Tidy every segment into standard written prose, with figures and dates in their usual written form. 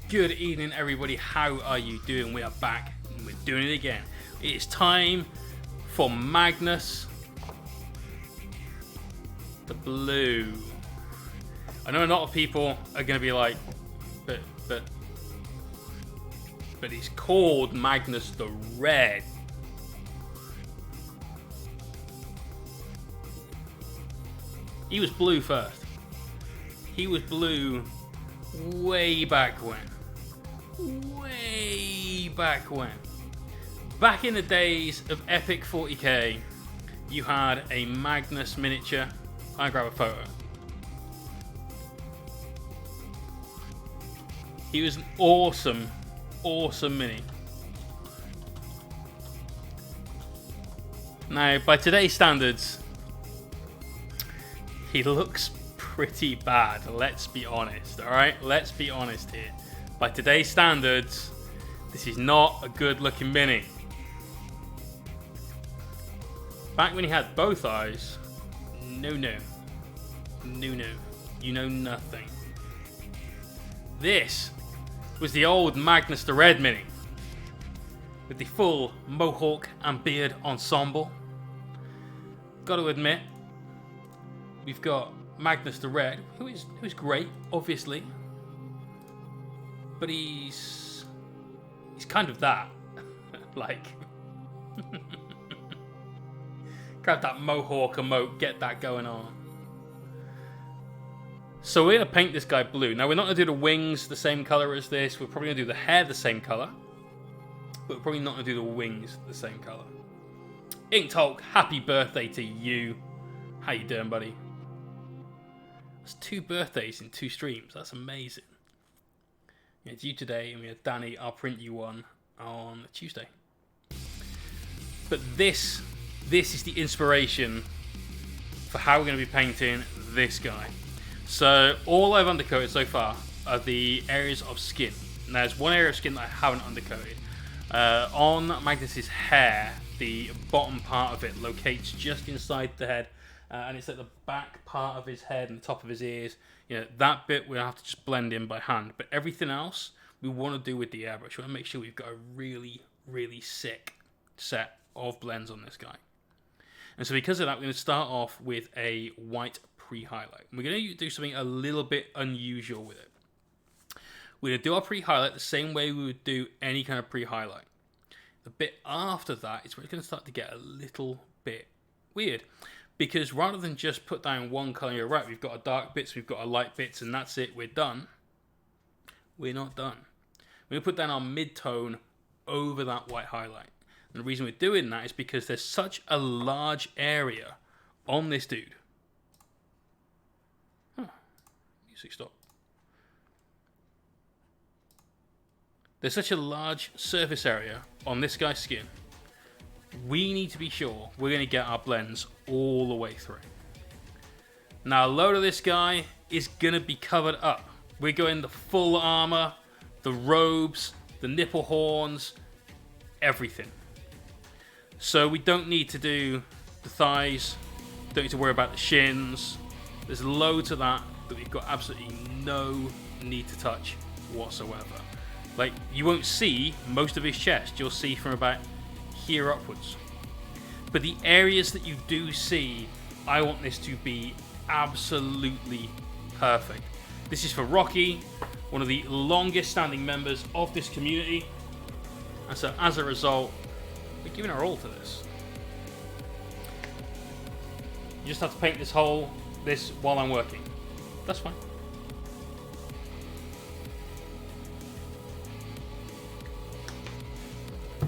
Good evening, everybody. How are you doing? We are back and we're doing it again. It's time for Magnus, the blue. I know a lot of people are going to be like, but he's called Magnus the red. He was blue first. He was blue way back when. Way back when. Back in the days of Epic 40k, you had a Magnus miniature. I'll grab a photo. He was an awesome mini. Now, by today's standards, he looks pretty bad, let's be honest, alright? Let's be honest here. By today's standards, this is not a good looking mini. Back when he had both eyes, no. You know nothing. This was the old Magnus the Red mini, with the full mohawk and beard ensemble. Got to admit, we've got Magnus the Red, who's great, obviously, but he's kind of that, like, grab that mohawk emote, get that going on. So we're gonna paint this guy blue. Now we're not gonna do the wings the same color as this. We're probably gonna do the hair the same color, but we're probably not gonna do the wings the same color. Ink Talk, happy birthday to you. How you doing, buddy? That's 2 birthdays in 2 streams. That's amazing. Yeah, it's you today, and we have Danny. I'll print you one on Tuesday. But this is the inspiration for how we're going to be painting this guy. So all I've undercoated so far are the areas of skin. Now, there's one area of skin that I haven't undercoated. On Magnus's hair, the bottom part of it locates just inside the head. And it's at the back part of his head and the top of his ears. You know, that bit we'll have to just blend in by hand. But everything else we want to do with the airbrush. We want to make sure we've got a really, really sick set of blends on this guy. And so because of that, we're going to start off with a white pre-highlight. We're going to do something a little bit unusual with it. We're going to do our pre-highlight the same way we would do any kind of pre-highlight. The bit after that is where it's going to start to get a little bit weird. Because rather than just put down one colour, you're right, we've got our dark bits, we've got our light bits, and that's it, we're done. We're not done. We're going to put down our mid-tone over that white highlight. And the reason we're doing that is because there's such a large area on this dude. Music stop. There's such a large surface area on this guy's skin. We need to be sure we're going to get our blends all the way through. Now, a load of this guy is going to be covered up. We're going the full armor, the robes, the nipple horns, everything. So we don't need to do the thighs, don't need to worry about the shins. There's loads of that we've got absolutely no need to touch whatsoever. Like, you won't see most of his chest. You'll see from about here upwards. But the areas that you do see, I want this to be absolutely perfect. This is for Rocky, one of the longest standing members of this community. And so as a result, we're giving our all to this. You just have to paint this while I'm working. That's fine.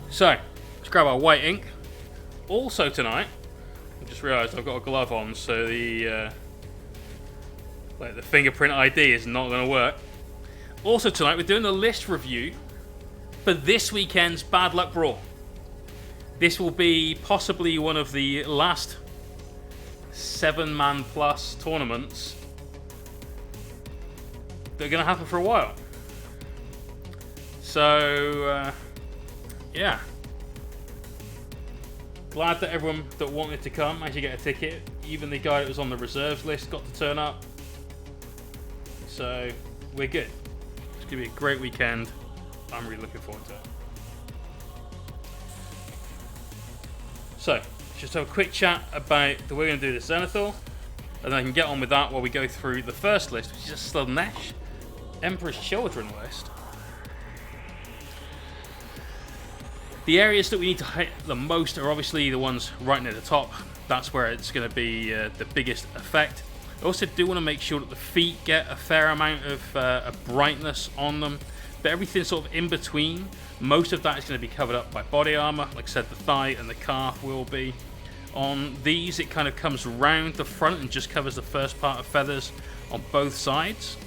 So, let's grab our white ink. Also tonight, I just realised I've got a glove on, so the fingerprint ID is not going to work. Also tonight, we're doing the list review for this weekend's Bad Luck Brawl. This will be possibly one of the last 7-man plus tournaments that are going to happen for a while. So, yeah. Glad that everyone that wanted to come actually get a ticket. Even the guy that was on the reserves list got to turn up. So, we're good. going to be a great weekend. I'm really looking forward to it. So, just have a quick chat about the way we're going to do this Zenithal, and then I can get on with that while we go through the first list, which is a Slanesh Emperor's Children list. The areas that we need to hit the most are obviously the ones right near the top. That's where it's going to be the biggest effect. I also do want to make sure that the feet get a fair amount of brightness on them, but everything sort of in between, most of that is going to be covered up by body armor. Like I said, the thigh and the calf will be. On these, it kind of comes round the front and just covers the first part of feathers on both sides.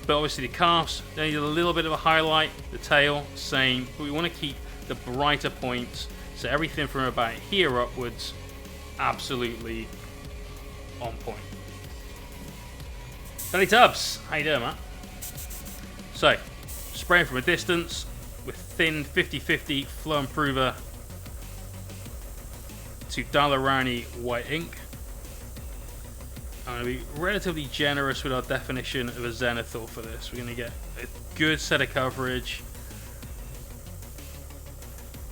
But obviously the calves, they need a little bit of a highlight. The tail, same. But we want to keep the brighter points, so everything from about here upwards, absolutely on point. Danny Tubbs, how you doing, Matt? So, spraying from a distance with thin 50/50 flow improver to Dalarani white ink. I'm going to be relatively generous with our definition of a Zenithal for this. We're going to get a good set of coverage.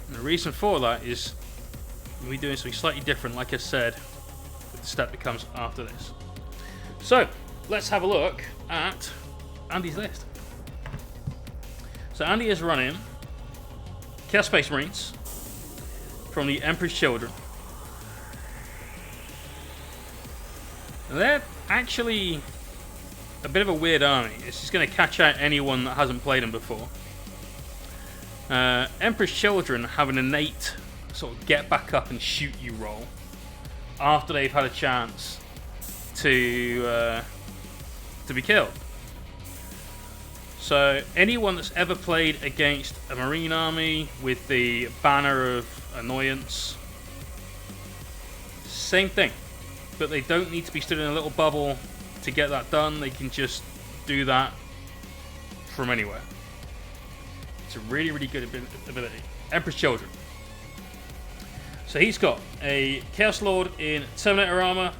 And the reason for that is we're doing something slightly different, like I said, with the step that comes after this. So, let's have a look at Andy's list. So Andy is running Chaos Space Marines from the Emperor's Children. And they're actually a bit of a weird army. It's just going to catch out anyone that hasn't played them before. Emperor's Children have an innate sort of get back up and shoot you roll after they've had a chance to be killed. So anyone that's ever played against a Marine army with the banner of annoyance, same thing. But they don't need to be stood in a little bubble to get that done. They can just do that from anywhere. It's a really, really good ability. Emperor's Children. So he's got a Chaos Lord in Terminator armor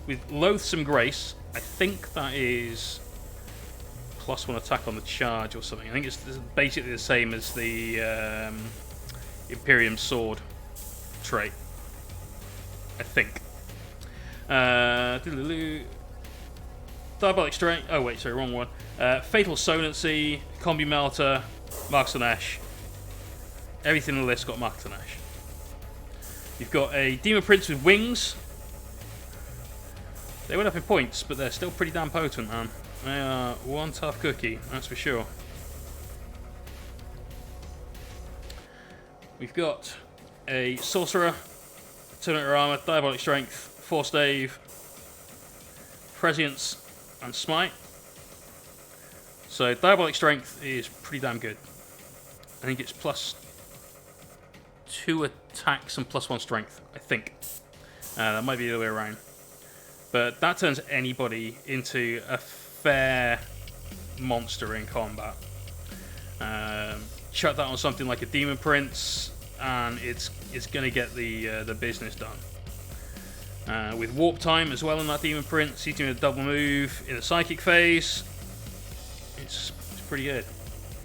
with Loathsome Grace. I think that is +1 attack on the charge or something. I think it's basically the same as the Imperium Sword trait. I think. Diabolic Strength. Oh wait, sorry, wrong one. Fatal Sonancy, Combi Melter, Mark Slanesh. Everything on the list got Mark Slanesh. You've got a Demon Prince with wings. They went up in points, but they're still pretty damn potent, man. They are one tough cookie, that's for sure. We've got a Sorcerer, Terminator Armor, Diabolic Strength, Force Stave, Prescience, and Smite. So Diabolic Strength is pretty damn good. I think it's +2 attacks and +1 strength, I think. That might be the other way around. But that turns anybody into a fair monster in combat. Chuck that on something like a Demon Prince, and it's going to get the business done. With Warp Time as well in that Demon Prince, he's doing a double move in the Psychic phase. It's pretty good.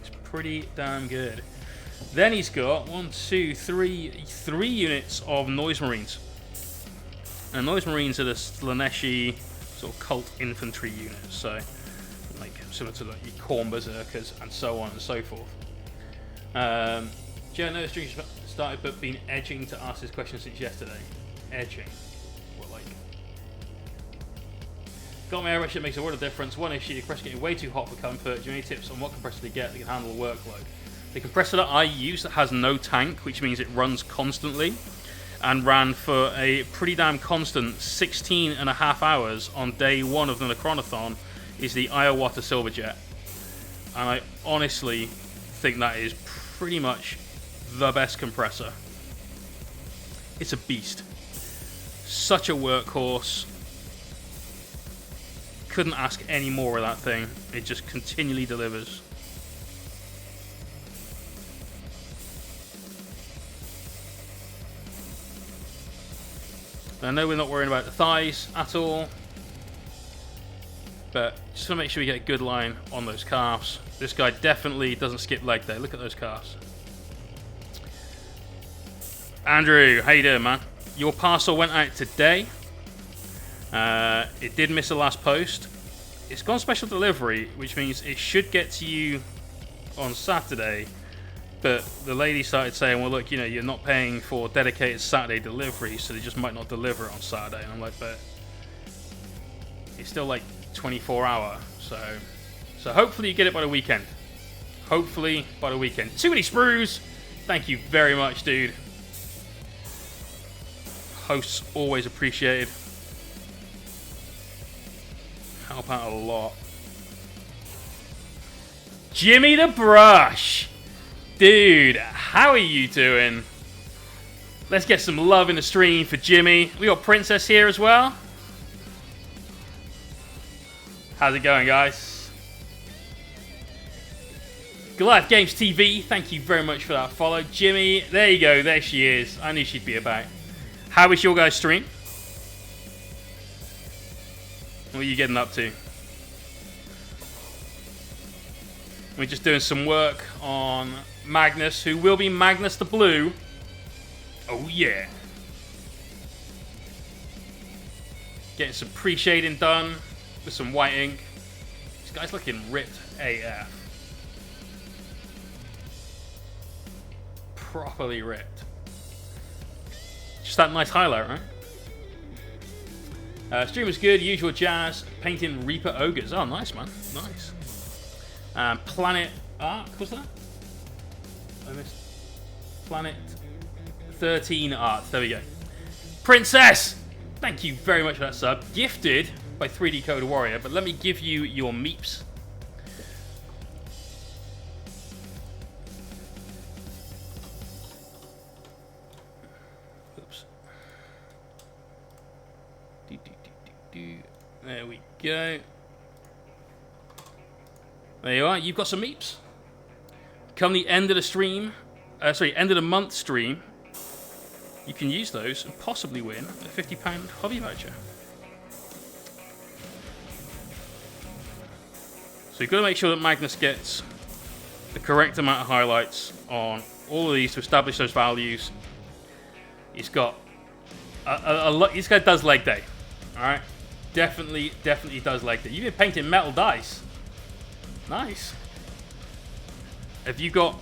It's pretty damn good. Then he's got 3 units of Noise Marines. And Noise Marines are the Slaneshi sort of cult infantry units, so like similar to like your Khorne Berserkers and so on and so forth. Joe, no stream started but been edging to ask this question since yesterday. Edging? What, like? Got my airbrush, it makes a world of difference. One issue, the compressor getting way too hot for comfort. Do you have any tips on what compressor to get that can handle the workload? The compressor that I use that has no tank, which means it runs constantly, and ran for a pretty damn constant 16.5 hours on day 1 of the Necronathon, is the Iowata Silverjet. And I honestly think that is pretty much the best compressor. It's a beast. Such a workhorse. Couldn't ask any more of that thing. It just continually delivers. I know we're not worrying about the thighs at all. But just want to make sure we get a good line on those calves. This guy definitely doesn't skip leg day. Look at those calves. Andrew, how you doing, man? Your parcel went out today. It did miss the last post. It's gone special delivery, which means it should get to you on Saturday. But the lady started saying, well, look, you know, you're not paying for dedicated Saturday delivery, so they just might not deliver it on Saturday. And I'm like, but it's still like 24 hour. So hopefully you get it by the weekend. Hopefully by the weekend. Too many sprues. Thank you very much, dude. Hosts always appreciated. Help out a lot. Jimmy the Brush. Dude, how are you doing? Let's get some love in the stream for Jimmy. We got Princess here as well. How's it going, guys? Goliath Games TV, thank you very much for that follow. Jimmy, there you go, there she is. I knew she'd be about. How was your guys' stream? What are you getting up to? We're just doing some work on Magnus, who will be Magnus the Blue. Oh yeah. Getting some pre-shading done with some white ink. This guy's looking ripped AF. Properly ripped. Just that nice highlight, right? Stream was good. Usual jazz. Painting Reaper Ogres. Oh, nice, man. Nice. Planet Arc, was that? I missed. Planet 13 Art. There we go. Princess! Thank you very much for that sub. Gifted by 3D Code Warrior, but let me give you your meeps. Oops. There we go. There you are. You've got some meeps. Come the end of the stream, end of the month stream, you can use those and possibly win a £50 hobby voucher. So you've got to make sure that Magnus gets the correct amount of highlights on all of these to establish those values. He's got a lot. This guy does leg day. All right, definitely does leg day. You've been painting metal dice. Nice. Have you got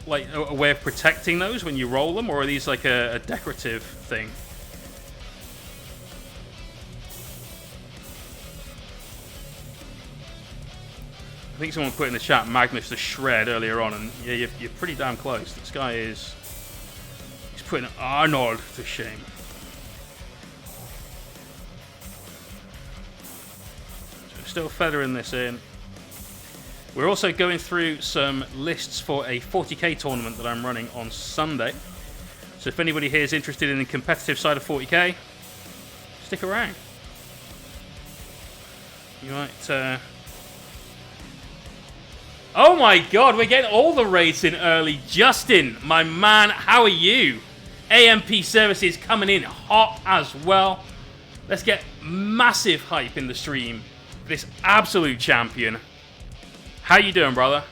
like a way of protecting those when you roll them, or are these like a decorative thing? I think someone put in the chat Magnus the Shred earlier on, and yeah, you're pretty damn close. This guy he's putting Arnold to shame. So still feathering this in. We're also going through some lists for a 40k tournament that I'm running on Sunday. So if anybody here is interested in the competitive side of 40k, stick around. You might... Oh my god, we're getting all the raids in early. Justin, my man, how are you? AMP Services coming in hot as well. Let's get massive hype in the stream for this absolute champion. How you doing, brother?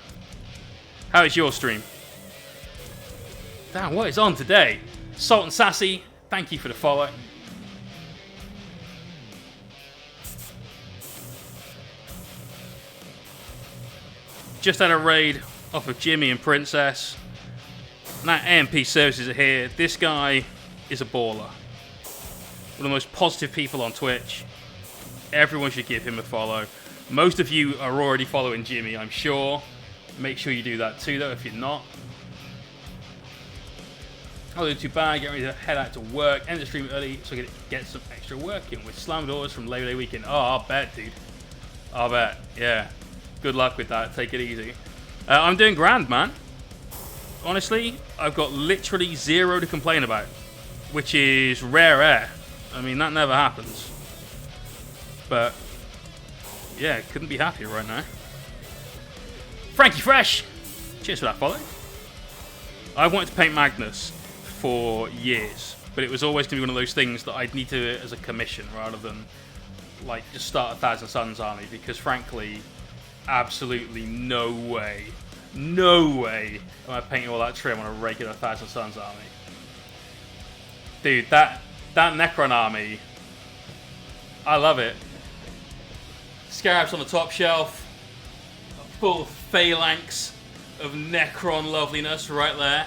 How is your stream? Damn, what is on today? Salt and Sassy, thank you for the follow. Just had a raid off of Jimmy and Princess. Now AMP Services are here. This guy is a baller. One of the most positive people on Twitch. Everyone should give him a follow. Most of you are already following Jimmy, I'm sure. Make sure you do that too, though, if you're not. I'll do too bad. Get ready to head out to work. End the stream early so I can get some extra work in with slam doors from Labor Day weekend. Oh, I'll bet, dude. I'll bet. Yeah. Good luck with that. Take it easy. I'm doing grand, man. Honestly, I've got literally zero to complain about, which is rare air. I mean, that never happens. But... yeah, couldn't be happier right now. Frankie Fresh! Cheers for that follow. I've wanted to paint Magnus for years, but it was always going to be one of those things that I'd need to as a commission rather than like, just start a Thousand Suns army, because frankly, absolutely no way am I painting all that trim on a regular Thousand Suns army. Dude, that Necron army, I love it. Scarabs on the top shelf, a full phalanx of Necron loveliness right there.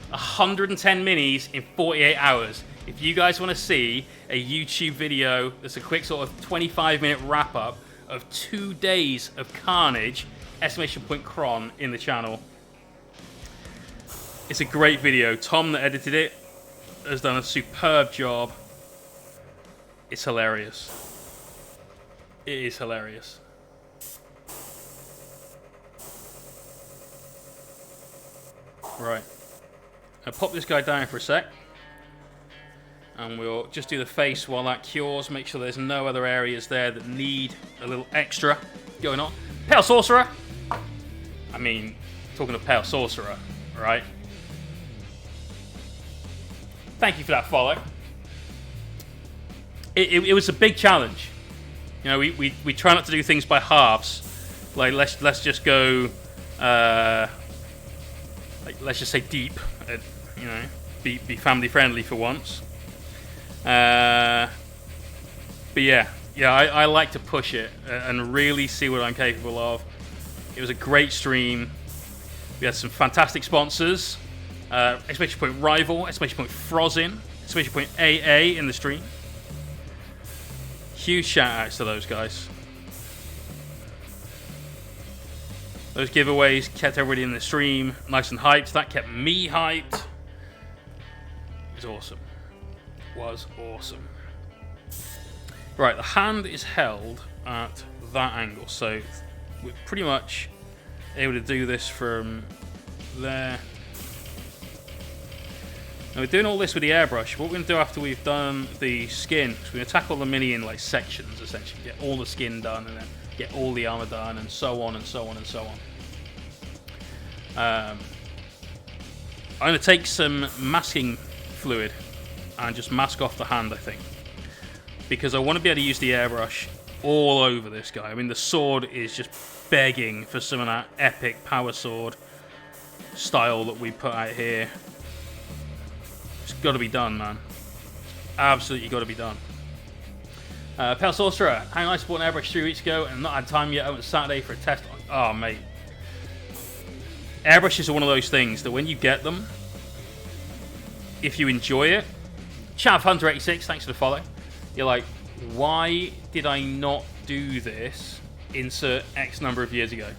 110 minis in 48 hours. If you guys want to see a YouTube video that's a quick sort of 25-minute wrap-up of 2 days of carnage, !Cron in the channel. It's a great video. Tom that edited it has done a superb job. It's hilarious. It is hilarious. Right. I'll pop this guy down for a sec. And we'll just do the face while that cures. Make sure there's no other areas there that need a little extra going on. Pale Sorcerer! I mean, talking of Pale Sorcerer, right? Thank you for that follow. It was a big challenge. You know, we try not to do things by halves. Like, let's just go, like, let's just say deep. You know, be family friendly for once. But yeah, I like to push it and really see what I'm capable of. It was a great stream. We had some fantastic sponsors. Exclamation point Rival, exclamation point Frozin, exclamation point AA in the stream. Huge shout outs to those guys. Those giveaways kept everybody in the stream nice and hyped. That kept me hyped. It was awesome. Was awesome. Right, the hand is held at that angle, so we're pretty much able to do this from there. Now we're doing all this with the airbrush. What we're going to do after we've done the skin, is we're going to tackle the mini in like sections, essentially. Get all the skin done, and then get all the armor done, and so on, and so on, and so on. I'm going to take some masking fluid and just mask off the hand, I think. Because I want to be able to use the airbrush all over this guy. I mean, the sword is just begging for some of that epic power sword style that we put out here. It's got to be done, man. Absolutely got to be done. Pale Sorcerer, hang on, I bought an airbrush 3 weeks ago and not had time yet. I went Saturday for a test. Oh, mate. Airbrushes are one of those things that when you get them, if you enjoy it, Chav Hunter 86, thanks for the follow. You're like, why did I not do this? Insert X number of years ago.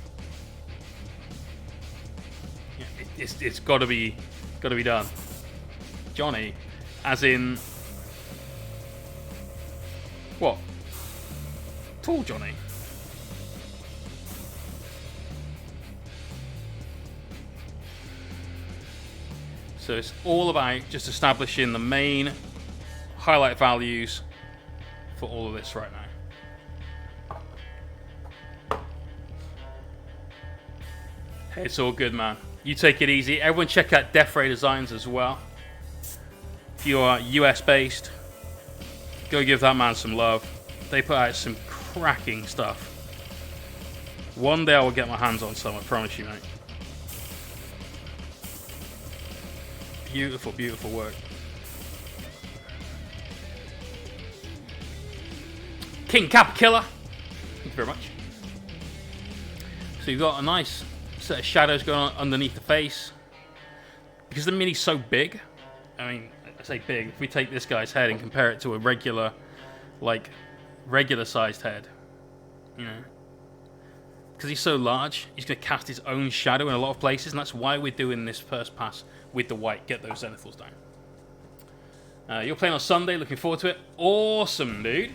Yeah, it's got to be done. Johnny, as in what? Tall Johnny. So it's all about just establishing the main highlight values for all of this right now. Hey, it's all good, man. You take it easy. Everyone check out Death Ray Designs as well. If you are US based, go give that man some love. They put out some cracking stuff. One day I will get my hands on some, I promise you, mate. Beautiful, beautiful work. King Cap Killer, thank you very much. So you've got a nice set of shadows going on underneath the face. Because the mini's so big, I mean, I say big, if we take this guy's head and compare it to a regular, like, regular sized head, you know, because he's so large, he's going to cast his own shadow in a lot of places, and that's why we're doing this first pass with the white. Get those Zenithals down. You're playing on Sunday, looking forward to it. Awesome, dude.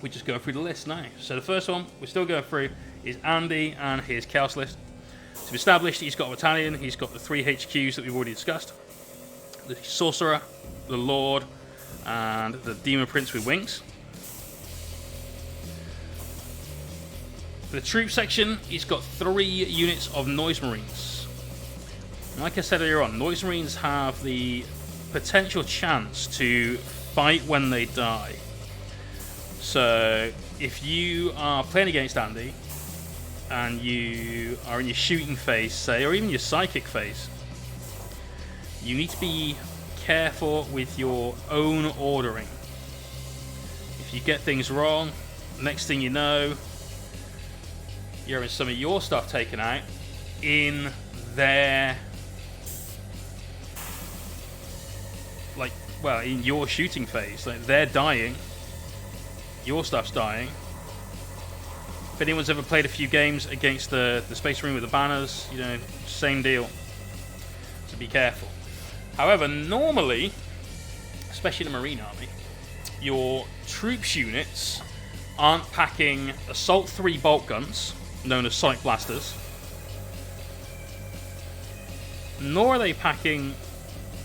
We're just going through the list now. So the first one we're still going through is Andy and his Chaos list. So we've established he's got a battalion, he's got the 3 HQs that we've already discussed. The Sorcerer, the Lord, and the Demon Prince with wings. For the troop section, he's got 3 units of Noise Marines. And like I said earlier on, Noise Marines have the potential chance to fight when they die. So if you are playing against Andy and you are in your shooting phase, say, or even your psychic phase, you need to be careful with your own ordering. If you get things wrong, next thing you know, you're having some of your stuff taken out in their, like, well, in your shooting phase. Like, they're dying, your stuff's dying. If anyone's ever played a few games against the Space Marine with the banners, you know, same deal. So be careful. However, normally, especially in the Marine Army, your troops units aren't packing Assault 3 bolt guns, known as Sonic Blasters, nor are they packing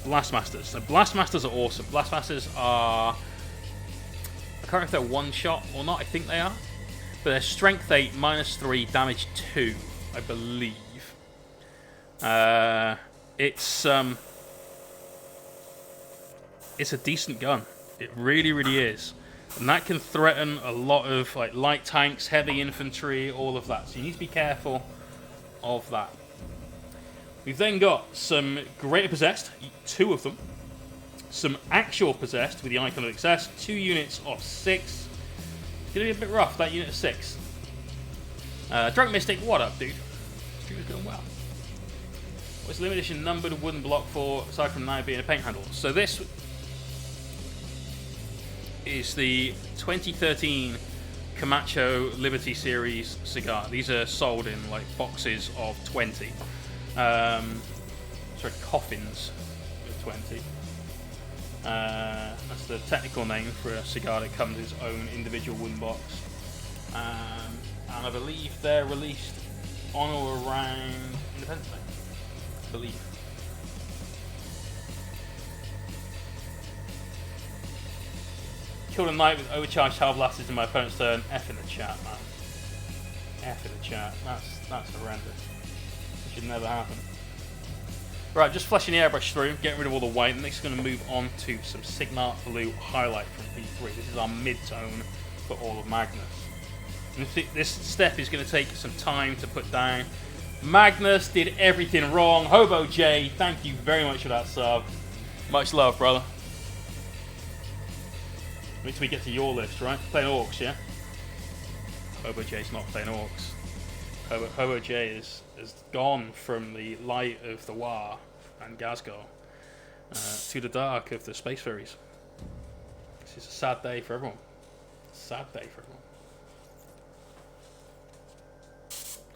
Blastmasters. So Blastmasters are awesome. Blastmasters are, I can't remember if they're one shot or not, I think they are, but they're strength 8, -3, damage 2, I believe. It's a decent gun. It really, really is. And that can threaten a lot of like light tanks, heavy infantry, all of that. So you need to be careful of that. We've then got some Greater Possessed, 2 of them. Some Actual Possessed with the Icon of Excess, 2 units of 6. It's going to be a bit rough, that unit of 6. Drunk Mystic, what up, dude? Stream's going well. What's the limited edition numbered wooden block for, aside from now being a paint handle? So this is the 2013 Camacho Liberty Series cigar. These are sold in like boxes of 20. Sorry, coffins of 20. That's the technical name for a cigar that comes in its own individual wooden box. And I believe they're released on or around Independence Day. I believe. Killed a knight with overcharged Hell Blasters in my opponent's turn. F in the chat, man. F in the chat. That's horrendous. It should never happen. Right, just fleshing the airbrush through, getting rid of all the white. Next, going to move on to some Sigmar Blue highlight from V3. This is our mid-tone for all of Magnus. And this step is going to take some time to put down. Magnus did everything wrong. Hobo J, thank you very much for that sub. Much love, brother. Wait till we get to your list, right? Playing Orcs, yeah? Hobo J's not playing Orcs. Hobo J has gone from the light of the War and Gazgol to the dark of the Space Fairies. This is a sad day for everyone. Sad day for everyone.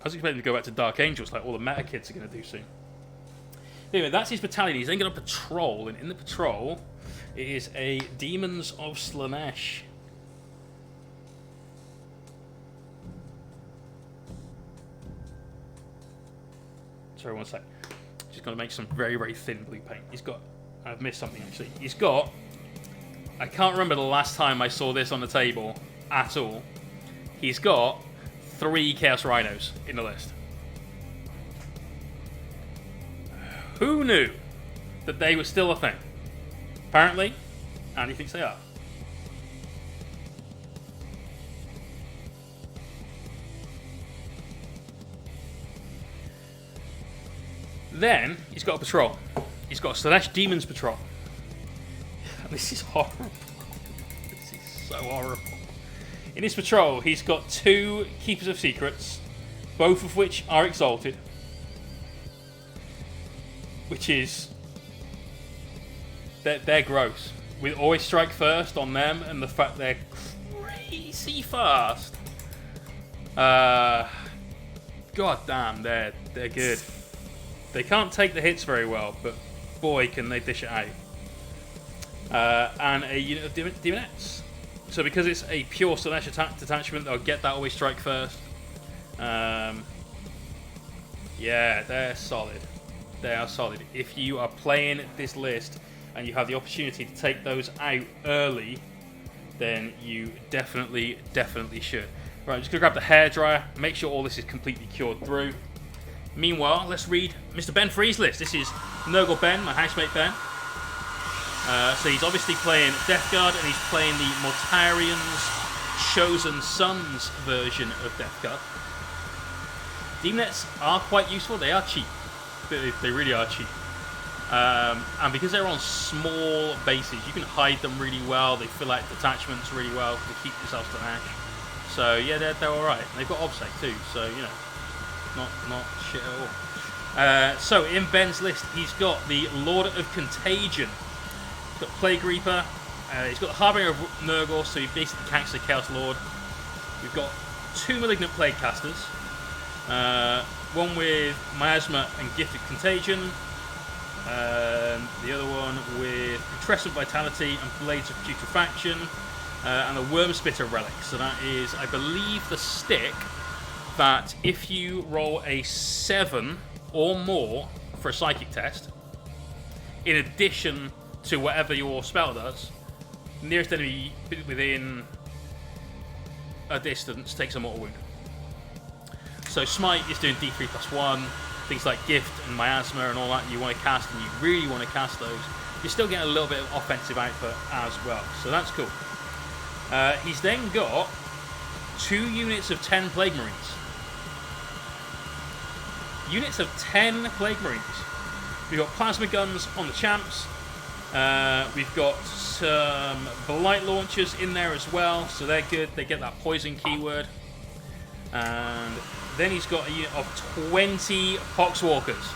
I was expecting to go back to Dark Angels like all the meta kids are going to do soon. Anyway, that's his battalion. He's then going to patrol, and in the patrol, it is a Demons of Slaanesh. Sorry, one sec. Just going to make some very, very thin blue paint. He's got... I've missed something, actually. He's got... I can't remember the last time I saw this on the table at all. He's got 3 Chaos Rhinos in the list. Who knew that they were still a thing? Apparently, Andy thinks they are. Then, he's got a patrol. He's got a Slaanesh Demons patrol. This is horrible. This is so horrible. In his patrol, he's got 2 Keepers of Secrets, both of which are exalted. Which is... They're gross. We always strike first on them, and the fact they're crazy fast. God damn, they're good. They can't take the hits very well, but boy, can they dish it out. And a unit of Demonettes. So because it's a pure Slaanesh detachment, they'll get that always strike first. Yeah, they're solid. They are solid. If you are playing this list and you have the opportunity to take those out early, then you definitely should. Right, I'm just going to grab the hairdryer, make sure all this is completely cured through. Meanwhile, let's read Mr. Ben Free's list. This is Nurgle Ben, my housemate Ben. So he's obviously playing Death Guard, and he's playing the Mortarians Chosen Sons version of Death Cup. Demonettes are quite useful. They are cheap. They really are cheap. And because they're on small bases, you can hide them really well. They fill out detachments really well to keep yourself to Ash. So yeah, they're all right. They've got obsec too, so you know, not shit at all. So in Ben's list, he's got the Lord of Contagion. He's got Plague Reaper. He's got the Harbinger of Nurgle, so he basically counts the Chaos Lord. We've got 2 Malignant Plague Casters. One with Miasma and Gifted Contagion. The other one with Putrescent Vitality and Blades of Putrefaction. And a Wormspitter Relic. So that is, I believe, the stick that if you roll a 7 or more for a Psychic test, in addition to whatever your spell does, nearest enemy within a distance takes a mortal wound. So Smite is doing D3+1, things like Gift and Miasma and all that you want to cast, and you really want to cast those. You're still getting a little bit of offensive output as well, so that's cool. He's then got 2 units of 10 Plague Marines. Units of 10 Plague Marines. We've got Plasma Guns on the champs. We've got some Blight Launchers in there as well, so they're good. They get that poison keyword. And then he's got a unit of 20 Poxwalkers.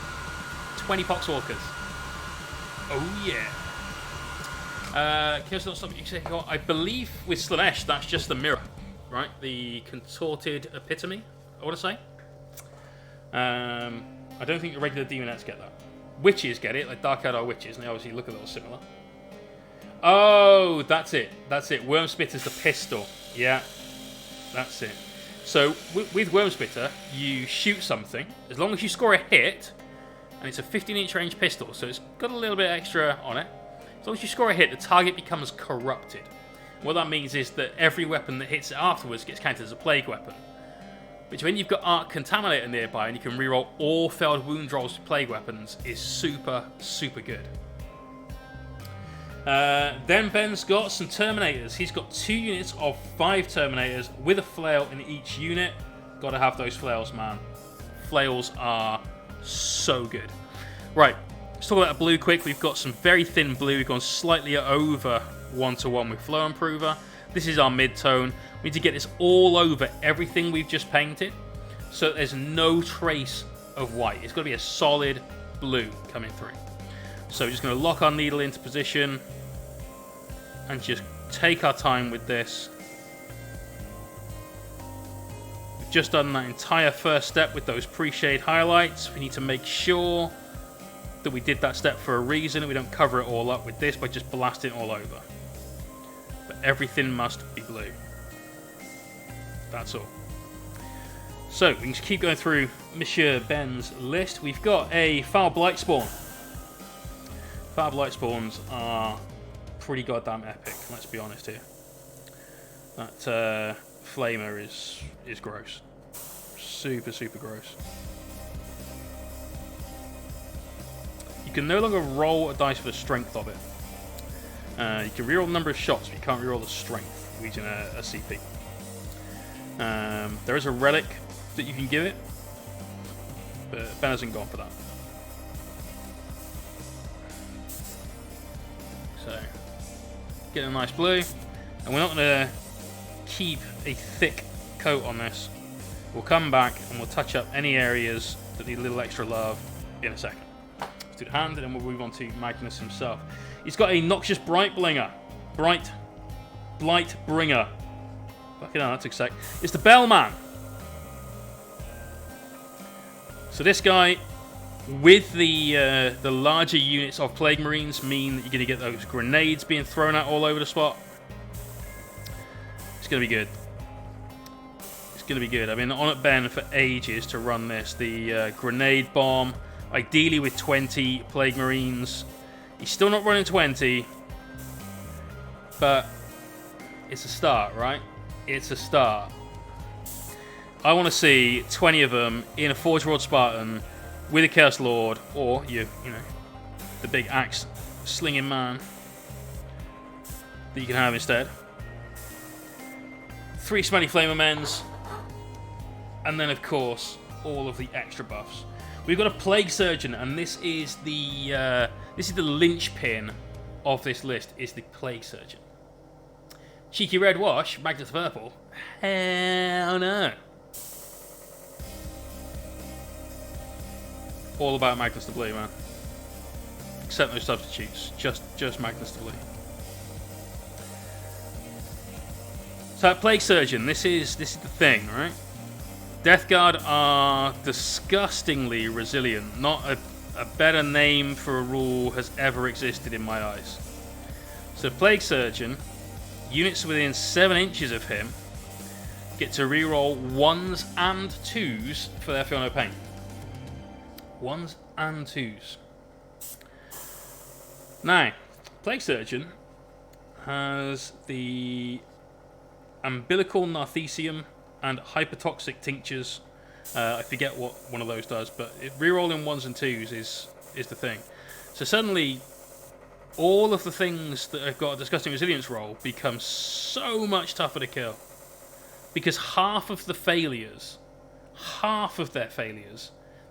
20 Poxwalkers. Oh yeah. I believe with Slaanesh, that's just the mirror, right? The contorted epitome, I want to say. I don't think the regular Demonettes get that. Witches get it, like Dark Eldar Witches, and they obviously look a little similar. Oh, that's it. That's it. Wormspitter's the pistol. Yeah, that's it. So with Wormspitter, you shoot something. As long as you score a hit, and it's a 15-inch range pistol, so it's got a little bit extra on it. As long as you score a hit, the target becomes corrupted. What that means is that every weapon that hits it afterwards gets counted as a plague weapon. Which, when you've got Arc Contaminator nearby and you can reroll all failed wound rolls with plague weapons, is super, super good. Then Ben's got some Terminators. He's got 2 units of 5 Terminators with a flail in each unit. Gotta have those flails, man. Flails are so good. Right. Let's talk about blue quick. We've got some very thin blue. We've gone slightly over 1-to-1 with Flow Improver. This is our mid-tone. We need to get this all over everything we've just painted, so that there's no trace of white. It's got to be a solid blue coming through. So we're just going to lock our needle into position and just take our time with this. We've just done that entire first step with those pre-shade highlights. We need to make sure that we did that step for a reason, and we don't cover it all up with this by just blasting it all over. But everything must be blue. That's all. So we can just keep going through Monsieur Ben's list. We've got a Foul Blight Spawn. Foul Blight Spawns are pretty goddamn epic, let's be honest here. That Flamer is gross. Super, super gross. You can no longer roll a dice for the strength of it. You can reroll the number of shots, but you can't reroll the strength using a CP. There is a relic that you can give it, but Ben hasn't gone for that. So, get a nice blue, and we're not going to keep a thick coat on this. We'll come back and we'll touch up any areas that need a little extra love in a second. Let's do the hand, and then we'll move on to Magnus himself. He's got a Noxious Blight Bringer. Blight Bringer. Fucking hell, that took a sec. It's the Bellman. So this guy, with the larger units of Plague Marines, mean that you're going to get those grenades being thrown out all over the spot. It's going to be good. It's going to be good. I've been on at Ben for ages to run this. The grenade bomb, ideally with 20 Plague Marines. He's still not running 20, but it's a start, right? It's a start. I want to see 20 of them in a Forge World Spartan with a Chaos Lord, or you know, the big axe slinging man that you can have instead. 3 Smelly Flamer Men's, and then of course all of the extra buffs. We've got a Plague Surgeon, and this is the linchpin of this list. Is the Plague Surgeon. Cheeky red wash, Magnus purple. Hell no. All about Magnus the Blue, man. Except no substitutes, just Magnus the Blue. So Plague Surgeon, this is the thing, right? Death Guard are disgustingly resilient. Not a better name for a rule has ever existed in my eyes. So Plague Surgeon, units within 7 inches of him get to reroll 1s and 2s for their Feel No Pain. 1s and 2s. Now, Plague Surgeon has the Umbilical Narthecium and Hypertoxic Tinctures. I forget what one of those does, but rerolling 1s and 2s is the thing. So suddenly, all of the things that have got a Disgusting Resilience roll become so much tougher to kill. Because half of their failures,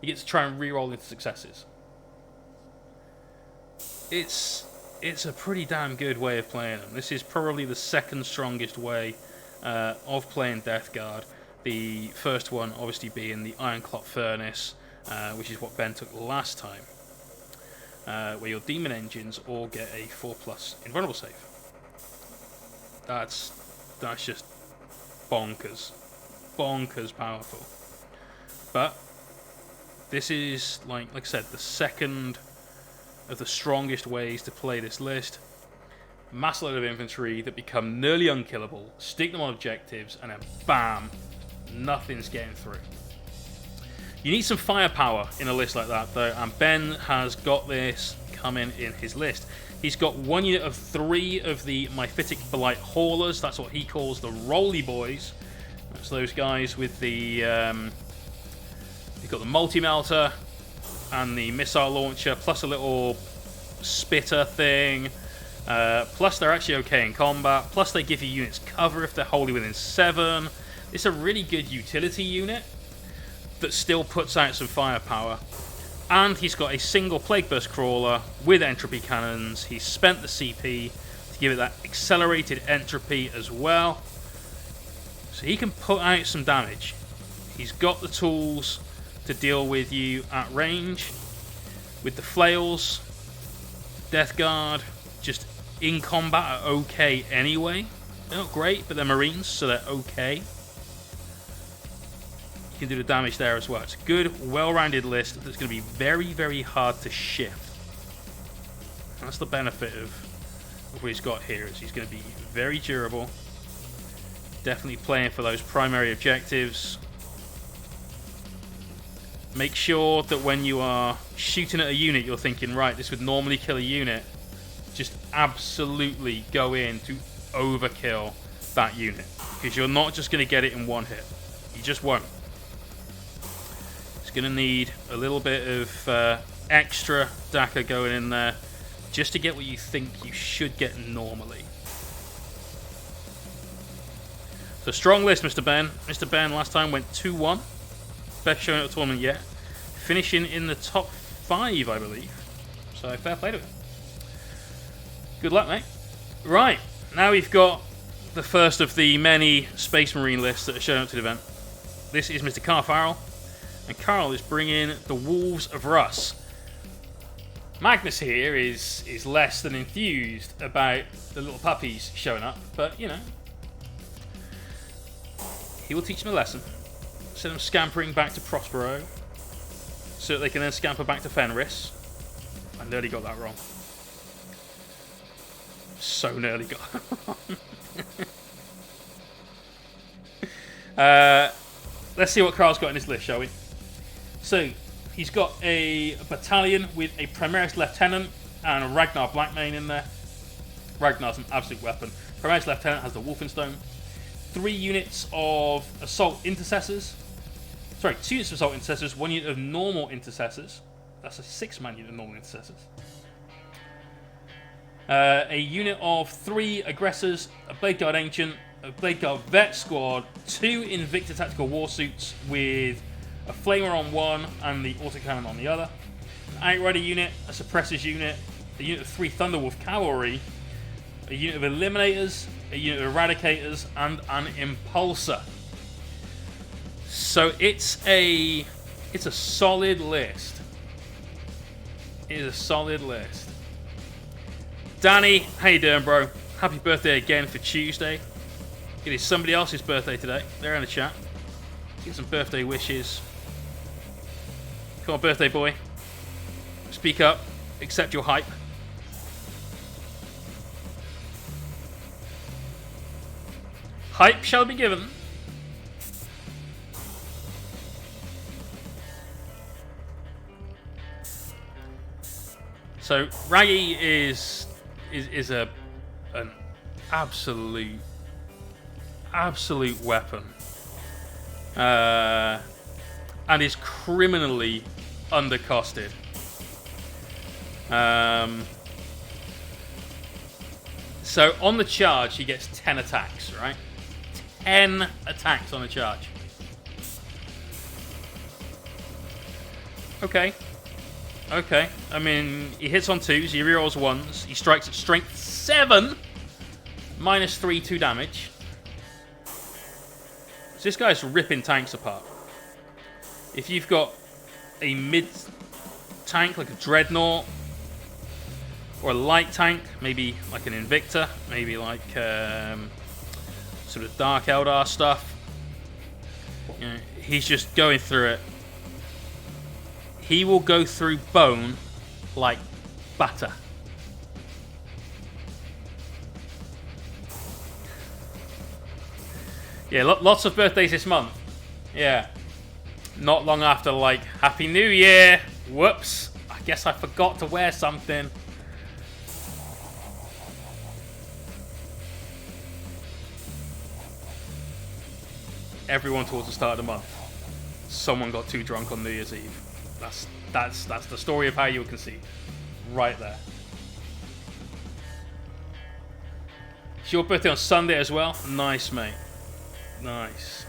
you get to try and reroll into successes. It's a pretty damn good way of playing them. This is probably the second strongest way of playing Death Guard. The first one obviously being the Ironclot Furnace, which is what Ben took last time, where your Demon Engines all get a 4+ invulnerable save. That's just bonkers powerful. But this is like I said, the second of the strongest ways to play this list. Mass load of infantry that become nearly unkillable, stick them on objectives, and then bam, nothing's getting through. You need some firepower in a list like that though, and Ben has got this coming in his list. He's got 1 unit of 3 of the Myphitic Blight Haulers. That's what he calls the Roly Boys. That's those guys with the you've got the multi-melter and the missile launcher, plus a little spitter thing. Plus they're actually okay in combat. Plus they give you units cover if they're wholly within 7. It's a really good utility unit that still puts out some firepower. And he's got a single Plague Burst Crawler with entropy cannons. He's spent the CP to give it that accelerated entropy as well. So he can put out some damage. He's got the tools to deal with you at range. With the flails, Death Guard, just in combat are okay anyway. They're not great, but they're Marines, so they're okay. You can do the damage there as well. It's a good, well-rounded list that's going to be very, very hard to shift. And that's the benefit of what he's got here, is he's going to be very durable. Definitely playing for those primary objectives. Make sure that when you are shooting at a unit, you're thinking, right, this would normally kill a unit. Just absolutely go in to overkill that unit. Because you're not just going to get it in one hit. You just won't. It's going to need a little bit of extra DACA going in there just to get what you think you should get normally. So strong list, Mr. Ben. Mr. Ben last time went 2-1. Best showing at the tournament yet. Finishing in the top 5, I believe. So fair play to him. Good luck, mate. Right, now we've got the first of the many Space Marine lists that are showing up to the event. This is Mr. Carl Farrell. And Carl is bringing the Wolves of Russ. Magnus here is less than enthused about the little puppies showing up. But, you know, he will teach them a lesson. Send them scampering back to Prospero, so that they can then scamper back to Fenris. I nearly got that wrong. So nearly got that wrong. Let's see what Carl's got in his list, shall we? So, he's got a battalion with a Primaris Lieutenant and a Ragnar Blackmane in there. Ragnar's an absolute weapon. Primaris Lieutenant has the Wolfenstone. 3 units of Assault Intercessors. Sorry, 2 units of Assault Intercessors, 1 unit of Normal Intercessors. That's a 6-man unit of Normal Intercessors. A unit of 3 Aggressors, a Blade Guard Ancient, a Blade Guard Vet squad, 2 Invicta Tactical Warsuits with a Flamer on one and the Autocannon on the other, an Outrider unit, a Suppressors unit, a unit of 3 Thunderwolf Cavalry, a unit of Eliminators, a unit of Eradicators, and an Impulsor. So it's a solid list. It is a solid list. Danny, how you doing, bro? Happy birthday again for Tuesday. It is somebody else's birthday today. They're in the chat. Get some birthday wishes. Come on, birthday boy. Speak up. Accept your hype. Hype shall be given. So Raggy is an absolute weapon, and is criminally undercosted. So on the charge, he gets 10 attacks, right? 10 attacks on the charge. Okay. I mean, he hits on 2s, he rerolls 1s, he strikes at strength 7, -3, 2 damage. So this guy's ripping tanks apart. If you've got a mid tank like a Dreadnought, or a light tank, maybe like an Invicta, maybe like sort of Dark Eldar stuff, you know, he's just going through it. He will go through bone like butter. Yeah, lots of birthdays this month. Yeah. Not long after, like, Happy New Year. Whoops. I guess I forgot to wear something. Everyone towards the start of the month. Someone got too drunk on New Year's Eve. That's the story of how you were conceived. Right there. It's your birthday on Sunday as well? Nice, mate. Nice.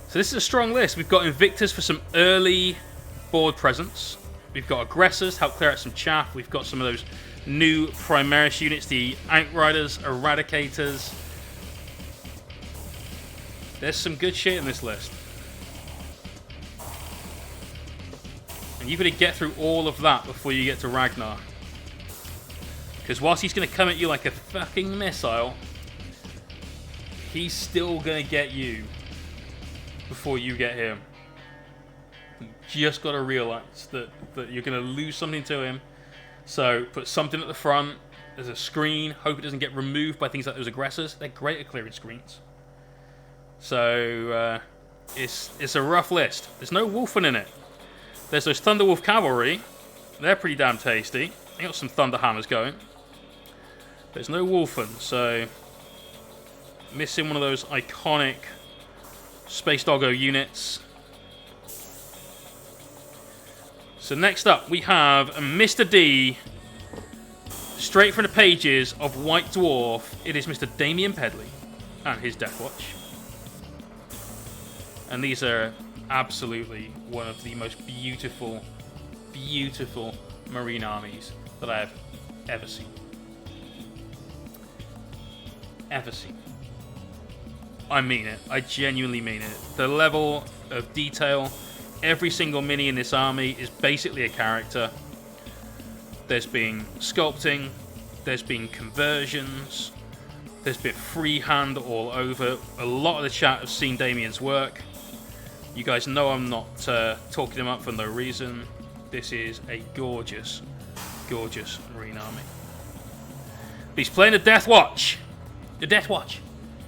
So this is a strong list. We've got Invictors for some early board presence. We've got Aggressors, help clear out some chaff. We've got some of those new Primaris units, the Outriders, Eradicators. There's some good shit in this list. And you've got to get through all of that before you get to Ragnar. Because whilst he's going to come at you like a fucking missile, he's still going to get you before you get him. You just got to realise that you're going to lose something to him. So put something at the front. There's a screen. Hope it doesn't get removed by things like those Aggressors. They're great at clearing screens. So it's a rough list. There's no Wolfen in it. There's those Thunderwolf Cavalry. They're pretty damn tasty. They got some Thunder Hammers going. There's no Wolfen, so missing one of those iconic Space Doggo units. So next up we have Mr. D, straight from the pages of White Dwarf. It is Mr. Damien Pedley and his Death Watch. And these are absolutely one of the most beautiful, beautiful marine armies that I have ever seen. Ever seen. I mean it. I genuinely mean it. The level of detail, every single mini in this army is basically a character. There's been sculpting, there's been conversions, there's been freehand all over. A lot of the chat have seen Damien's work. You guys know I'm not talking him up for no reason. This is a gorgeous, gorgeous marine army. But he's playing the Death Watch. The Death Watch.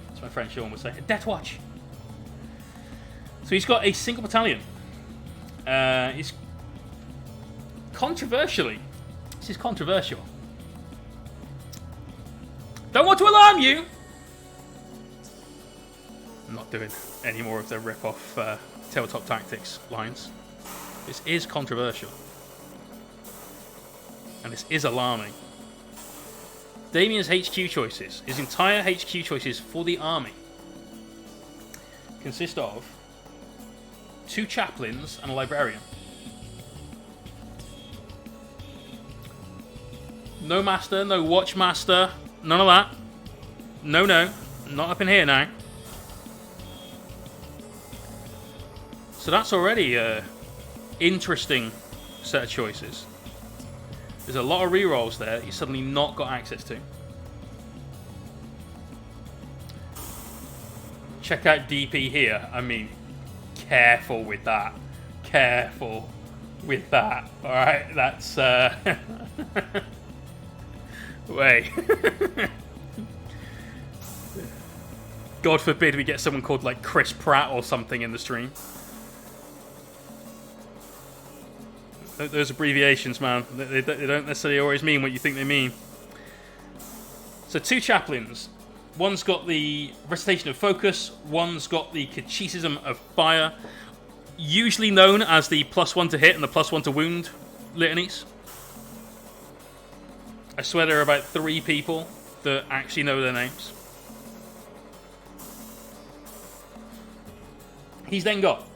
That's my friend Sean would say. A Death Watch. So he's got a single battalion. He's controversially. This is controversial. Don't want to alarm you. I'm not doing any more of the rip-off Tabletop Tactics lines. This is controversial. And this is alarming. Damien's HQ choices, his entire HQ choices for the army, consist of 2 chaplains and a librarian. No master, no watchmaster, none of that. No, not up in here now. So that's already a interesting set of choices. There's a lot of rerolls there that you suddenly not got access to. Check out DP here. I mean, careful with that. Careful with that. Alright, that's... Wait. God forbid we get someone called, like, Chris Pratt or something in the stream. Those abbreviations, man, they don't necessarily always mean what you think they mean. So 2 chaplains. One's got the recitation of focus. One's got the catechetism of fire. Usually known as the +1 to hit and the +1 to wound litanies. I swear there are about 3 people that actually know their names. He's then got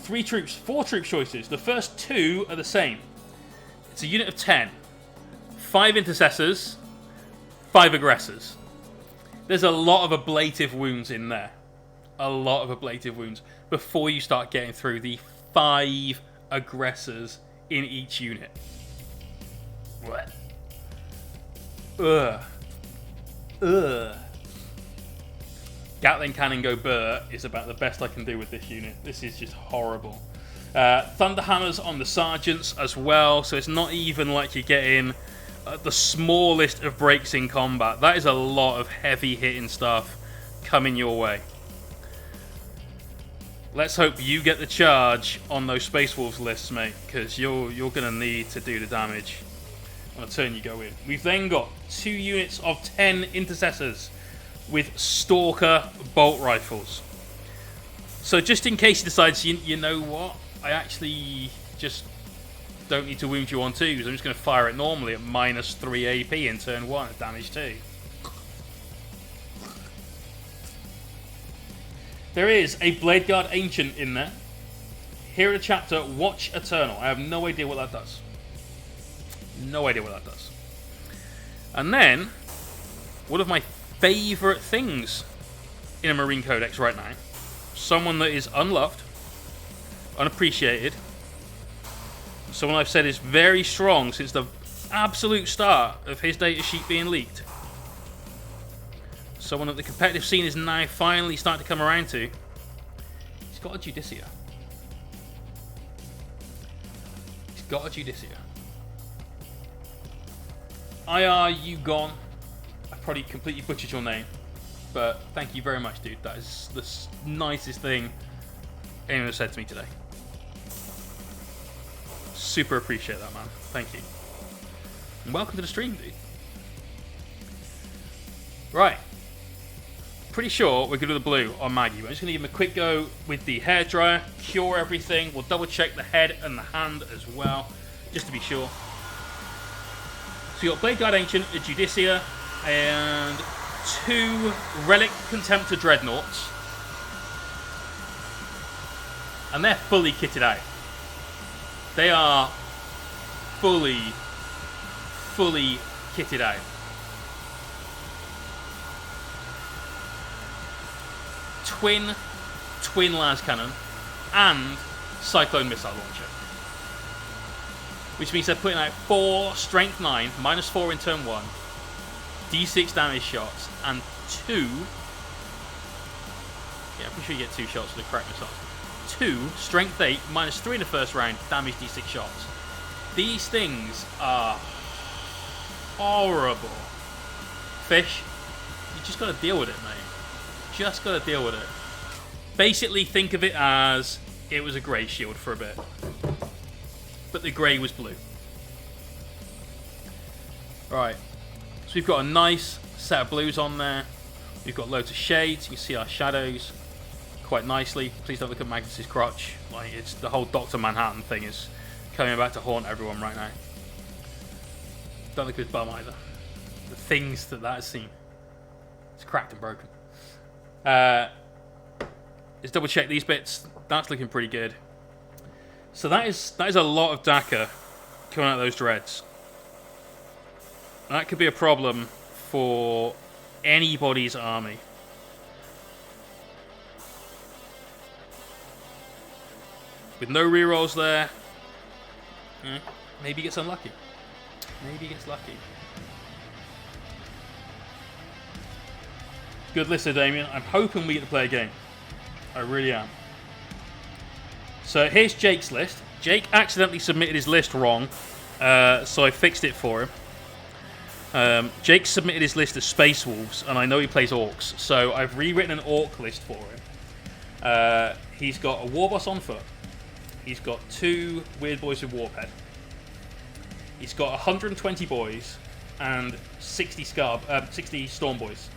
4 troop choices. The first 2 are the same. It's a unit of 10. 5 intercessors, 5 aggressors. There's a lot of ablative wounds in there. A lot of ablative wounds before you start getting through the 5 aggressors in each unit. What? Ugh. Gatling Cannon Go Burr is about the best I can do with this unit. This is just horrible. Thunderhammers on the sergeants as well, so it's not even like you're getting the smallest of breaks in combat. That is a lot of heavy hitting stuff coming your way. Let's hope you get the charge on those Space Wolves lists, mate, because you're going to need to do the damage on a turn you go in. We've then got 2 units of 10 intercessors with Stalker bolt rifles. So just in case he decides, you know what, I actually just don't need to wound you on 2s, I'm just going to fire it normally at -3 AP in turn 1 at damage 2. There is a Blade Guard Ancient in there. Here in the chapter, Watch Eternal. I have no idea what that does. No idea what that does. And then, one of my favourite things in a Marine Codex right now. Someone that is unloved, unappreciated. Someone I've said is very strong since the absolute start of his data sheet being leaked. Someone that the competitive scene is now finally starting to come around to. He's got a Judicia. He's got a Judicia. IR, you gone. I probably completely butchered your name, but thank you very much, dude. That is the nicest thing anyone has said to me today. Super appreciate that, man. Thank you. And welcome to the stream, dude. Right. Pretty sure we're good with the blue on Maggie. I'm just going to give him a quick go with the hairdryer, cure everything. We'll double check the head and the hand as well, just to be sure. So you've got Blade Guard Ancient, a Judicia, and 2 Relic Contemptor Dreadnoughts. And they're fully kitted out. They are fully kitted out. Twin las cannon and cyclone missile launcher, which means they're putting out 4 strength 9 -4 in turn 1 d6 damage shots and 2 I'm pretty sure you get 2 shots for the correct missile. 2 strength 8 -3 in the first round damage d6 shots. These things are horrible. Fish, you just got to deal with it, mate. Just got to deal with it. Basically, think of it as it was a grey shield for a bit, but the grey was blue. Right, so we've got a nice set of blues on there. We've got loads of shades. You can see our shadows quite nicely. Please don't look at Magnus's crotch. Like, it's the whole Dr. Manhattan thing is coming back to haunt everyone right now. Don't look at his bum either. The things that has seen. It's cracked and broken. Let's double check these bits. That's looking pretty good. So that is a lot of Dakka coming out of those dreads. That could be a problem for anybody's army. With no rerolls there, maybe he gets unlucky. Maybe he gets lucky. Good list there, Damien. I'm hoping we get to play a game. I really am. So here's Jake's list. Jake accidentally submitted his list wrong, so I fixed it for him. Jake submitted his list of Space Wolves, and I know he plays Orcs, so I've rewritten an Orc list for him. He's got a Warboss on foot. He's got 2 Weird Boys with Warphead. He's got 120 boys and 60 Storm Boys.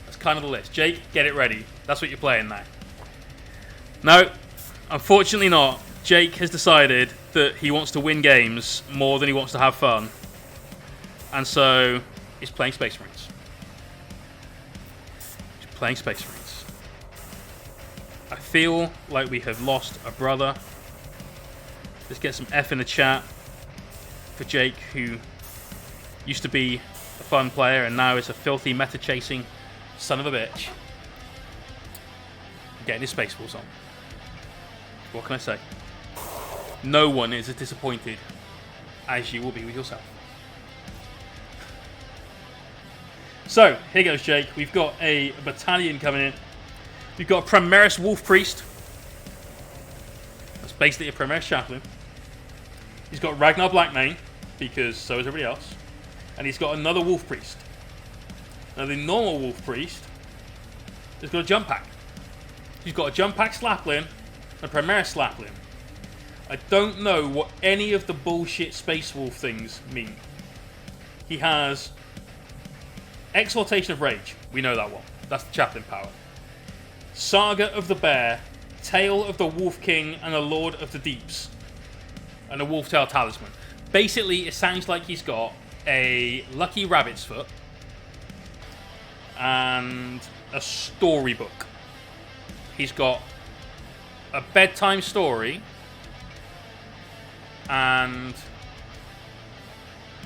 That's kind of the list. Jake, get it ready. That's what you're playing now. No, unfortunately not. Jake has decided that he wants to win games more than he wants to have fun. And so, he's playing Space Marines. He's playing Space Marines. I feel like we have lost a brother. Let's get some F in the chat for Jake, who used to be a fun player and now is a filthy meta-chasing son of a bitch. Getting his Space Wolves on. What can I say? No one is as disappointed as you will be with yourself. So, here goes Jake. We've got a battalion coming in. We've got a Primaris Wolf Priest. That's basically a Primaris Chaplain. He's got Ragnar Blackmane, because so is everybody else. And he's got another Wolf Priest. Now the normal Wolf Priest has got a Jump Pack. He's got a Jump Pack Slapling and a Primaris Slapling. I don't know what any of the bullshit Space Wolf things mean. He has Exaltation of Rage. We know that one. That's the Chaplain power. Saga of the Bear, Tale of the Wolf King, and a Lord of the Deeps. And a Wolf Tail Talisman. Basically, it sounds like he's got a Lucky Rabbit's Foot and a storybook. He's got a bedtime story and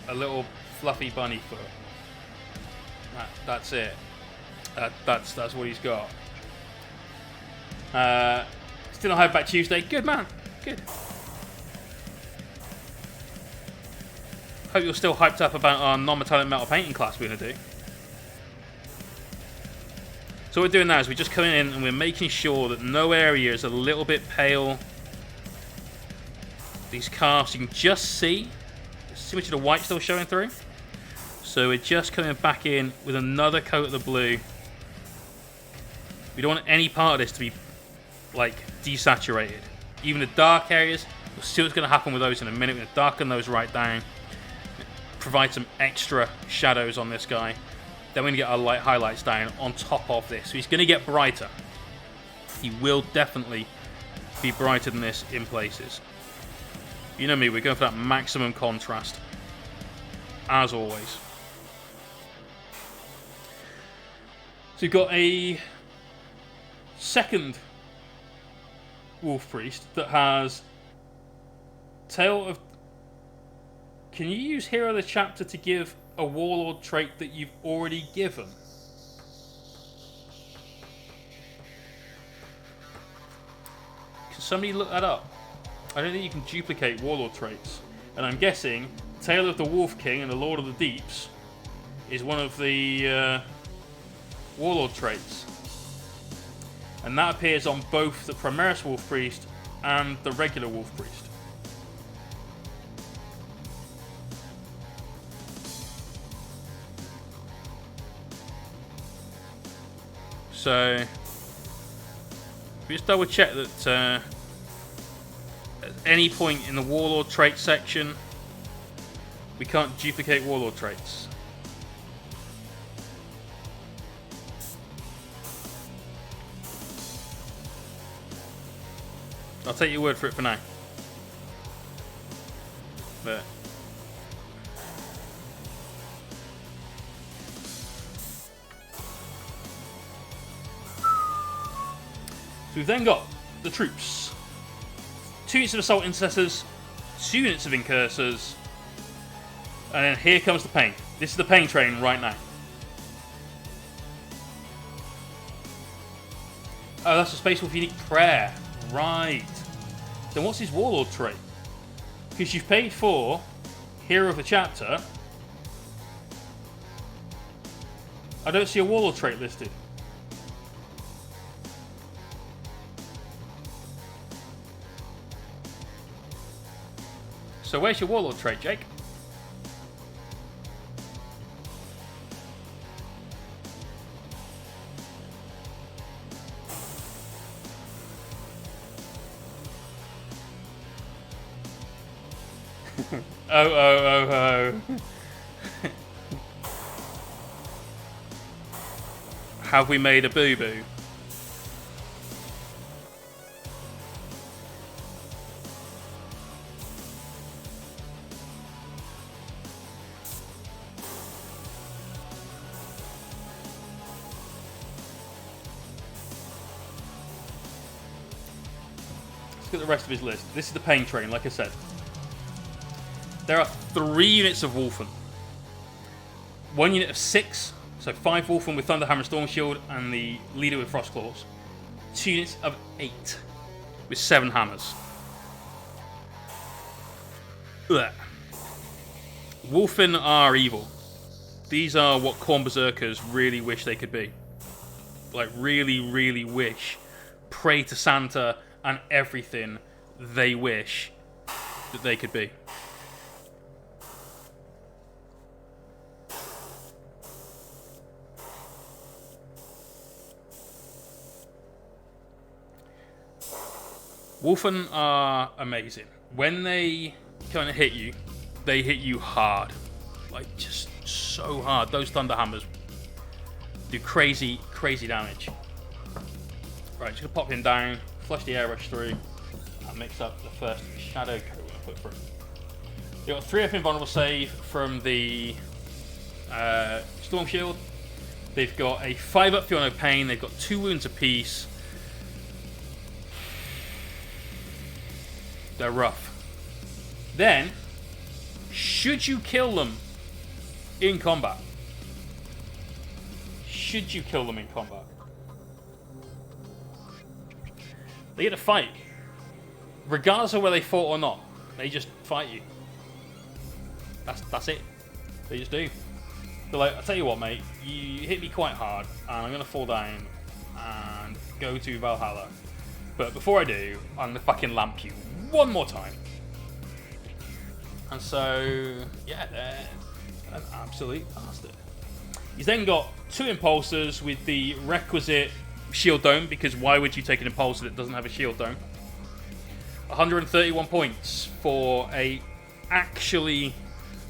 a little fluffy bunny foot. That's it. That's what he's got. Still on Hypeback Tuesday. Good, man. Good. Hope you're still hyped up about our non-metallic metal painting class we're going to do. So what we're doing now is we're just coming in and we're making sure that no area is a little bit pale. These calves, you can just see much of the white still showing through. So we're just coming back in with another coat of the blue. We don't want any part of this to be like desaturated. Even the dark areas, we'll see what's going to happen with those in a minute. We're going to darken those right down. Provide some extra shadows on this guy. Then we're going to get our light highlights down on top of this. So he's going to get brighter. He will definitely be brighter than this in places. You know me, we're going for that maximum contrast. As always. So you've got a second Wolf Priest that has Tale of... Can you use Hero of the Chapter to give a Warlord trait that you've already given? Can somebody look that up? I don't think you can duplicate Warlord traits. And I'm guessing Tale of the Wolf King and the Lord of the Deeps is one of the Warlord traits. And that appears on both the Primaris Wolf Priest and the regular Wolf Priest. So, we just double check that at any point in the Warlord trait section, we can't duplicate Warlord traits. I'll take your word for it for now. But we've then got the troops. 2 units of assault intercessors, 2 units of incursors, and then here comes the pain. This is the pain train right now. Oh, that's a Space Wolf unique prayer. Right. Then what's his Warlord trait? Because you've paid for Hero of the Chapter. I don't see a Warlord trait listed. So where's your Warlord trait, Jake? Oh. Have we made a boo-boo? Let's get the rest of his list. This is the pain train, like I said. There are 3 units of Wolfen. 1 unit of 6, so 5 Wolfen with Thunderhammer and Storm Shield, and the leader with Frost Claws. 2 units of 8 with 7 hammers. Ugh. Wolfen are evil. These are what Khorne Berserkers really wish they could be. Like, really, really wish. Pray to Santa and everything they wish that they could be. Wolfen are amazing. When they kind of hit you, they hit you hard. Like, just so hard. Those Thunderhammers do crazy, crazy damage. Right, just gonna pop him down, flush the Airbrush through, and mix up the first Shadow coat we're gonna put through. You've got 3 up invulnerable save from the Storm Shield. They've got a 5 up Feel No Pain. They've got 2 wounds apiece. They're rough. Then, should you kill them in combat? Should you kill them in combat? They get to fight. Regardless of whether they fought or not. They just fight you. That's it. They just do. They're like, I'll tell you what, mate. You hit me quite hard, and I'm going to fall down and go to Valhalla. But before I do, I'm going to fucking lamp you one more time. And so, yeah, they're an absolute bastard. He's then got 2 impulsors with the requisite shield dome, because why would you take an impulsor that doesn't have a shield dome? 131 points for a actually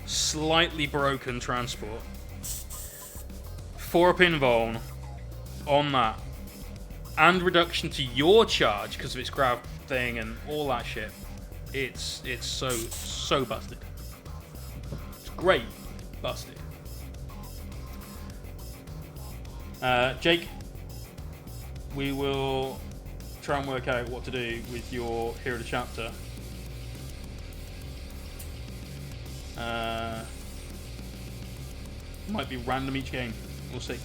slightly broken transport. 4 up invuln on that. And reduction to your charge because of its grab thing and all that shit. It's so busted. It's great busted. Jake, we will try and work out what to do with your Hero of the Chapter. Might be random each game. We'll see.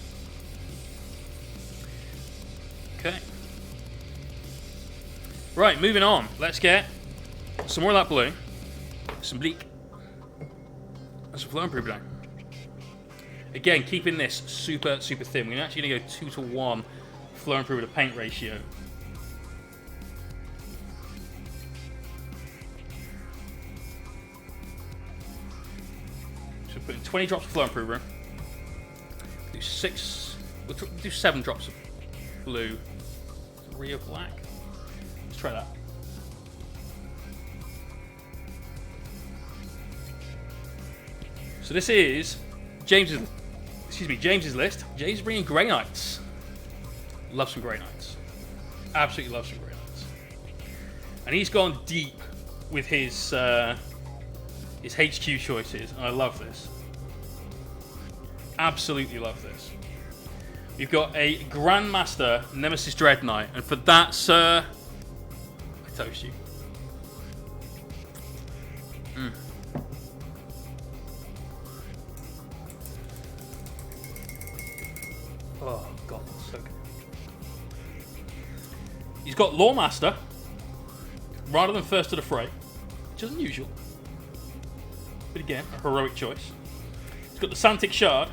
Okay. Right, moving on. Let's get some more of that blue, some bleak, and some flow improver down. Again, keeping this super, super thin. We're actually going to go 2-to-1 flow improver to paint ratio. So we're putting 20 drops of flow improver. We'll do 7 drops of blue, 3 of black. Let's try that. So this is James's list. James is bringing Grey Knights. Love some Grey Knights. Absolutely love some Grey Knights. And he's gone deep with his HQ choices, and I love this. Absolutely love this. We've got a Grandmaster Nemesis Dread Knight, and for that, sir, I toast you. Oh god, that's so good. He's got Lawmaster rather than First to the Fray, which is unusual. But again, a heroic choice. He's got the Santic Shard,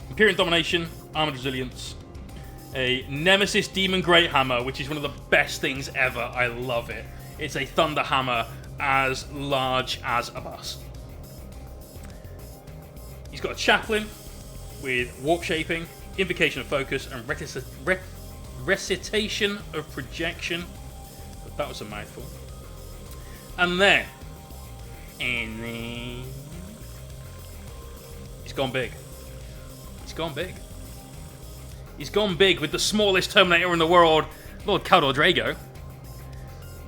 Imperial Domination, Armored Resilience, a Nemesis Demon Great Hammer, which is one of the best things ever. I love it. It's a Thunder Hammer as large as a bus. He's got a Chaplain with Warp Shaping, Invocation of Focus, and Recitation of Projection. That was a mouthful. And then he's gone big. He's gone big. He's gone big with the smallest Terminator in the world, Lord Khaldor Drago.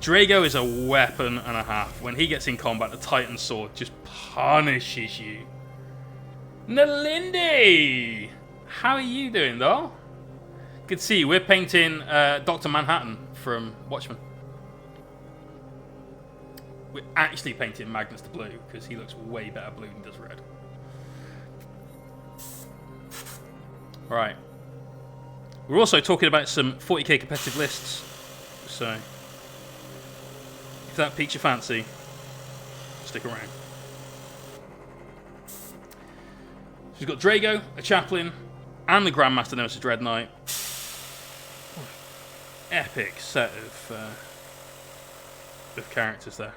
Drago is a weapon and a half. When he gets in combat, the Titan Sword just punishes you. Nalindi! How are you doing, though? Good to see you. We're painting Dr. Manhattan from Watchmen. We're actually painting Magnus the blue, because he looks way better blue than he does red. Right. We're also talking about some 40k competitive lists. So, if that piques your fancy, stick around. So we've got Drago, a Chaplain, and the Grandmaster Nemesis Dread Knight. Epic set of characters there.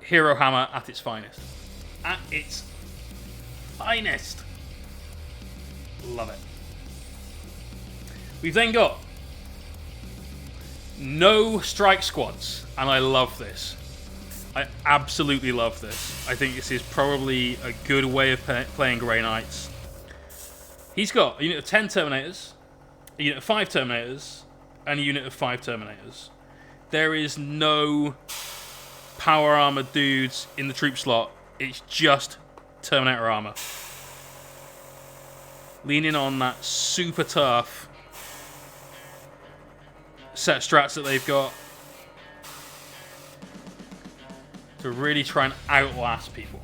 Hero Hammer at its finest. At its finest. Love it. We've then got no strike squads, and I love this. I absolutely love this. I think this is probably a good way of playing Grey Knights. He's got a unit of 10 Terminators, a unit of 5 Terminators, and a unit of 5 Terminators. There is no power armor dudes in the troop slot. It's just Terminator armor. Leaning on that super tough set of strats that they've got to really try and outlast people.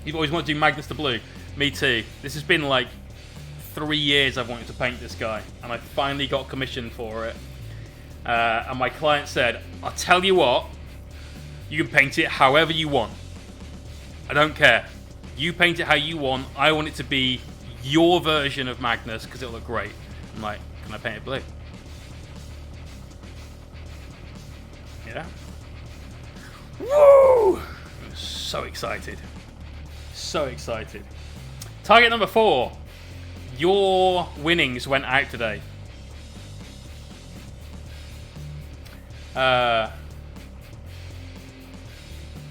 You've always wanted to do Magnus the Blue. Me too. This has been like 3 years I've wanted to paint this guy, and I finally got commissioned for it. And my client said, I'll tell you what, you can paint it however you want. I don't care. You paint it how you want. I want it to be your version of Magnus because it'll look great. I'm like, can I paint it blue? Yeah. Woo! I'm so excited. So excited. Target number 4. Your winnings went out today.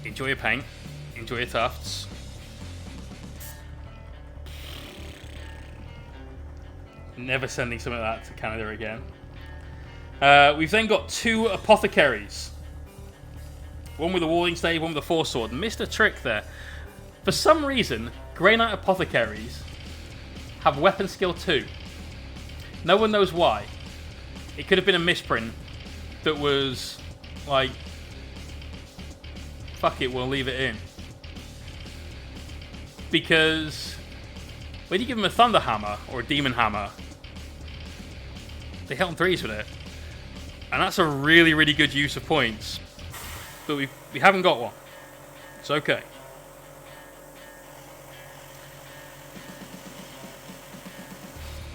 Enjoy your paint. Enjoy your tufts. Never sending some of that to Canada again. We've then got 2 apothecaries. One with a warding stave, one with a force sword. Missed a trick there. For some reason, Grey Knight apothecaries have weapon skill 2. No one knows why. It could have been a misprint that was like, fuck it, we'll leave it in. Because when you give them a Thunder Hammer or a Demon Hammer, they hit on 3s with it. And that's a really, really good use of points. But we haven't got one. It's okay.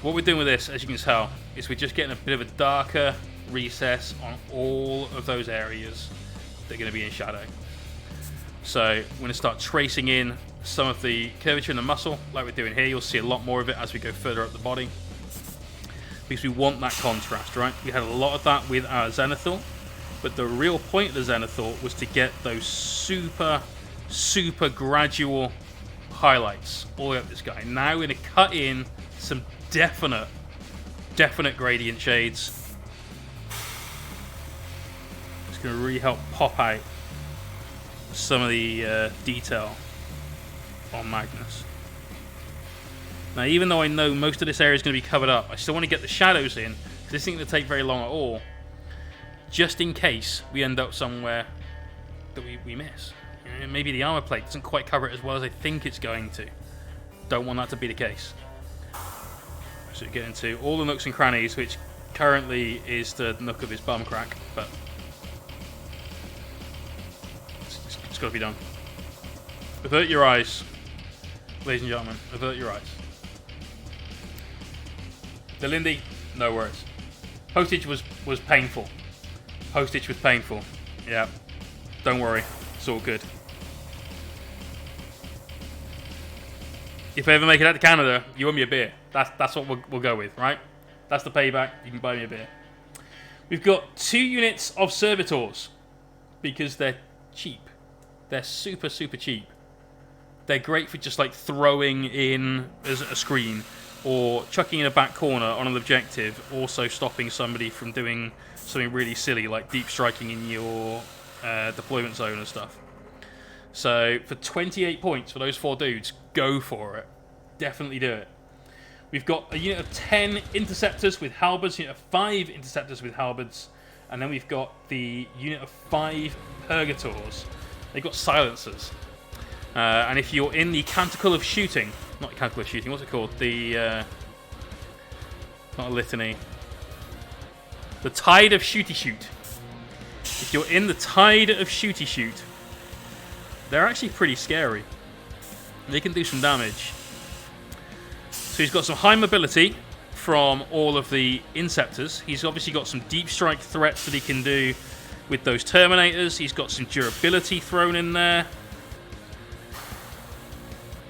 What we're doing with this, as you can tell, is we're just getting a bit of a darker recess on all of those areas that are going to be in shadow. So we're going to start tracing in some of the curvature in the muscle, like we're doing here. You'll see a lot more of it as we go further up the body, because we want that contrast, right? We had a lot of that with our Zenithal, but the real point of the Zenithal was to get those super, super gradual highlights all the way up this guy. Now we're going to cut in some definite gradient shades. It's going to really help pop out some of the detail on Magnus. Now, even though I know most of this area is going to be covered up, I still want to get the shadows in, because this isn't going to take very long at all, just in case we end up somewhere that we miss. You know, maybe the armor plate doesn't quite cover it as well as I think it's going to. Don't want that to be the case. So we get into all the nooks and crannies, which currently is the nook of his bum crack, but it's got to be done. Avert your eyes, ladies and gentlemen. Avert your eyes. The Lindy, no worries. Postage was painful. Postage was painful. Yeah. Don't worry. It's all good. If I ever make it out to Canada, you owe me a beer. That's what we'll go with, right? That's the payback. You can buy me a beer. We've got 2 units of servitors because they're cheap. They're super, super cheap. They're great for just like throwing in as a screen or chucking in a back corner on an objective, also stopping somebody from doing something really silly like deep striking in your deployment zone and stuff. So for 28 points for those 4 dudes, go for it. Definitely do it. We've got a unit of 10 interceptors with halberds, a unit of 5 interceptors with halberds, and then we've got the unit of 5 purgators. They've got silencers. And if you're in the Canticle of Shooting, not the Canticle of Shooting, what's it called? The, not a litany. The Tide of Shooty Shoot. If you're in the Tide of Shooty Shoot, they're actually pretty scary. They can do some damage. So he's got some high mobility from all of the Inceptors. He's obviously got some deep strike threats that he can do with those Terminators. He's got some durability thrown in there.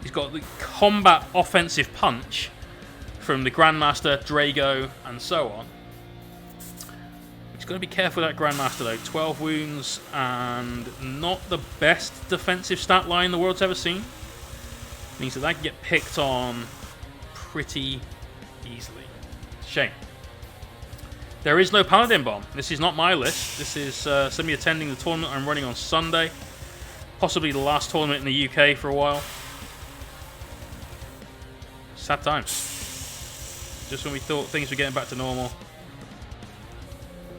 He's got the combat offensive punch from the Grandmaster, Drago, and so on. He's got to be careful with that Grandmaster though. 12 wounds and not the best defensive stat line the world's ever seen. Means that can get picked on pretty easily. Shame. There is no Paladin Bomb. This is not my list. This is somebody attending the tournament I'm running on Sunday. Possibly the last tournament in the UK for a while. Sad times. Just when we thought things were getting back to normal.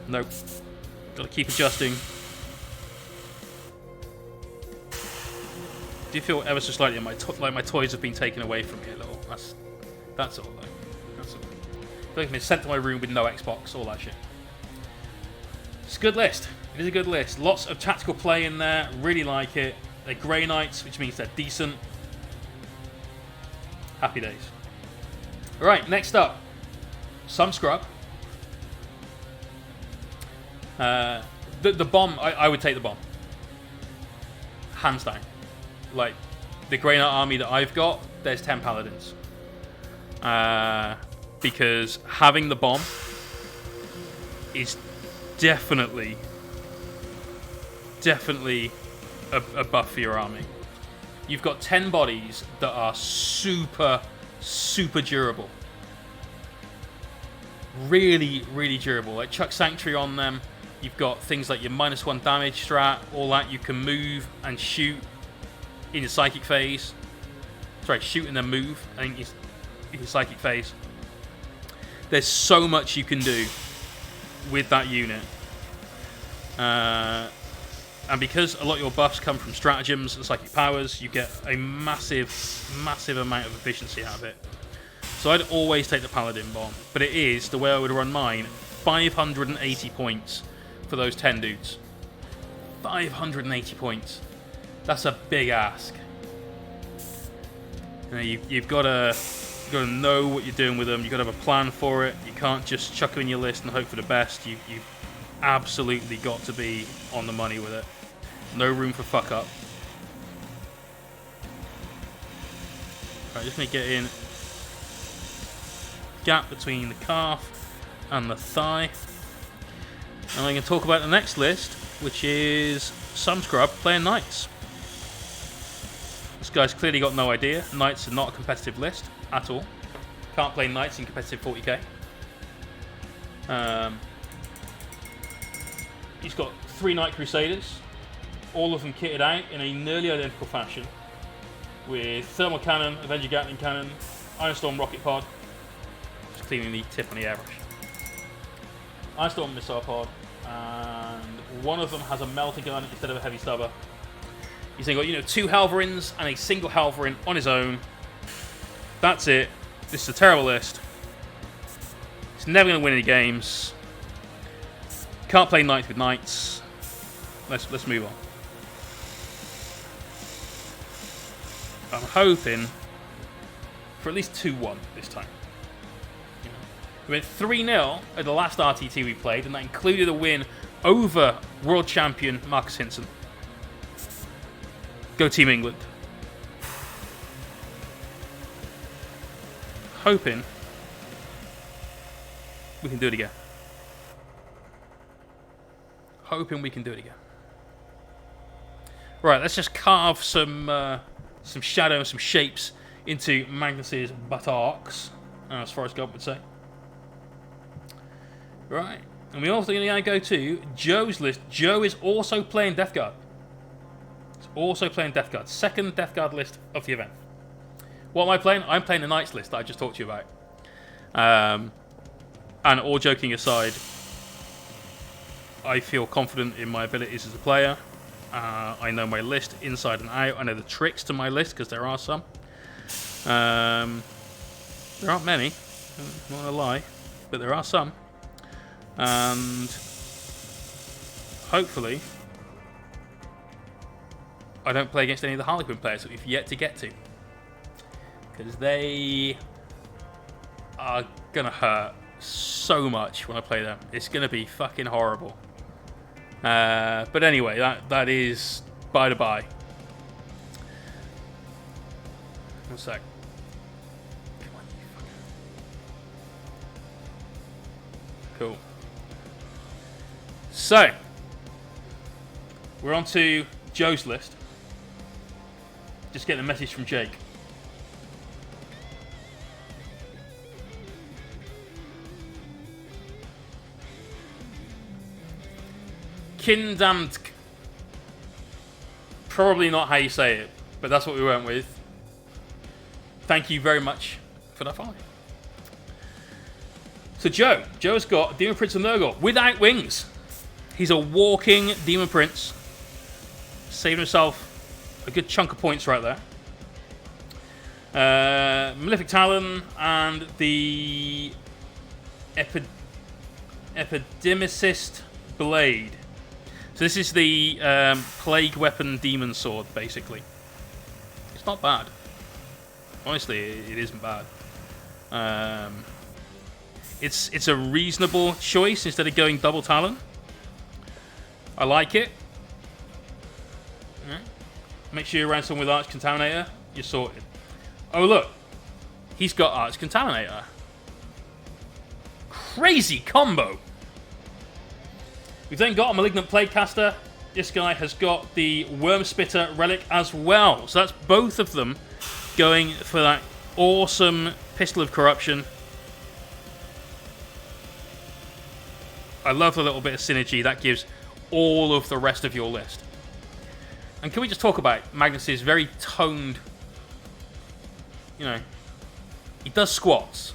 Nope. Got to keep adjusting. Do feel ever so slightly like my toys have been taken away from me a little. That's all though. That's all. I feel like I've been sent to my room with no Xbox, all that shit. It's a good list. It is a good list. Lots of tactical play in there. Really like it. They're Grey Knights, which means they're decent. Happy days. Alright, next up. Some scrub. The bomb, I would take the bomb. Hands down. Like, the Grey Knight army that I've got, there's 10 paladins. Because having the bomb is definitely a buff for your army. You've got 10 bodies that are super durable. Really durable. Like, chuck Sanctuary on them. You've got things like your -1 damage strat, all that. You can move and shoot in your psychic phase. Sorry, shoot and then move, I think, in your psychic phase. There's so much you can do with that unit. And because a lot of your buffs come from stratagems and psychic powers, you get a massive amount of efficiency out of it. So I'd always take the Paladin Bomb, but it is, the way I would run mine, 580 points for those 10 dudes. 580 points. That's a big ask. You know, you've got to know what you're doing with them. You've got to have a plan for it. You can't just chuck them in your list and hope for the best. You've absolutely got to be on the money with it. No room for fuck up. Right, just going to get in gap between the calf and the thigh. And I'm going to talk about the next list, which is some scrub playing Knights. This guy's clearly got no idea. Knights are not a competitive list at all. Can't play Knights in competitive 40k. He's got 3 Knight Crusaders, all of them kitted out in a nearly identical fashion, with Thermal Cannon, Avenger Gatling Cannon, Ironstorm Rocket Pod. Just cleaning the tip on the airbrush. Ironstorm Missile Pod. And one of them has a melter gun instead of a heavy stubber. He's then got, 2 Halverins and a single Halverin on his own. That's it. This is a terrible list. It's never going to win any games. Can't play knights with knights. Let's move on. I'm hoping for at least 2-1 this time. We went 3-0 at the last RTT we played, and that included a win over world champion Marcus Hinson. Go Team England. Hoping we can do it again. Hoping we can do it again. Right, let's just carve some shadow and some shapes into Magnus's buttocks, as Forrest Gump would say. Right, and we also going to go to Joe's list. Joe is also playing Death Guard. He's also playing Death Guard. Second Death Guard list of the event. What am I playing? I'm playing the Knights list that I just talked to you about. And all joking aside, I feel confident in my abilities as a player. I know my list inside and out. I know the tricks to my list, because there are some. There aren't many, I'm not going to lie, but there are some. And hopefully I don't play against any of the Harlequin players that we've yet to get to, because they are going to hurt so much when I play them. It's going to be fucking horrible. But anyway, that is by the by. One sec. Come on, you fucker. Cool. So, we're on to Joe's list. Just getting a message from Jake. Kindamtk. Probably not how you say it, but that's what we went with. Thank you very much for that follow. So Joe's got Demon Prince of Nurgle without wings. He's a walking Demon Prince. Saving himself a good chunk of points right there. Malefic Talon and the Epidemicist Blade. So this is the Plague Weapon Demon Sword, basically. It's not bad. Honestly, it isn't bad. It's a reasonable choice instead of going double Talon. I like it. Right. Make sure you run someone with Arch Contaminator. You're sorted. Oh look, he's got Arch Contaminator. Crazy combo. We've then got a Malignant Plaguecaster. This guy has got the Worm Spitter Relic as well. So that's both of them going for that awesome Pistol of Corruption. I love the little bit of synergy that gives all of the rest of your list. And can we just talk about Magnus's very toned, he does squats.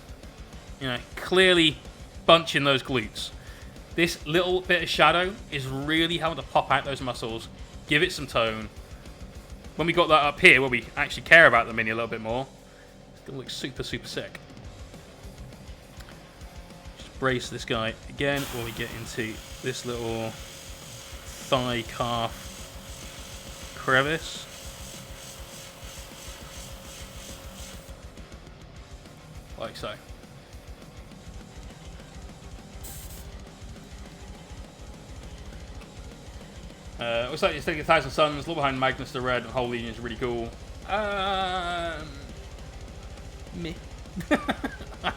Clearly bunching those glutes. This little bit of shadow is really having to pop out those muscles, give it some tone. When we got that up here, where we actually care about the mini a little bit more, it's going to look super, super sick. Just brace this guy again when we get into this little thigh calf crevice. Like so. Looks like it's taking 1,000 Suns, a little behind Magnus the Red, and whole Legion is really cool. Me. I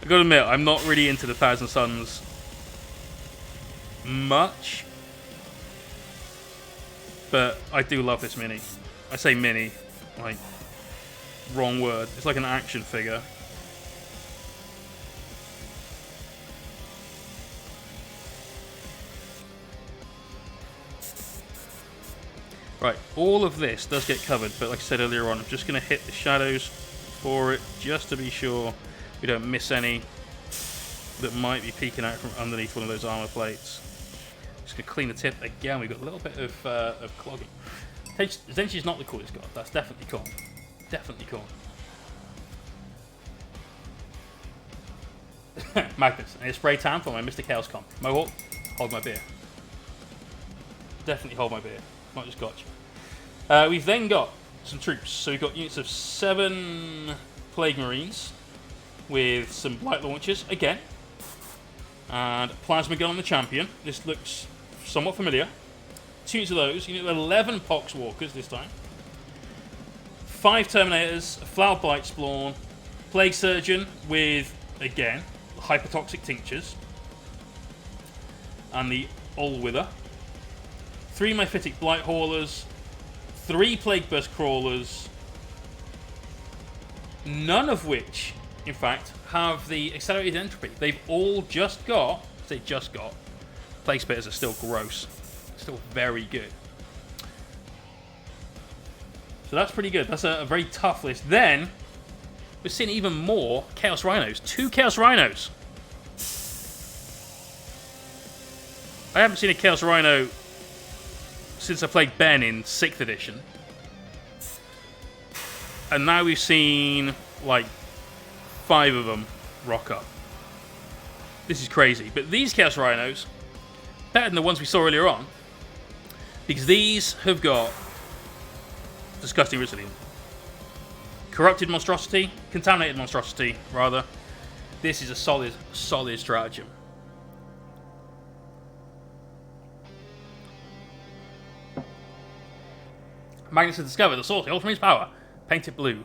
gotta admit, I'm not really into the 1,000 Suns much, but I do love this mini. I say mini, like, wrong word. It's like an action figure. Right, all of this does get covered, but like I said earlier on, I'm just going to hit the shadows for it, just to be sure we don't miss any that might be peeking out from underneath one of those armor plates. Just gonna clean the tip again. We've got a little bit of clogging. Zenchi's not the coolest god. That's definitely cool. Definitely cool. Magnus, and a spray tan for my Mr. Chaos comp. Mohawk, hold my beer. Definitely hold my beer. Not just gotcha. We've then got some troops. So we've got units of 7 Plague Marines with some light launchers again. And Plasma Gun on the Champion. This looks somewhat familiar. 2 units of those. Unit of 11 Pox Walkers this time. 5 Terminators, a Flower Blight Spawn, Plague Surgeon with, again, Hypertoxic Tinctures. And the Allwither. 3 Mephitic Blight Haulers. 3 Plague Burst Crawlers. None of which, in fact, have the Accelerated Entropy. They've all just got, Plague Spitters are still gross. Still very good. So that's pretty good. That's a very tough list. Then, we're seeing even more Chaos Rhinos. 2 Chaos Rhinos. I haven't seen a Chaos Rhino since I played Ben in 6th edition. And now we've seen, like, 5 of them rock up. This is crazy. But these Chaos Rhinos, better than the ones we saw earlier on, because these have got Disgusting Resilient. Corrupted Monstrosity, Contaminated Monstrosity, rather. This is a solid stratagem. Magnus has discovered the source of Ultramarines power. Paint it blue.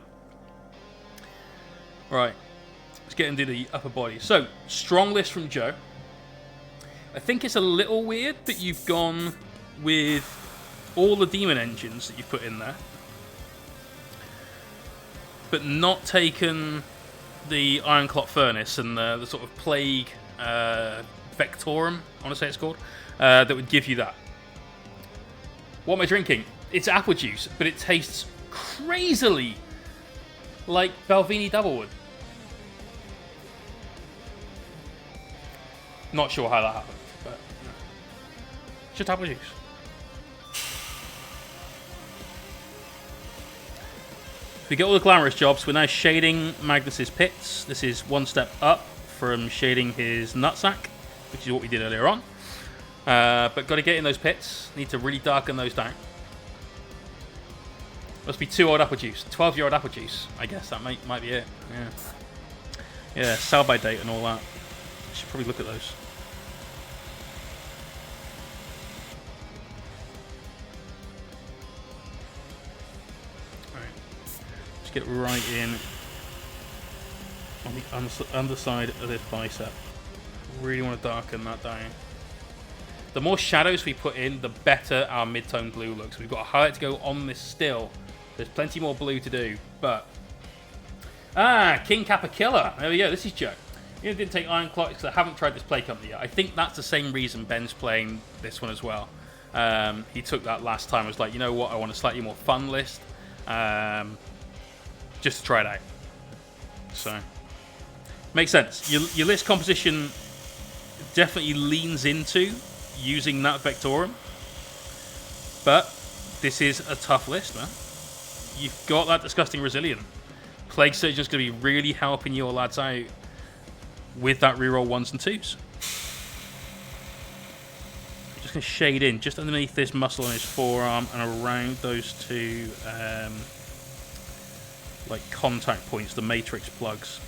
Right. Let's get into the upper body. So, strong list from Joe. I think it's a little weird that you've gone with all the demon engines that you've put in there, but not taken the Ironclot Furnace and the sort of Plague Vectorum, I want to say it's called, that would give you that. What am I drinking? It's apple juice, but it tastes crazily like Belvini Doublewood. Not sure how that happened, but no. Just apple juice. We get all the glamorous jobs. We're now shading Magnus's pits. This is one step up from shading his nutsack, which is what we did earlier on. But got to get in those pits. Need to really darken those down. Must be 2 old apple juice. 12-year-old apple juice. I guess that might be it. Yeah. Yeah, sell by date and all that. Should probably look at those. Alright. Let's get right in on the underside of this bicep. Really want to darken that down. The more shadows we put in, the better our mid-tone blue looks. We've got a highlight to go on this still. There's plenty more blue to do, but... King Kappa Killer. There we go, this is Joe. You know, didn't take Iron Clock because I haven't tried this play company yet. I think that's the same reason Ben's playing this one as well. He took that last time. I was like, you know what, I want a slightly more fun list. Just to try it out. So, makes sense. Your list composition definitely leans into using that Vectorum. But this is a tough list, man. You've got that Disgusting Resilient. Plague Surgeon's going to be really helping your lads out with that reroll 1s and 2s. I'm just going to shade in just underneath this muscle on his forearm and around those 2 like contact points, the matrix plugs.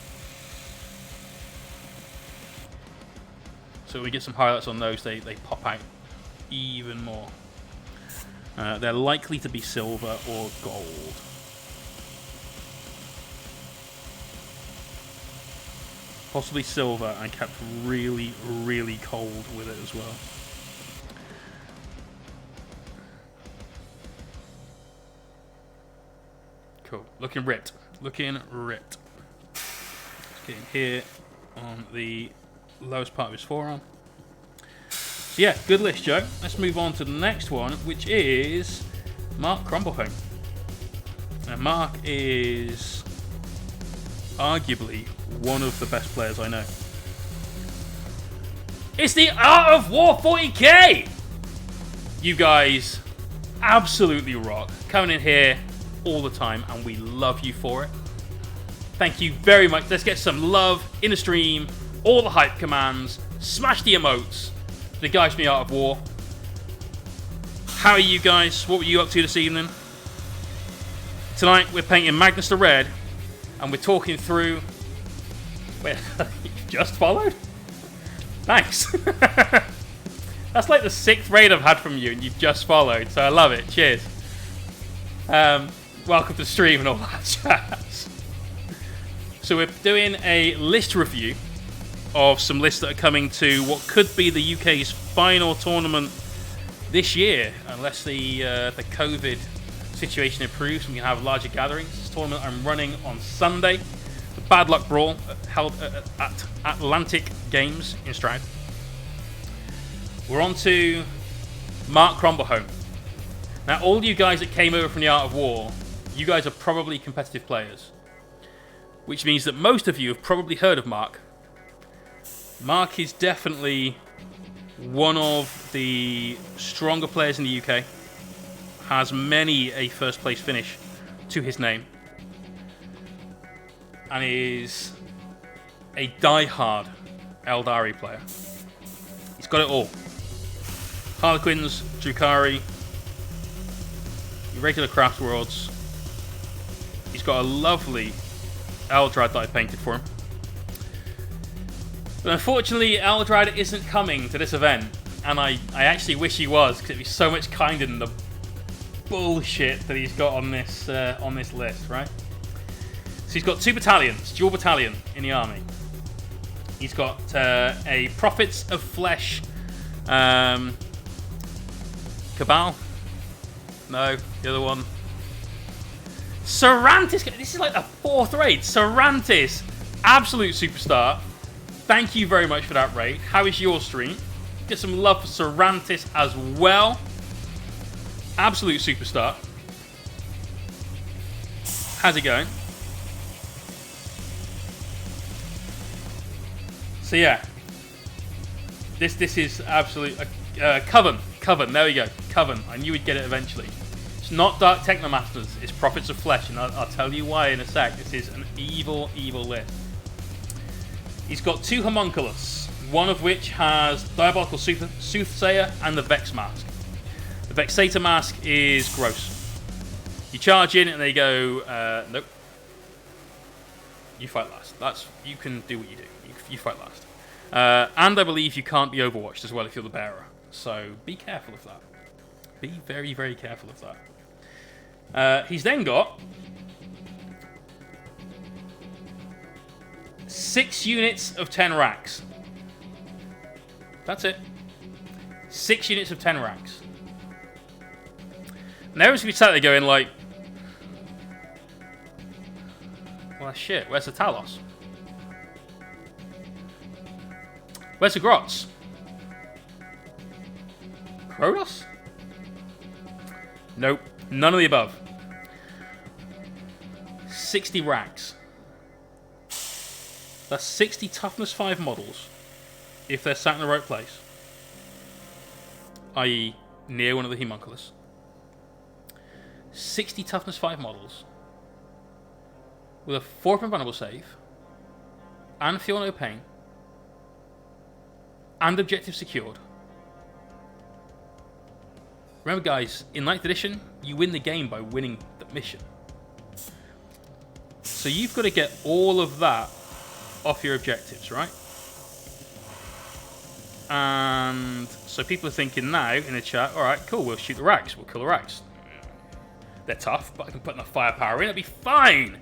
So when we get some highlights on those, they pop out even more. They're likely to be silver or gold. Possibly silver and kept really, really cold with it as well. Cool. Looking ripped. Looking ripped. Let's get in here on the lowest part of his forearm. So yeah, good list, Joe. Let's move on to the next one, which is Mark Crumblehome. Now, Mark is arguably one of the best players I know. It's the Art of War 40k! You guys absolutely rock. Coming in here all the time, and we love you for it. Thank you very much. Let's get some love in the stream. All the hype commands. Smash the emotes. The guys from the Art of War. How are you guys? What were you up to this evening? Tonight we're painting Magnus the Red, and we're talking through... Wait, you just followed? Thanks. That's like the 6th raid I've had from you, and you've just followed, so I love it. Cheers. Welcome to the stream and all that jazz. So we're doing a list review of some lists that are coming to what could be the UK's final tournament this year, unless the COVID situation improves and we can have larger gatherings. This tournament I'm running on Sunday, the Bad Luck Brawl, held at Atlantic Games in Stroud. We're on to Mark Crumbleholm. Now, all you guys that came over from the Art of War, you guys are probably competitive players, which means that most of you have probably heard of Mark. Mark is definitely one of the stronger players in the UK. Has many a first place finish to his name. And is a die-hard Eldari player. He's got it all. Harlequins, Drukhari, regular craft worlds. He's got a lovely Eldrad that I painted for him. But unfortunately, Eldrad isn't coming to this event, and I actually wish he was, because it'd be so much kinder than the bullshit that he's got on this list, right? So he's got 2 battalions, dual battalion in the army. He's got a Prophets of Flesh Cabal. No, the other one. Sarantis. This is like the 4th raid. Sarantis, absolute superstar. Thank you very much for that raid. How is your stream? Get some love for Sarantis as well. Absolute superstar. How's it going? So yeah, this is absolute Coven. There we go. Coven. I knew we'd get it eventually. It's not Dark Technomasters. It's Prophets of Flesh, and I'll tell you why in a sec. This is an evil, evil list. He's got 2 homunculus, one of which has Diabolical Soothsayer and the Vex Mask. The Vexator Mask is gross. You charge in and they go, nope. You fight last. You can do what you do. You fight last. And I believe you can't be overwatched as well if you're the bearer. So be careful of that. Be very, very careful of that. He's then got 6 units of 10 racks. That's it. 6 units of 10 racks. And everyone's going to be sat there going like, well, shit, where's the Talos? Where's the Grots? Protoss? Nope, none of the above. 60 racks. That's 60 toughness 5 models if they're sat in the right place, i.e. near one of the homunculus. 60 toughness 5 models with a 4 invulnerable save and feel no pain and objective secured. Remember guys, in 9th edition, you win the game by winning the mission. So you've got to get all of that off your objectives, right? And so people are thinking now in the chat, alright, cool, we'll shoot the racks, we'll kill the racks. They're tough, but I can put enough firepower in, it'll be fine!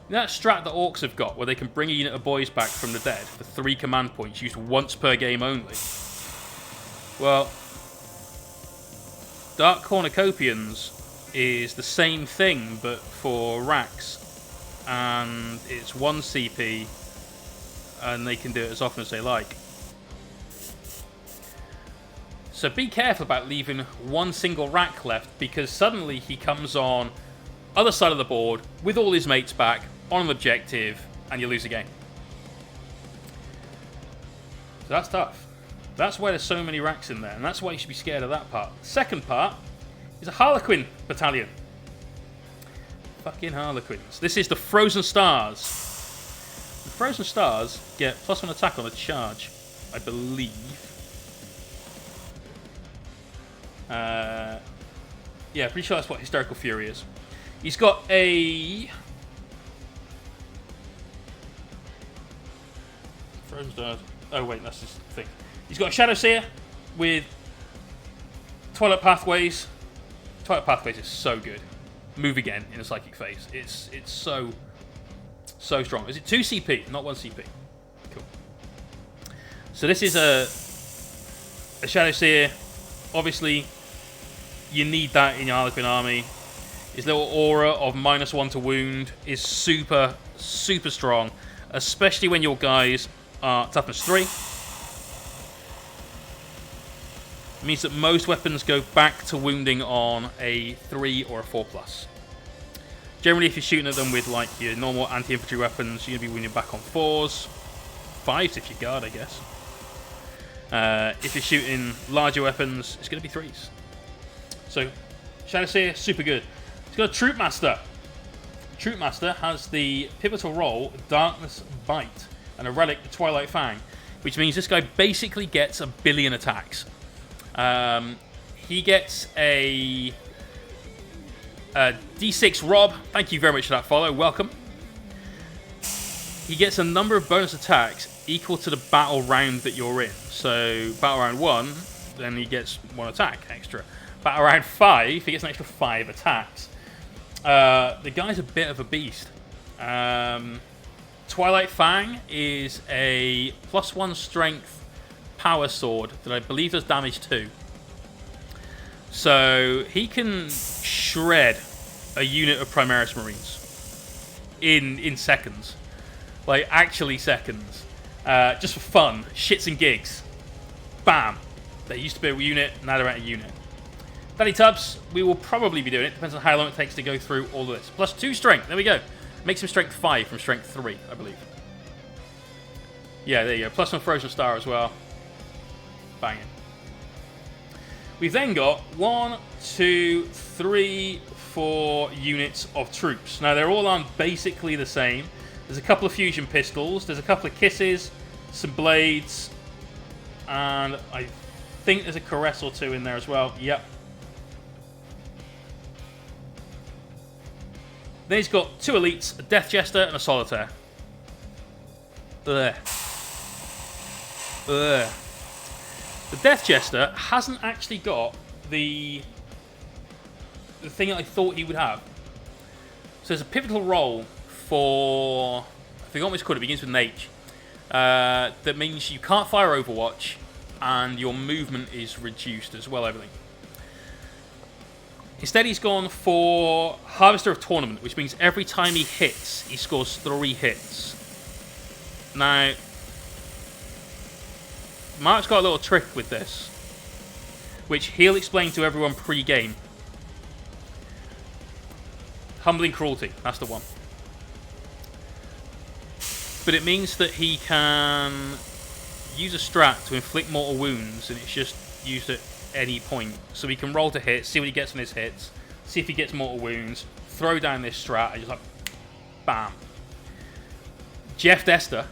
You know that strat that Orcs have got, where they can bring a unit of boys back from the dead for 3 command points, used once per game only? Well, Dark Cornucopians is the same thing, but for racks. And it's 1 CP, and they can do it as often as they like. So be careful about leaving 1 single rack left, because suddenly he comes on other side of the board, with all his mates back, on an objective, and you lose the game. So that's tough. That's why there's so many racks in there, and that's why you should be scared of that part. Second part is a Harlequin battalion. Fucking Harlequins. This is the Frozen Stars. The Frozen Stars get +1 attack on a charge, I believe. Yeah, pretty sure that's what Hysterical Fury is. He's got a... Frozen Stars. Oh, wait, that's his thing. He's got a Shadow Seer with Twilight Pathways. Twilight Pathways is so good. Move again in a Psychic Phase. It's so strong. Is it 2 CP, not 1 CP? Cool. So this is a Shadow Seer. Obviously, you need that in your Harlequin army. His little aura of -1 to wound is super strong, especially when your guys are toughness 3. It means that most weapons go back to wounding on a 3 or a 4+. Generally, if you're shooting at them with like your normal anti-infantry weapons, you're going to be wounding back on 4s. 5s if you guard, I guess. If you're shooting larger weapons, it's going to be 3s. So, Shadow Seer, super good. He's got a Troop Master. Troop Master has the pivotal role, Darkness Bite, and a relic, Twilight Fang, which means this guy basically gets 1 billion attacks. He gets a D6 Rob. Thank you very much for that follow. Welcome. He gets a number of bonus attacks equal to the battle round that you're in. So, battle round 1, then he gets 1 attack extra. Battle round 5, he gets an extra 5 attacks. The guy's a bit of a beast. Twilight Fang is a +1 strength power sword that I believe does damage 2. So he can shred a unit of Primaris Marines in seconds. Like, actually seconds. Just for fun. Shits and gigs. Bam. They used to be a unit, now they're at a unit. Daddy Tubs, we will probably be doing it. Depends on how long it takes to go through all of this. +2 strength. There we go. Makes him strength 5 from strength 3, I believe. Yeah, there you go. +1 Frozen Star as well. Banging. We've then got 1, 2, 3, 4 units of troops. Now, they're all armed basically the same. There's a couple of fusion pistols. There's a couple of kisses, some blades, and I think there's a caress or 2 in there as well. Yep. Then he's got 2 elites, a Death Jester and a Solitaire. Ugh. Ugh. The Death Jester hasn't actually got the thing that I thought he would have. So there's a pivotal role for... I forgot what it's called. It begins with an H. That means you can't fire Overwatch, and your movement is reduced as well, I believe. Instead, he's gone for Harvester of Tournament, which means every time he hits, he scores 3 hits. Now, Mark's got a little trick with this, which he'll explain to everyone pre-game. Humbling Cruelty, that's the one. But it means that he can use a strat to inflict mortal wounds, and it's just used at any point. So he can roll to hit, see what he gets on his hits, see if he gets mortal wounds, throw down this strat, and just like, bam. Jeff Dester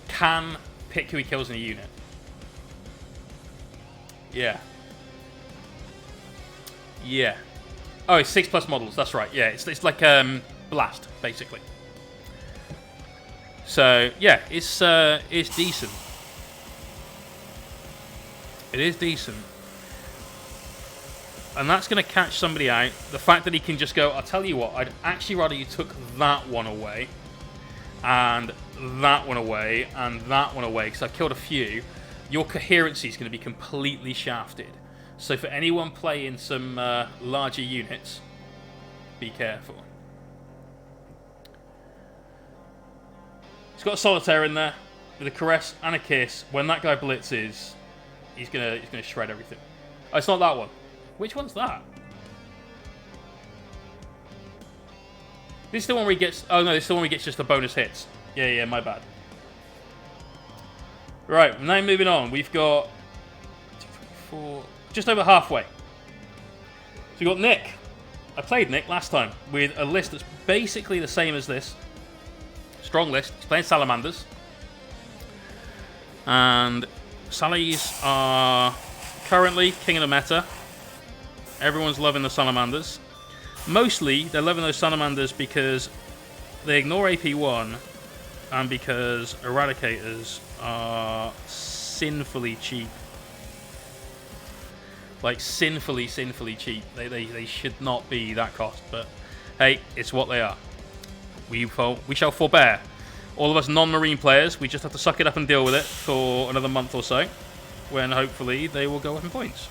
can pick who he kills in a unit. Yeah. Yeah. Oh, it's 6+ models, that's right. Yeah, it's like Blast, basically. So, yeah, it's decent. It is decent. And that's going to catch somebody out. The fact that he can just go, I'll tell you what, I'd actually rather you took that one away, and that one away, and that one away, because I've killed a few. Your coherency is going to be completely shafted. So for anyone playing some larger units, be careful. He's got a Solitaire in there with a Caress and a Kiss. When that guy blitzes, he's gonna shred everything. Oh, it's not that one. Which one's that? This is the one where he gets... Oh, no, this is the one where he gets just the bonus hits. Yeah, my bad. Right, now moving on. We've got... 2, 3, 4... Just over halfway. So we've got Nick. I played Nick last time with a list that's basically the same as this. Strong list. He's playing Salamanders. And Sallies are currently king of the meta. Everyone's loving the Salamanders. Mostly, they're loving those Salamanders because they ignore AP1 and because Eradicators are sinfully cheap. Like, sinfully cheap. They should not be that cost, but hey, it's what they are. We shall forbear. All of us non-marine players, we just have to suck it up and deal with it for another month or so, when hopefully they will go up in points.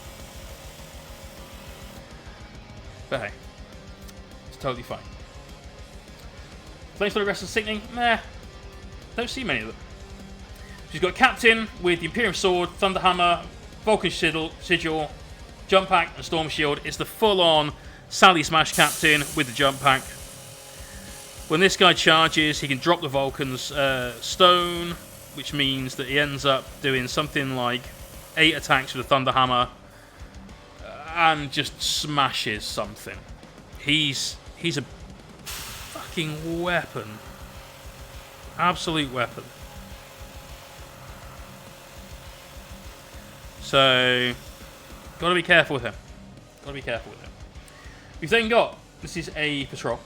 But hey, it's totally fine. Flames for the rest of the Sickening? Meh. Don't see many of them. She's got Captain with the Imperium Sword, Thunderhammer, Vulcan Sigil, Jump Pack, and Storm Shield. It's the full-on Sally Smash Captain with the Jump Pack. When this guy charges, he can drop the Vulcan's Stone, which means that he ends up doing something like 8 attacks with a Thunderhammer and just smashes something. He's a fucking weapon. Absolute weapon. So, gotta be careful with him. We've then got, this is a patrol.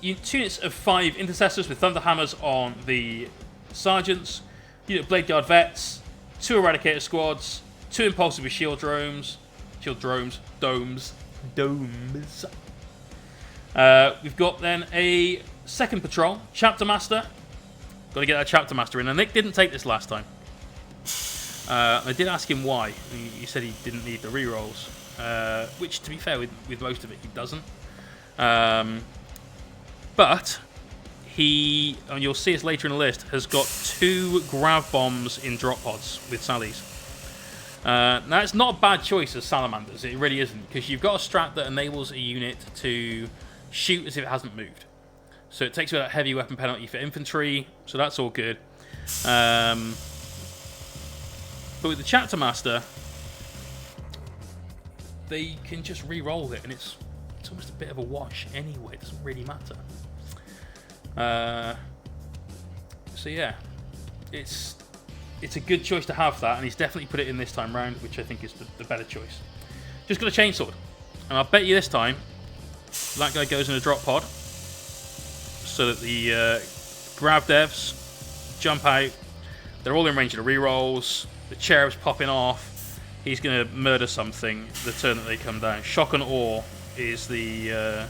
2 units of 5 intercessors with Thunderhammers on the sergeants. Unit of Blade Guard vets. 2 Eradicator squads. 2 impulsive with domes. We've got then a second patrol, Chapter Master. Got to get that Chapter Master in. And Nick didn't take this last time. I did ask him why. He said he didn't need the rerolls, which, to be fair, with most of it, he doesn't. But he, and you'll see this later in the list, has got 2 grav bombs in drop pods with Sallies. Now, it's not a bad choice as Salamanders. It really isn't, because you've got a strat that enables a unit to shoot as if it hasn't moved. So it takes away that heavy weapon penalty for infantry, so that's all good. But with the Chapter Master, they can just re-roll it, and it's almost a bit of a wash anyway. It doesn't really matter. So yeah, it's a good choice to have that, and he's definitely put it in this time round, which I think is the better choice. Just got a chainsword, and I'll bet you this time that guy goes in a drop pod, so that the grav devs jump out. They're all in range of the rerolls. The cherub's popping off. He's going to murder something the turn that they come down. Shock and awe is the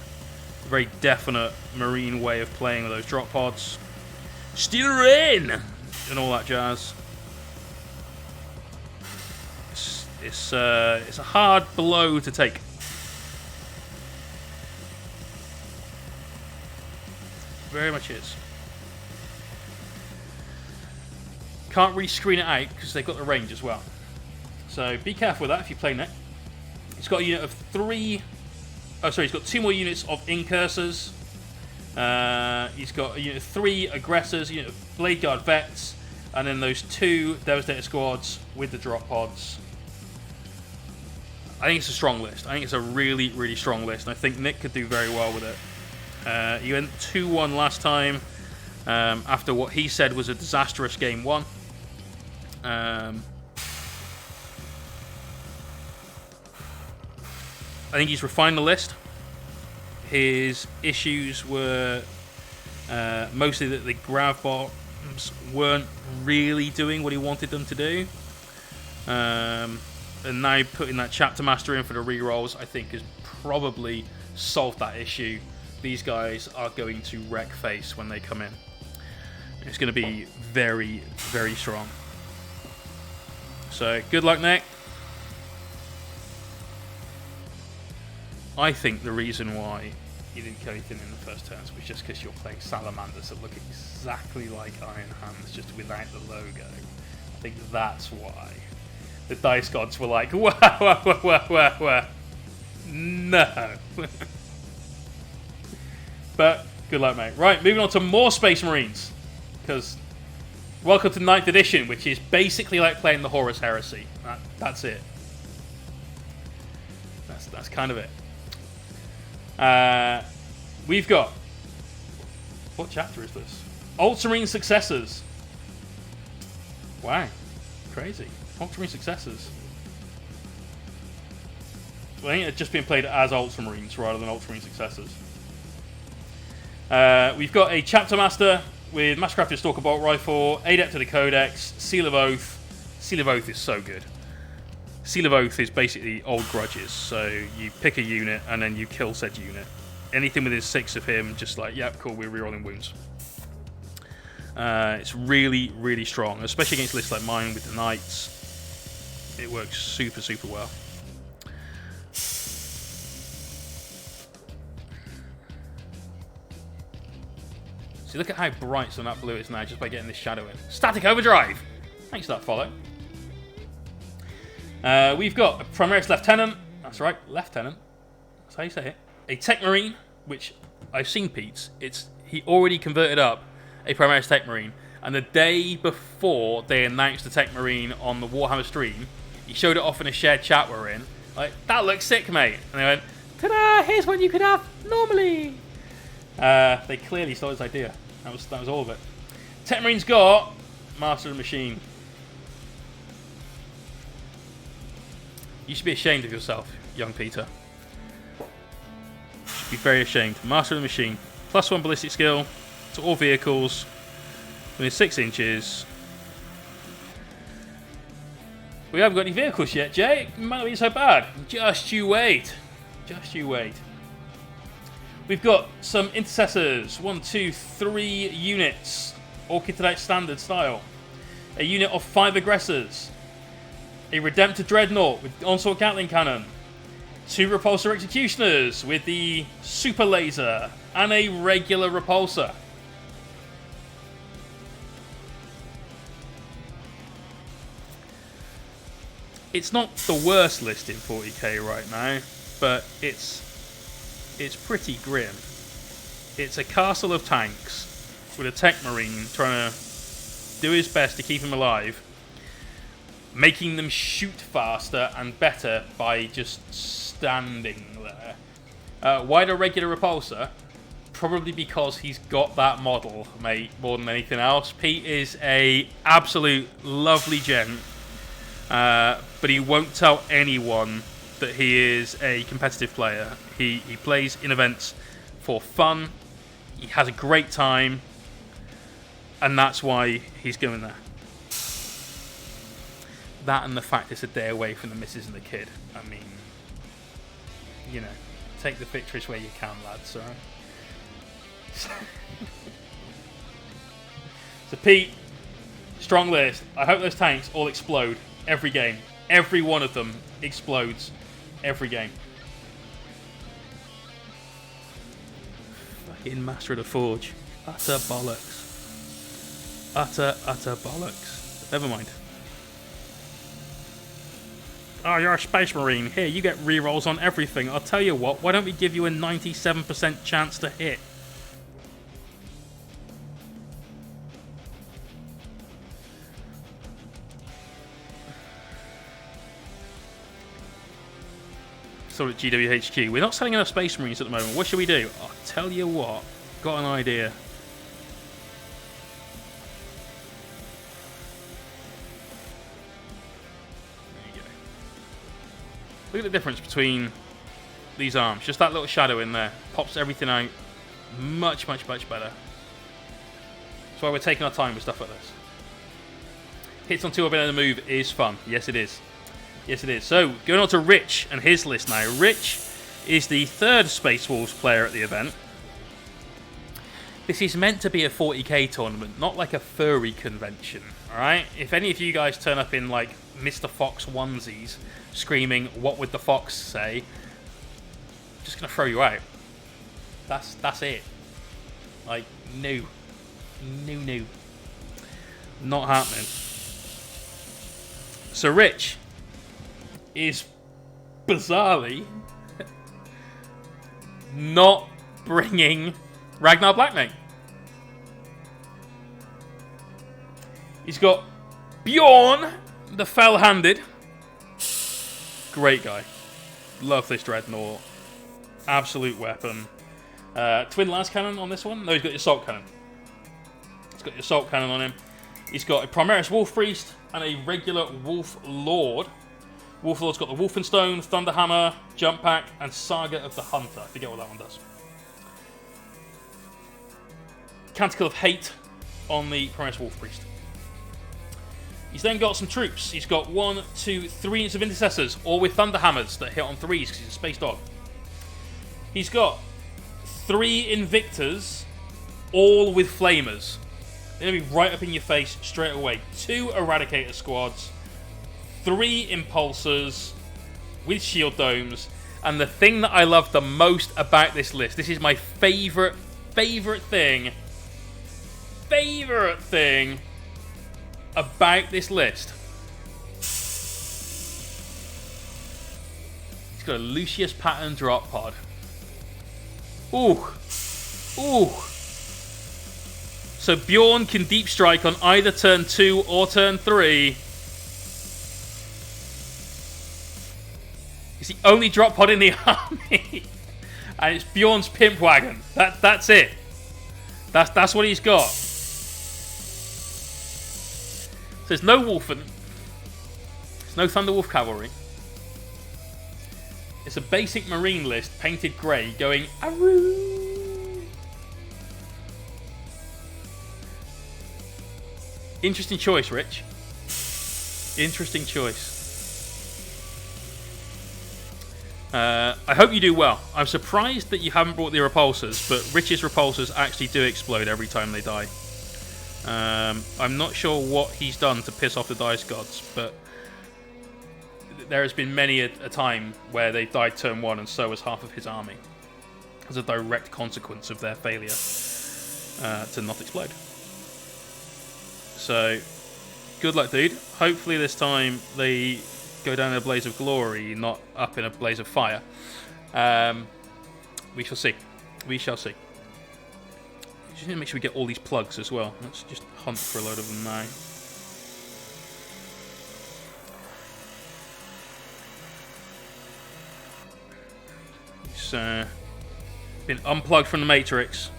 very definite marine way of playing with those drop pods. Steal rain and all that jazz. It's a hard blow to take. Very much is. Can't really screen it out because they've got the range as well. So be careful with that if you play Nick. He's got a unit of 3... Oh, sorry, he's got 2 more units of incursors. He's got a unit of 3 aggressors, a unit of Blade Guard vets, and then those 2 Devastator squads with the drop pods. I think it's a strong list. I think it's a really, really strong list, and I think Nick could do very well with it. He went 2-1 last time after what he said was a disastrous game 1. I think he's refined the list. His issues were mostly that the grav bombs weren't really doing what he wanted them to do. And now putting that Chapter Master in for the rerolls, I think, has probably solved that issue. These guys are going to wreck face when they come in. It's going to be very, very strong. So, good luck, Nick. I think the reason why you didn't kill anything in the first turns was just because you're playing Salamanders that look exactly like Iron Hands, just without the logo. I think that's why. The dice gods were like, wah. No. But good luck, mate. Right, moving on to more Space Marines. Because welcome to 9th edition, which is basically like playing the Horus Heresy. That's it. That's kind of it. We've got... What chapter is this? Ultramarine Successors. Wow. Crazy. Ultramarine Successors. Well, I think it's just been played as Ultramarines rather than Ultramarine Successors. We've got a Chapter Master with Mastercrafted Stalker Bolt Rifle, Adept to the Codex, Seal of Oath. Seal of Oath is so good. Seal of Oath is basically old grudges. So you pick a unit and then you kill said unit. Anything within 6 of him, just like, yep, cool, we're rerolling wounds. It's really, really strong, especially against lists like mine with the Knights. It works super, super well. See, look at how bright some of that blue is now just by getting this shadow in. Static Overdrive! Thanks for that follow. We've got a Primaris Lieutenant. That's right, Lieutenant. That's how you say it. A Tech Marine, which I've seen Pete's. He already converted up a Primaris Tech Marine. And the day before they announced the Tech Marine on the Warhammer stream, he showed it off in a shared chat we're in. Like, that looks sick, mate. And they went, ta-da, here's what you could have normally. They clearly stole his idea. That was all of it. Tech Marine's got Master of the Machine. You should be ashamed of yourself, young Peter. You should be very ashamed. Master of the Machine. +1 ballistic skill to all vehicles within 6 inches. We haven't got any vehicles yet, Jay. It might not be so bad. Just you wait. Just you wait. We've got some intercessors. 1, 2, 3 units. All kitted out standard style. A unit of 5 aggressors. A Redemptor Dreadnought with Onslaught Gatling Cannon. 2 Repulsor Executioners with the Super Laser. And a regular Repulsor. It's not the worst list in 40k right now, but it's pretty grim. It's a castle of tanks with a Tech Marine trying to do his best to keep him alive, making them shoot faster and better by just standing there. Why the regular Repulsor? Probably because he's got that model, mate, more than anything else. Pete is a absolute lovely gent, but he won't tell anyone that he is a competitive player. He plays in events for fun. He has a great time, and that's why he's going there. That and the fact it's a day away from the missus and the kid. I mean, you know, take the victories where you can, lads, alright? So Pete, strong list. I hope those tanks all explode every game. Every one of them explodes every game. Fucking Master of the Forge. Utter bollocks. Utter bollocks. Never mind. Oh, you're a Space Marine. Here, you get rerolls on everything. I'll tell you what, why don't we give you a 97% chance to hit? So at GWHQ, we're not selling enough Space Marines at the moment. What should we do? I'll tell you what, got an idea. There you go. Look at the difference between these arms. Just that little shadow in there pops everything out much, much, much better. That's why we're taking our time with stuff like this. Hits on 2 up in the move is fun. Yes, it is. Yes, it is. So, going on to Rich and his list now. Rich is the 3rd Space Wolves player at the event. This is meant to be a 40k tournament, not like a furry convention, alright? If any of you guys turn up in, like, Mr. Fox onesies, screaming, what would the fox say? I'm just going to throw you out. That's it. Like, no. No. Not happening. So, Rich is bizarrely not bringing Ragnar Blackmane. He's got Bjorn, the Fell-Handed. Great guy. Love this Dreadnought. Absolute weapon. Twin Las Cannon on this one? No, he's got the Assault Cannon. He's got the Assault Cannon on him. He's got a Primaris Wolf Priest and a regular Wolf Lord. Wolf Lord's got the Wolfenstone, Thunderhammer, Jump Pack, and Saga of the Hunter. I forget what that one does. Canticle of Hate on the Primaris Wolf Priest. He's then got some troops. He's got 1, 2, 3 units of Intercessors, all with Thunderhammers that hit on 3s because he's a Space Dog. He's got 3 Invictors, all with Flamers. They're going to be right up in your face straight away. 2 Eradicator Squads, 3 Impulsors with Shield Domes. And the thing that I love the most about this list, this is my favorite thing about this list. He's got a Lucius Pattern drop pod. Ooh. So Bjorn can deep strike on either turn 2 or turn 3. It's the only drop pod in the army. And it's Bjorn's Pimp Wagon. That's it. That's what he's got. So there's no Wolfen. There's no Thunderwolf Cavalry. It's a basic Marine list painted grey going aroo. Interesting choice, Rich. Interesting choice. I hope you do well. I'm surprised that you haven't brought the repulsors, but Rich's repulsors actually do explode every time they die. I'm not sure what he's done to piss off the Dice Gods, but there has been many a time where they died turn 1 and so has half of his army as a direct consequence of their failure to not explode. So, good luck, dude. Hopefully this time they go down in a blaze of glory, not up in a blaze of fire. We shall see. We shall see. Just need to make sure we get all these plugs as well. Let's just hunt for a load of them now. It's been unplugged from the Matrix.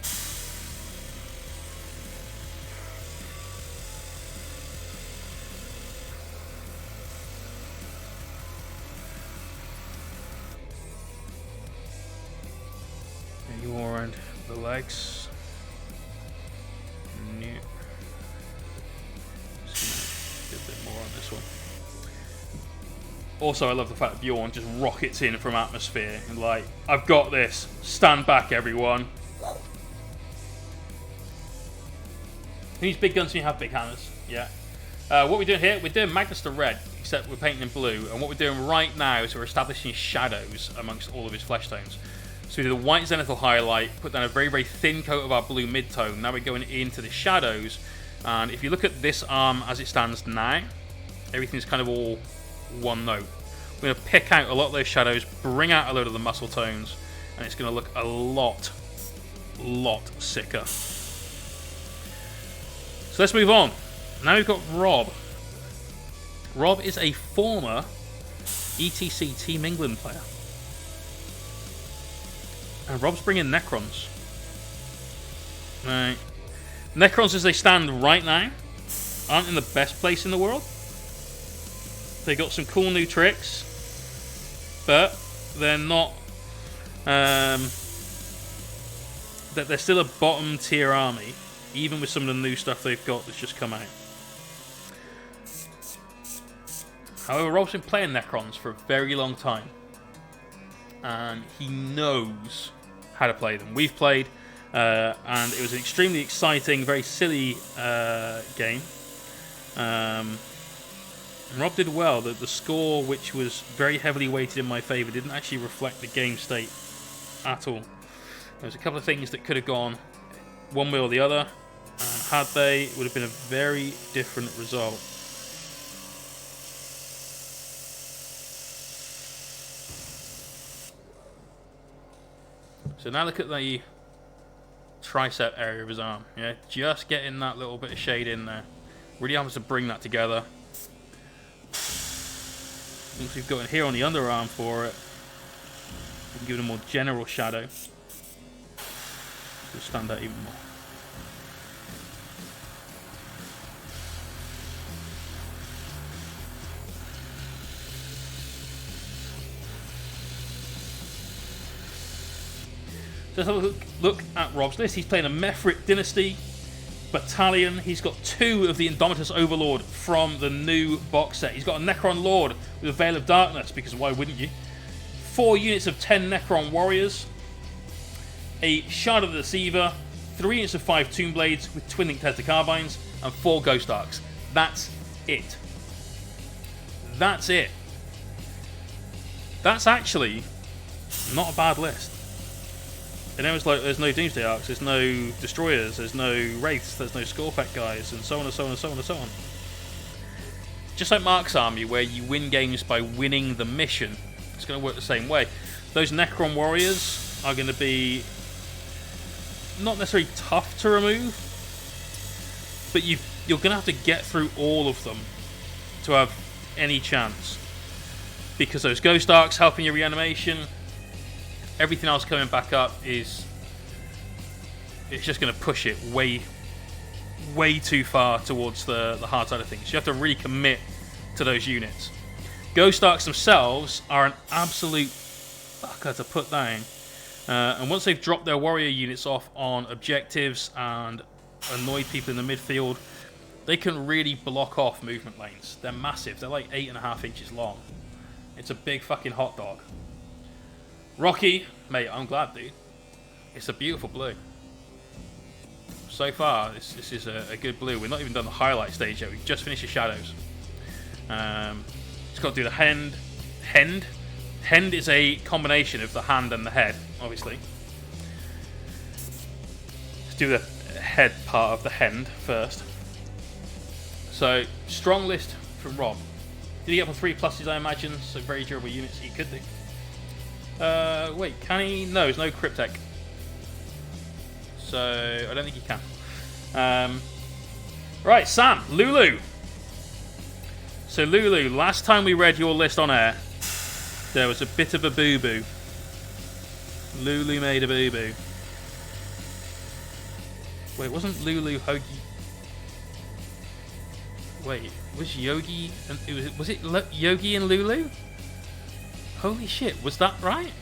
You all around the legs. Also, I love the fact that Bjorn just rockets in from atmosphere and like, I've got this. Stand back, everyone. Who needs big guns when you have big hammers? Yeah. What we're doing here, we're doing Magnus the Red, except we're painting in blue. And what we're doing right now is we're establishing shadows amongst all of his flesh tones. So we did a white zenithal highlight, put down a very, very thin coat of our blue mid-tone. Now we're going into the shadows. And if you look at this arm as it stands now, everything's kind of all one note. We're going to pick out a lot of those shadows, bring out a load of the muscle tones, and it's going to look a lot sicker. So let's move on. Now we've got Rob. Rob is a former ETC Team England player. And Rob's bringing Necrons. Now, Necrons as they stand right now aren't in the best place in the world. They got some cool new tricks, but they're not. They're still a bottom tier army, even with some of the new stuff they've got that's just come out. However, Rob's been playing Necrons for a very long time, and he knows how to play them. We've played, and it was an extremely exciting, very silly game. And Rob did well. The score, which was very heavily weighted in my favour, didn't actually reflect the game state at all. There was a couple of things that could have gone one way or the other, and had they, it would have been a very different result. So now look at the tricep area of his arm. Yeah, just getting that little bit of shade in there. Really happens to bring that together. Once we've got it here on the underarm for it, we can give it a more general shadow. It'll stand out even more. So let's have a look at Rob's list. He's playing a Mefrit Dynasty Battalion. He's got 2 of the Indomitus Overlord from the new box set. He's got a Necron Lord with a Veil of Darkness, because why wouldn't you? 4 units of 10 Necron Warriors. A Shard of the Deceiver. 3 units of 5 Tomb Blades with Twin Link Tesla Carbines. And 4 Ghost Arcs. That's it. That's it. That's actually not a bad list. And then it's like, there's no Doomsday Arcs, there's no Destroyers, there's no Wraiths, there's no Scorpack guys, and so on and so on and so on and so on. Just like Mark's Army, where you win games by winning the mission, it's going to work the same way. Those Necron Warriors are going to be not necessarily tough to remove, but you're going to have to get through all of them to have any chance. Because those Ghost Arcs helping your reanimation, everything else coming back up it's just going to push it way too far towards the hard side of things. You have to really commit to those units. Ghost Arcs themselves are an absolute fucker to put down. And once they've dropped their warrior units off on objectives and annoyed people in the midfield, they can really block off movement lanes. They're massive. They're like 8.5 inches long. It's a big fucking hot dog. Rocky, mate, I'm glad, dude. It's a beautiful blue. So far, this is a good blue. We're not even done the highlight stage yet. We've just finished the shadows. It's got to do the hand. Hand is a combination of the hand and the head, obviously. Let's do the head part of the hand first. So, strong list from Rob. Did he get for 3 pluses, I imagine? So, very durable units he could do. Wait, can he? No, there's no Cryptek. So, I don't think he can. Right, Sam, Lulu. So, Lulu, last time we read your list on air, there was a bit of a boo-boo. Lulu made a boo-boo. Wait, wasn't Lulu Hoagie? Wait, was Yogi and was it Yogi and Lulu? Holy shit, was that right?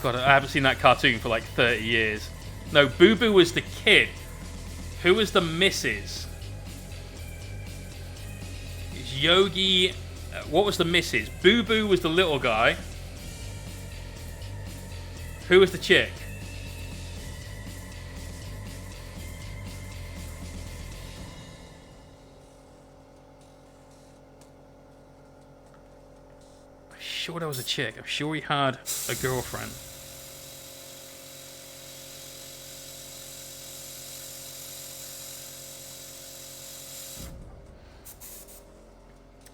God, I haven't seen that cartoon for like 30 years. No, Boo Boo was the kid. Who was the missus? It's Yogi. What was the missus? Boo Boo was the little guy. Who was the chick? I'm sure there was a chick. I'm sure he had a girlfriend.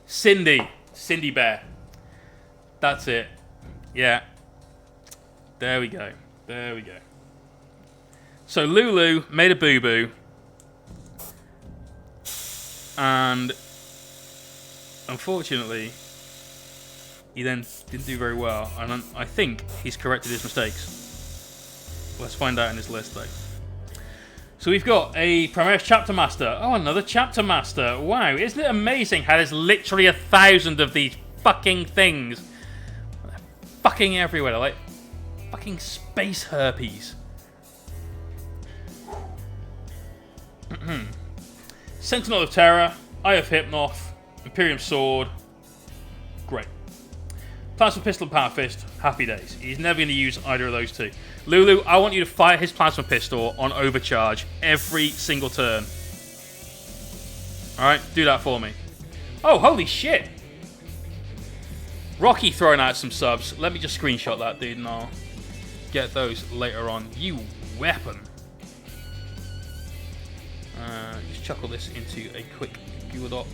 Cindy Bear. That's it. Yeah. There we go. There we go. So Lulu made a boo-boo. And unfortunately, he then didn't do very well. And I think he's corrected his mistakes. Let's find out in his list though. So we've got a Primaris Chapter Master. Oh, another Chapter Master. Wow, isn't it amazing how there's literally 1,000 of these fucking things? They're fucking everywhere. They're like fucking space herpes. Sentinel of Terror, Eye of Hypnoth, Imperium Sword. Great. Plasma Pistol and Power Fist, happy days. He's never going to use either of those two. Lulu, I want you to fire his Plasma Pistol on overcharge every single turn. Alright, do that for me. Oh, holy shit! Rocky throwing out some subs. Let me just screenshot that, dude, and I'll get those later on. You weapon. Just chuckle this into a quick Google Doc.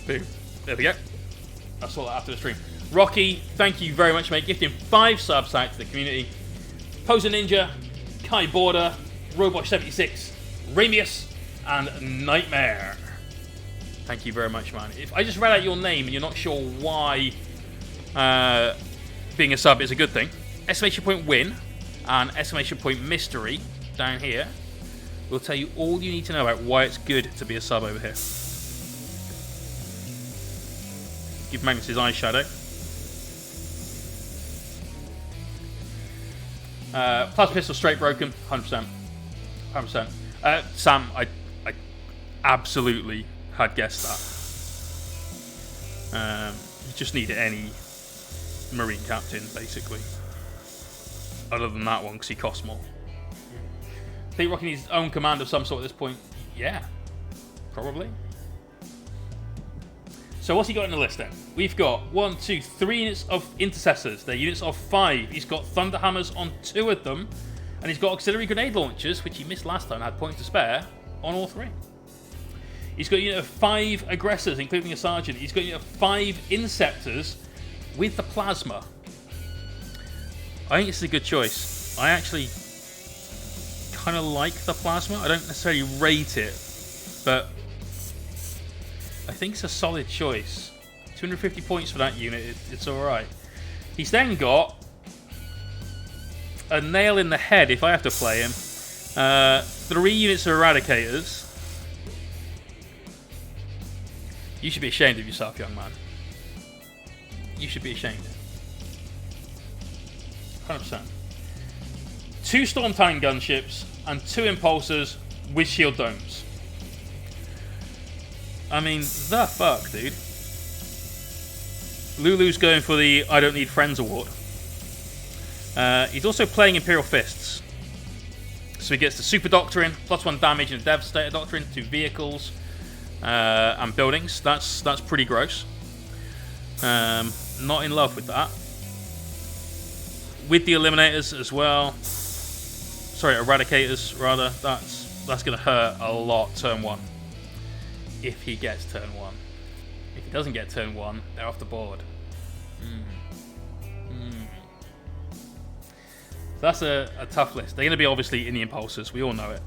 Boom. There we go. That's all after the stream. Rocky, thank you very much, mate. Gifting 5 subs out to the community. Poser Ninja, Kai Border, Robot76, Ramius, and Nightmare. Thank you very much, man. If I just read out your name and you're not sure why being a sub is a good thing, exclamation point win and exclamation point mystery down here will tell you all you need to know about why it's good to be a sub over here. Give Magnus his eyeshadow. Plasma pistol straight broken, 100%. 100%. Sam, I absolutely had guessed that. You just need any Marine captain, basically. Other than that one, because he costs more. I think Rocky needs his own command of some sort at this point. Yeah, probably. So what's he got in the list then? We've got 1, 2, 3 units of intercessors. They're units of 5. He's got thunder hammers on 2 of them. And he's got auxiliary grenade launchers, which he missed last time, had points to spare, on all 3. He's got a unit of 5 aggressors, including a sergeant. He's got a unit of 5 inceptors with the plasma. I think it's a good choice. I actually kind of like the plasma. I don't necessarily rate it, but I think it's a solid choice. 250 points for that unit, it's alright. He's then got a nail in the head if I have to play him. 3 units of eradicators. You should be ashamed of yourself, young man. You should be ashamed. 100%. 2 Storm Titan gunships and 2 impulsors with shield domes. I mean, the fuck, dude. Lulu's going for the I don't need friends award. He's also playing Imperial Fists. So he gets the Super Doctrine, +1 damage and a Devastator Doctrine to vehicles and buildings. That's pretty gross. Not in love with that. With the Eliminators as well. Sorry, Eradicators, rather. That's going to hurt a lot turn 1. If he gets turn 1. If he doesn't get turn 1, they're off the board. So that's a tough list. They're going to be obviously in the impulsors. We all know it.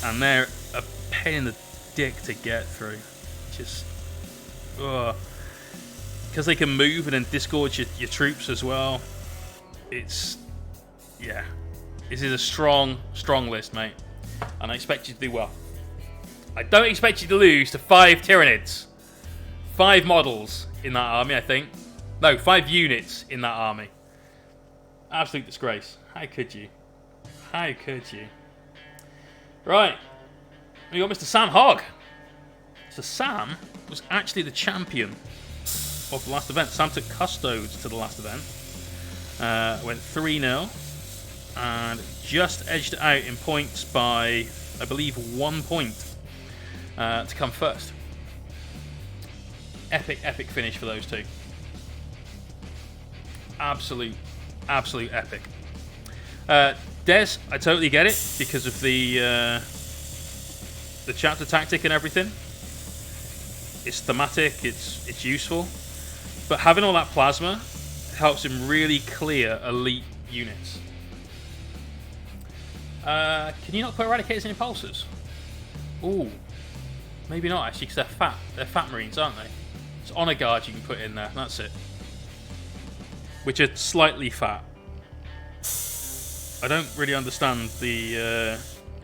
And they're a pain in the dick to get through. Just... because they can move and then disgorge your troops as well. It's... yeah. This is a strong list, mate. And I expect you to do well. I don't expect you to lose to 5 Tyranids. 5 models in that army, I think. No, 5 units in that army. Absolute disgrace. How could you? How could you? Right. We got Mr. Sam Hogg. So Sam was actually the champion of the last event. Sam took Custodes to the last event. Went 3-0. And just edged out in points by, I believe, 1 point to come first. Epic finish for those 2. Absolute epic. Des, I totally get it because of the chapter tactic and everything. It's thematic, it's useful, but having all that plasma helps him really clear elite units. Can you not put Eradicators in Impulsors? Ooh, maybe not actually, because they're fat. They're fat Marines, aren't they? It's Honor Guard you can put in there. That's it. Which are slightly fat. I don't really understand the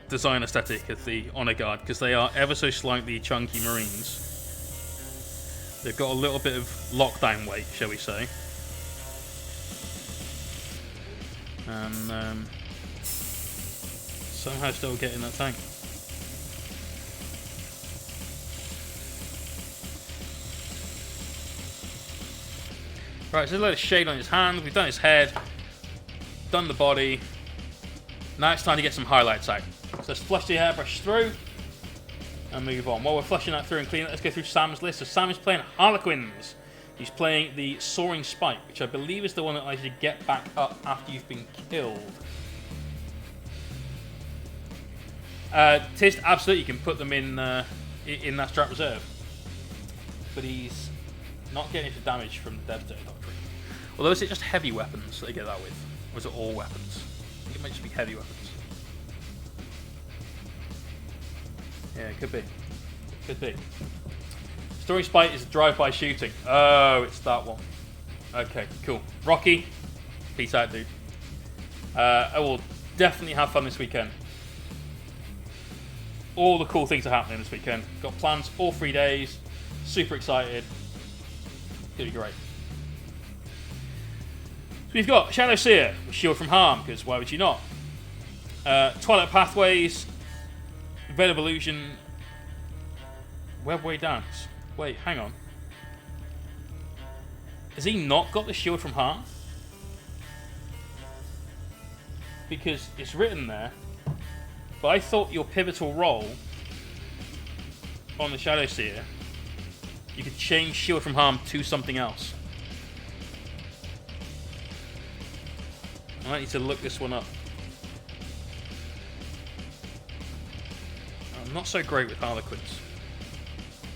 design aesthetic of the Honor Guard because they are ever so slightly chunky Marines. They've got a little bit of lockdown weight, shall we say. And somehow still getting that tank. Right, so there's a load of shade on his hand. We've done his head, done the body. Now it's time to get some highlights out. So let's flush the airbrush through and move on. While we're flushing that through and cleaning it, let's go through Sam's list. So Sam is playing Harlequins. He's playing the Soaring Spike, which I believe is the one that allows you to get back up after you've been killed. Tist, absolutely, you can put them in that strat reserve. but he's not getting into damage from the Devastator Doctrine. Although, is it just heavy weapons that they get that with? Or is it all weapons? I think it might just be heavy weapons. Yeah, it could be. Could be. Story Spite is drive-by shooting. Oh, it's that one. Okay, cool. Rocky, peace out, dude. I will definitely have fun this weekend. All the cool things are happening this weekend. Got plans all 3 days. Super excited. It's going to be great. So we've got Shadow Seer, Shield from Harm, because why would you not? Twilight Pathways, Veil of Illusion, Webway Dance. Wait, hang on. Has he not got the Shield from Harm? Because it's written there, but I thought your pivotal role on the Shadow Seer, you could change Shield from Harm to something else. I might need to look this one up. I'm not so great with Harlequins.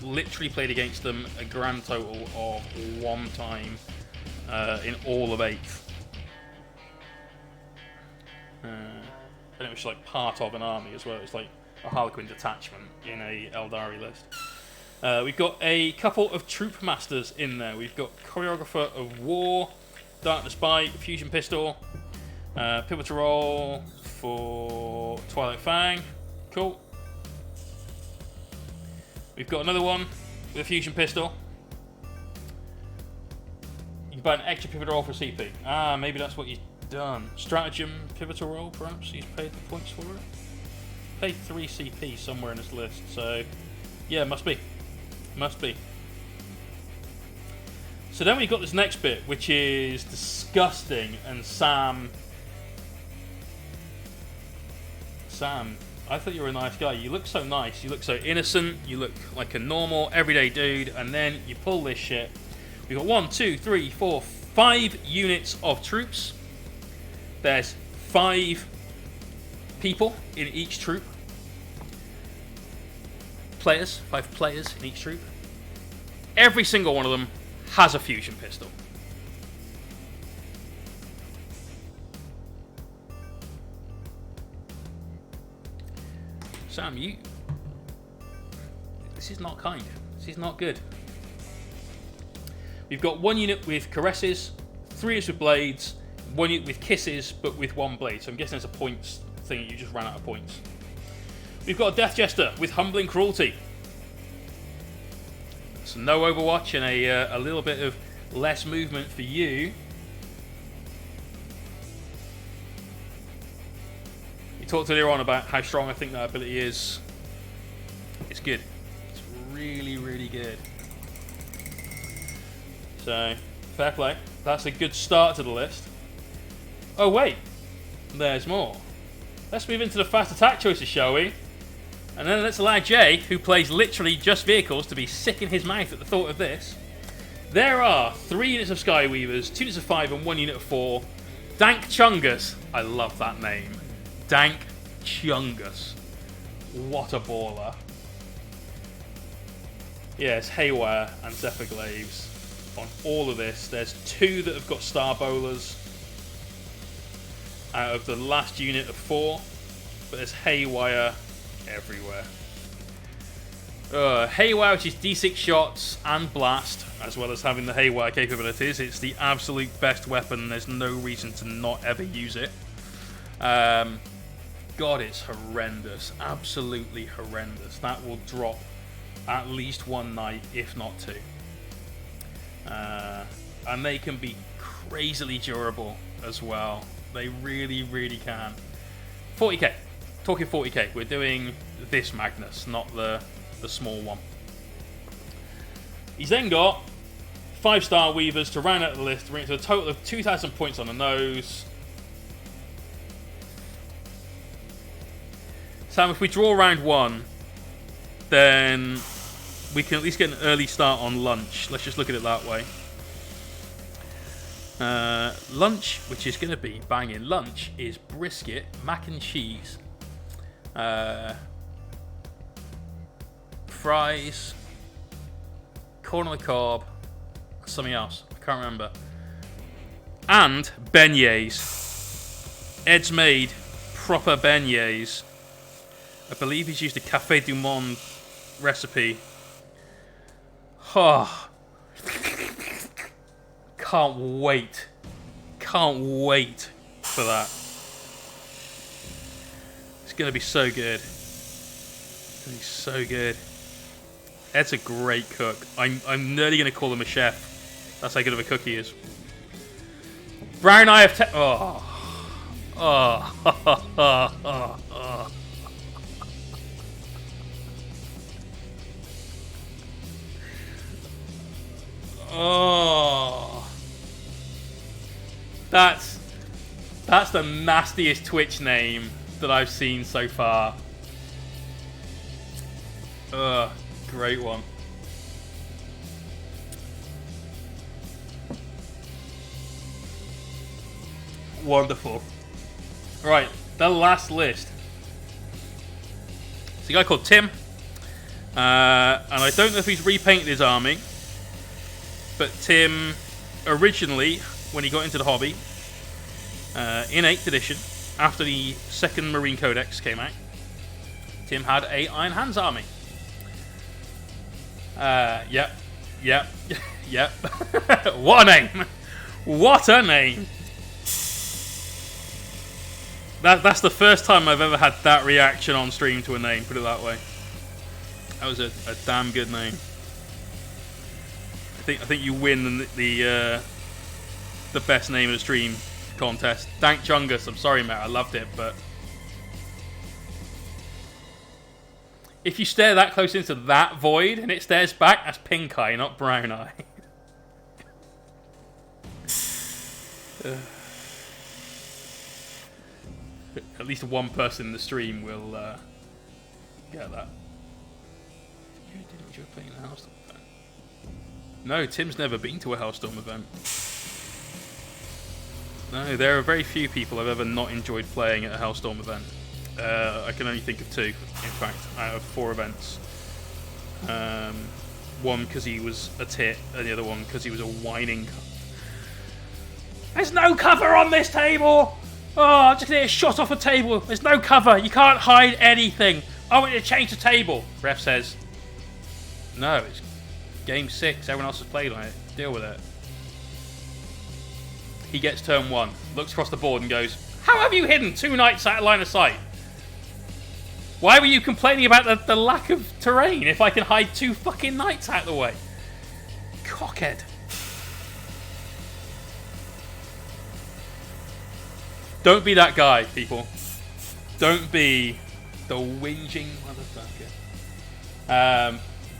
Literally played against them a grand total of 1 time in all of 8th. And it was like part of an army as well. It was like a Harlequin detachment in a Eldari list. We've got a couple of troop masters in there. We've got Choreographer of War, Darkness Bite, Fusion Pistol, Pivotal Roll for Twilight Fang. Cool. We've got another one with a Fusion Pistol. You can buy an extra Pivotal Roll for CP. Ah, maybe that's what you've done. Stratagem Pivotal Roll, perhaps? He's paid the points for it. Paid 3 CP somewhere in this list, so yeah, must be. Must be. So then we've got this next bit, which is disgusting, and Sam, I thought you were a nice guy. You look so nice. You look so innocent. You look like a normal, everyday dude. And then you pull this shit. We've got 1, 2, 3, 4, 5 units of troops. There's 5 people in each troop. 5 players in each troop. Every single one of them has a fusion pistol. Sam, this is not kind. This is not good. We've got 1 unit with caresses, 3 units with blades, 1 unit with kisses, but with 1 blade. So I'm guessing it's a points thing. You just ran out of points. We've got a Death Jester with Humbling Cruelty. So no Overwatch and a little bit of less movement for you. We talked earlier on about how strong I think that ability is. It's good. It's really, really good. So, fair play. That's a good start to the list. Oh wait, there's more. Let's move into the fast attack choices, shall we? And then let's allow Jay, who plays literally just vehicles, to be sick in his mouth at the thought of this. There are 3 units of Skyweavers, 2 units of 5 and 1 unit of 4. Dank Chungus. I love that name. Dank Chungus. What a baller. Yes, Haywire and Zephyr Glaives on all of this. There's 2 that have got Star Bowlers out of the last unit of 4. But there's Haywire everywhere. Haywire, which is D6 shots and blast, as well as having the Haywire capabilities. It's the absolute best weapon. There's no reason to not ever use it. God, it's horrendous. Absolutely horrendous. That will drop at least 1 night, if not 2. And they can be crazily durable as well. They really, really can. 40k. Talking 40k. We're doing this Magnus, not the small one. He's then got 5-star Weavers to round out the list, bring it to a total of 2,000 points on the nose. Sam, if we draw round 1, then we can at least get an early start on lunch. Let's just look at it that way. Lunch, which is going to be banging. Lunch is brisket, mac and cheese, fries, corn on the cob, something else. I can't remember. And beignets. Ed's made proper beignets. I believe he's used a Café du Monde recipe. Oh. Can't wait. Can't wait for that. It's going to be so good. It's going to be so good. Ed's a great cook. I'm nearly going to call him a chef. That's how good of a cook he is. Brown Eye of oh. Oh. Oh. That's the nastiest Twitch name that I've seen so far. Great one. Wonderful. Right, the last list. It's a guy called Tim. And I don't know if he's repainted his army. But Tim, originally, when he got into the hobby, in 8th edition, after the second Marine Codex came out, Tim had a Iron Hands army. Yep. What a name! What a name! That's the first time I've ever had that reaction on stream to a name, put it that way. That was a damn good name. I think you win the best name of the stream contest. Dank Chungus, I'm sorry mate, I loved it, but if you stare that close into that void and it stares back, that's pink eye, not brown eye. At least one person in the stream will get that. You didn't enjoy playing the Hellstorm event? No, Tim's never been to a Hellstorm event. No, there are very few people I've ever not enjoyed playing at a Hellstorm event. I can only think of 2, in fact, out of 4 events. One because he was a tit, and the other one because he was a whining cunt. There's no cover on this table! Oh, I'm just going to get shot off a table. There's no cover. You can't hide anything. I want you to change the table. Ref says, no, it's game 6. Everyone else has played on it. Deal with it. He gets turn 1, looks across the board and goes, how have you hidden 2 knights out of line of sight? Why were you complaining about the lack of terrain if I can hide 2 fucking knights out of the way? Cockhead. Don't be that guy, people. Don't be the whinging motherfucker.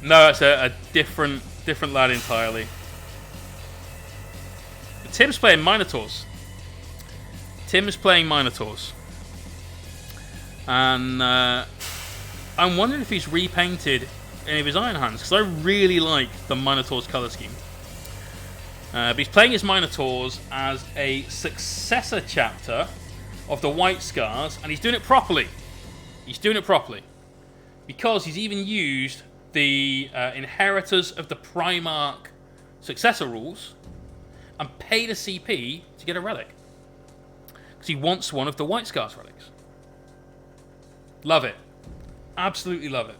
No, it's a different lad entirely. Tim's playing Minotaurs. Tim's playing Minotaurs. And I'm wondering if he's repainted any of his Iron Hands, because I really like the Minotaurs colour scheme. But he's playing his Minotaurs as a successor chapter of the White Scars, and he's doing it properly. He's doing it properly. Because he's even used the Inheritors of the Primarch successor rules and paid a CP to get a relic. Because he wants one of the White Scars relics. Love it. Absolutely love it.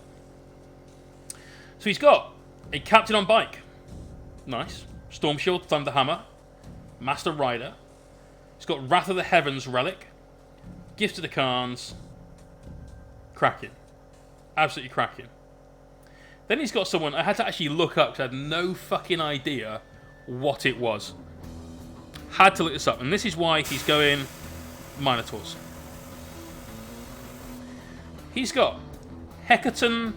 So he's got a Captain on Bike. Nice. Storm Shield, Thunderhammer, Master Rider. He's got Wrath of the Heavens relic, Gift of the Khans. Cracking. Absolutely cracking. Then he's got someone I had to actually look up because I had no fucking idea what it was. Had to look this up, and this is why he's going Minotaurs. He's got Hecaton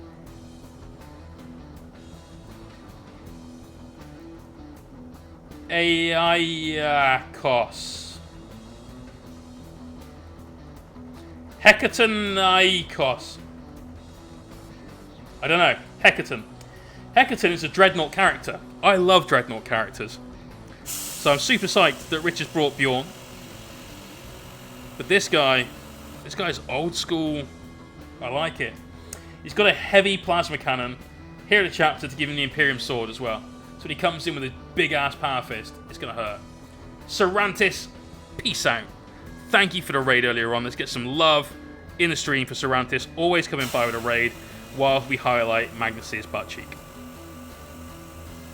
Aikos. Hecaton Aikos. I don't know. Hecaton. Hecaton is a Dreadnought character. I love Dreadnought characters. So I'm super psyched that Rich has brought Bjorn. But this guy's old school. I like it. He's got a heavy plasma cannon, Hero of the chapter to give him the Imperium Sword as well. So when he comes in with a big-ass power fist, it's going to hurt. Cervantes, peace out. Thank you for the raid earlier on. Let's get some love in the stream for Cervantes. Always coming by with a raid while we highlight Magnus's butt cheek.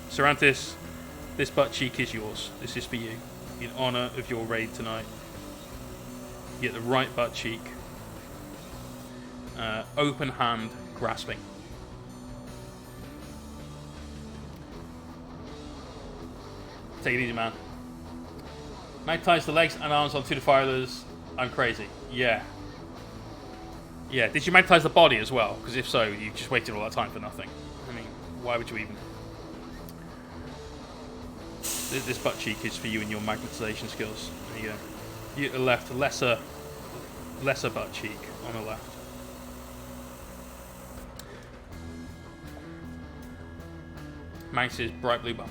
Cervantes, this butt cheek is yours. This is for you. In honour of your raid tonight. You get the right butt cheek. Open hand grasping. Take it easy, man. Magnetize the legs and arms on 2 defilers. I'm crazy. Yeah. Yeah, did you magnetize the body as well? Because if so, you just wasted all that time for nothing. I mean, why would you even... This butt cheek is for you and your magnetization skills. There you go. You at the left, lesser butt cheek on the left. Magnus's bright blue bum.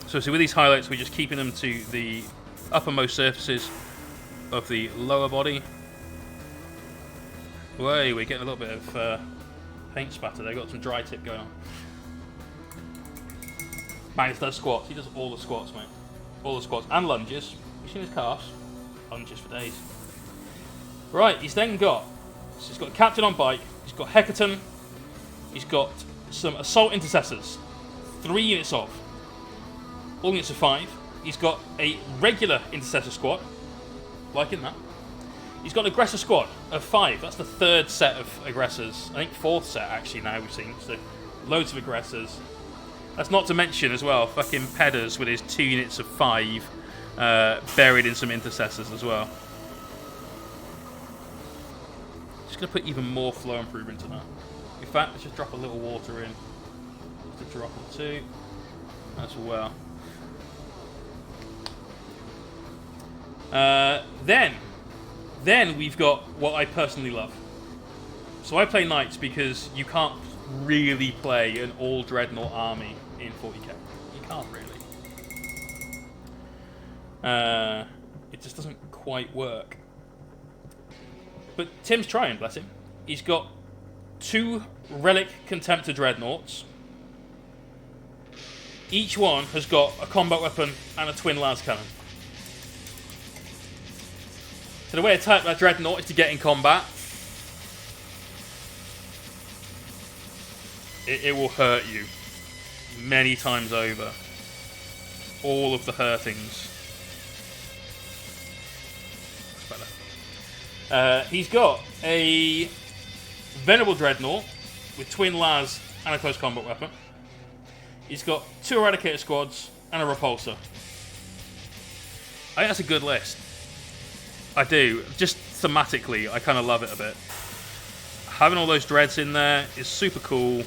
So with these highlights, we're just keeping them to the uppermost surfaces of the lower body. Whoa, we're getting a little bit of paint spatter there. Got some dry tip going on. Magnus does squats. He does all the squats, mate. All the squats. And lunges. You seen his calves? Lunges for days. Right, he's then got... So he's got Captain on bike. He's got Hecaton. He's got some Assault Intercessors. 3 units of. All units of 5. He's got a regular Intercessor squad. Liking that. He's got an Aggressor squad of 5. That's the 3rd set of Aggressors. I think 4th set, actually, now we've seen. So, loads of Aggressors. That's not to mention, as well, fucking Pedders with his 2 units of 5 buried in some Intercessors as well. Just going to put even more flow improvement into that. In fact, let's just drop a little water in. Just a drop or 2. As well. Then we've got what I personally love. So I play Knights because you can't really play an all Dreadnought army in 40k. You can't really. It just doesn't quite work. But Tim's trying, bless him. He's got 2 Relic Contemptor Dreadnoughts. Each one has got a combat weapon and a twin las cannon. So the way to type that Dreadnought is to get in combat. It will hurt you many times over. All of the hurtings. That's better. He's got a Venerable Dreadnought with twin las and a close combat weapon. He's got 2 Eradicator squads and a Repulsor. I think that's a good list. I do. Just thematically, I kind of love it a bit. Having all those dreads in there is super cool.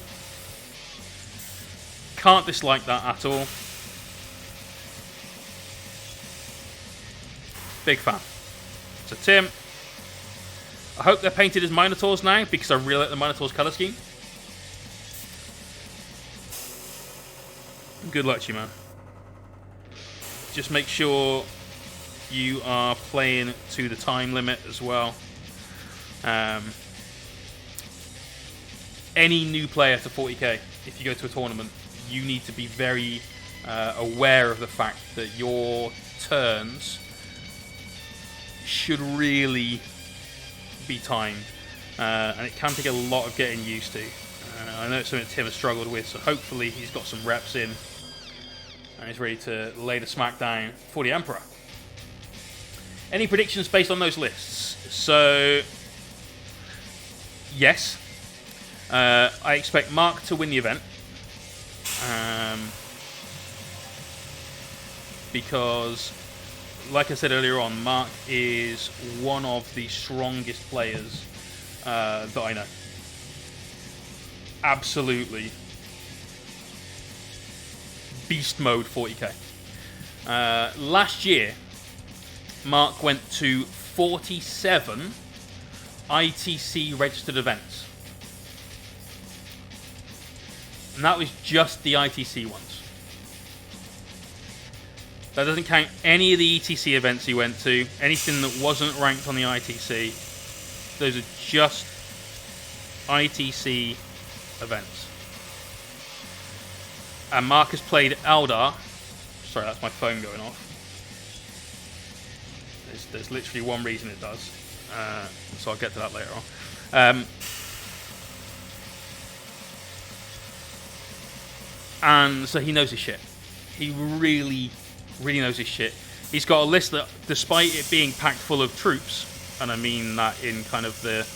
Can't dislike that at all. Big fan. So Tim, I hope they're painted as Minotaurs now because I really like the Minotaurs colour scheme. Good luck to you, man. Just make sure you are playing to the time limit as well. Any new player to 40k, if you go to a tournament, you need to be very aware of the fact that your turns should really be timed. And it can take a lot of getting used to. I know it's something Tim has struggled with, so hopefully he's got some reps in and he's ready to lay the smack down for the Emperor. Any predictions based on those lists? So, yes. I expect Mark to win the event. Because, like I said earlier on, Mark is one of the strongest players that I know. Absolutely. Beast mode 40k. Last year, Mark went to 47 ITC registered events. And that was just the ITC ones. That doesn't count any of the ETC events he went to, anything that wasn't ranked on the ITC. Those are just ITC events. And Mark has played Eldar. Sorry, that's my phone going off. There's literally one reason it does. So I'll get to that later on. And so he knows his shit. He really, really knows his shit. He's got a list that, despite it being packed full of troops, and I mean that in kind of the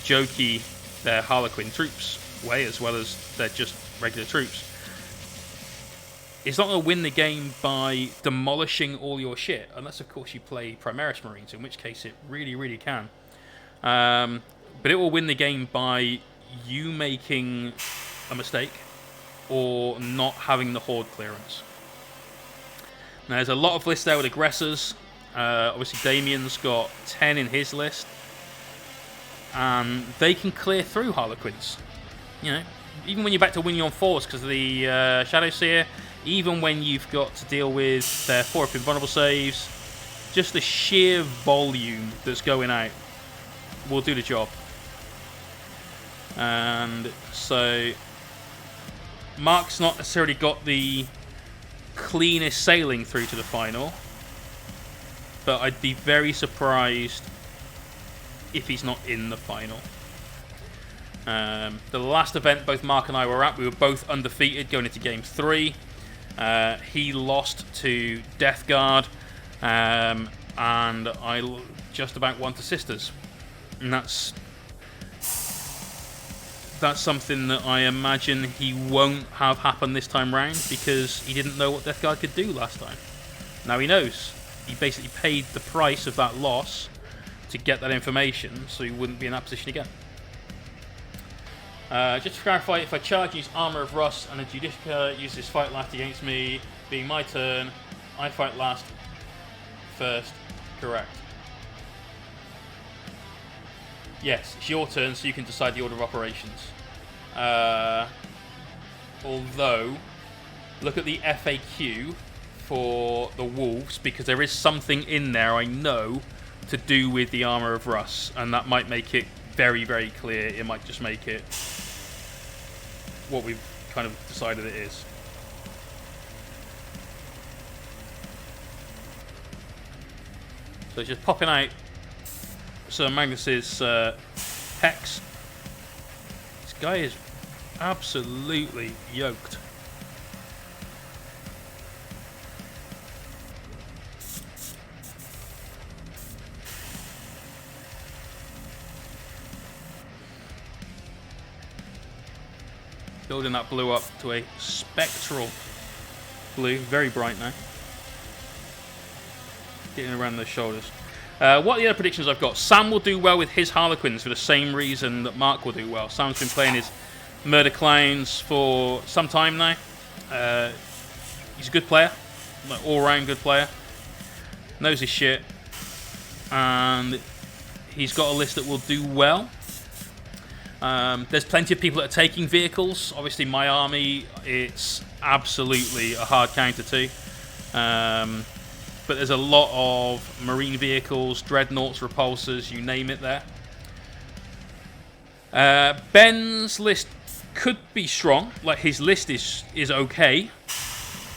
jokey, they're Harlequin troops way, as well as they're just regular troops. It's not going to win the game by demolishing all your shit, unless, of course, you play Primaris Marines, in which case it really, really can. But it will win the game by you making a mistake or not having the horde clearance. Now, there's a lot of lists there with aggressors. Obviously, Damien's got 10 in his list. And they can clear through Harlequins. You know, even when you're back to winning on force because of the Shadow Seer, even when you've got to deal with their 4-up invulnerable saves, just the sheer volume that's going out will do the job. And so Mark's not necessarily got the cleanest sailing through to the final, but I'd be very surprised if he's not in the final. The last event both Mark and I were at, we were both undefeated going into Game 3. He lost to Death Guard, and I just about won to Sisters. And that's something that I imagine he won't have happen this time round, because he didn't know what Death Guard could do last time. Now he knows. He basically paid the price of that loss to get that information, so he wouldn't be in that position again. Just to clarify, if I charge use Armour of Rust and a Judica uses fight last against me, being my turn, I fight last first. Correct. Yes, it's your turn, so you can decide the order of operations. Although, look at the FAQ for the Wolves, because there is something in there, I know, to do with the Armour of Rust, and that might make it very, very clear. It might just make it what we've kind of decided it is. So just popping out Sir Magnus's hex. This guy is absolutely yoked. Building that blue up to a spectral blue, very bright now. Getting around those shoulders. What are the other predictions I've got? Sam will do well with his Harlequins for the same reason that Mark will do well. Sam's been playing his Murder Clowns for some time now. He's a good player, like all-round good player. Knows his shit, and he's got a list that will do well. There's plenty of people that are taking vehicles. Obviously, my army, it's absolutely a hard counter to. But there's a lot of marine vehicles, dreadnoughts, repulsors, you name it there. Ben's list could be strong. Like, his list is okay.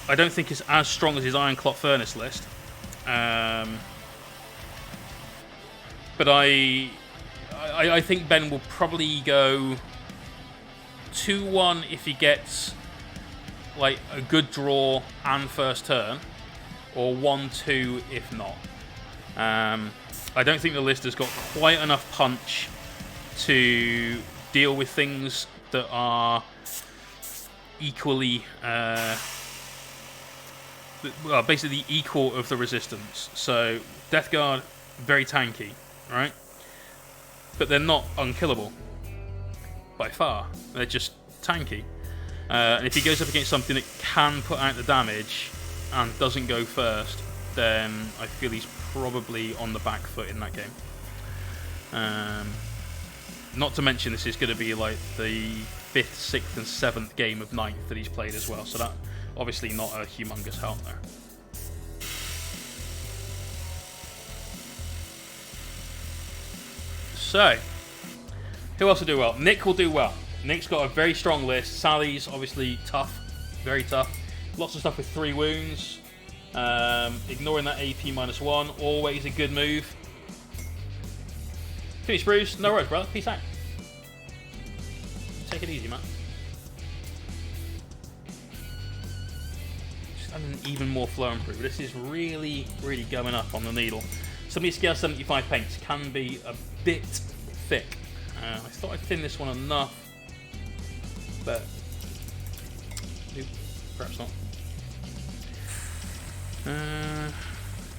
I don't think it's as strong as his Iron Clot Furnace list. But I think Ben will probably go 2-1 if he gets like a good draw and first turn, or 1-2 if not. I don't think the list has got quite enough punch to deal with things that are equally, well, basically equal of the resistance. So Death Guard, very tanky, right? But they're not unkillable by far. They're just tanky. And if he goes up against something that can put out the damage and doesn't go first, then I feel he's probably on the back foot in that game. Not to mention this is going to be like the 5th, 6th and 7th game of 9th that he's played as well, so that obviously not a humongous help there. So, who else will do well? Nick will do well. Nick's got a very strong list. Sally's obviously tough, very tough. Lots of stuff with 3 wounds. Ignoring that AP -1, always a good move. Finish, Bruce. No worries, brother. Peace out. Take it easy, man. Just add an even more flow improve. This is really, really going up on the needle. Somebody scale 75 paints can be a bit thick. I thought I'd thin this one enough, but perhaps not.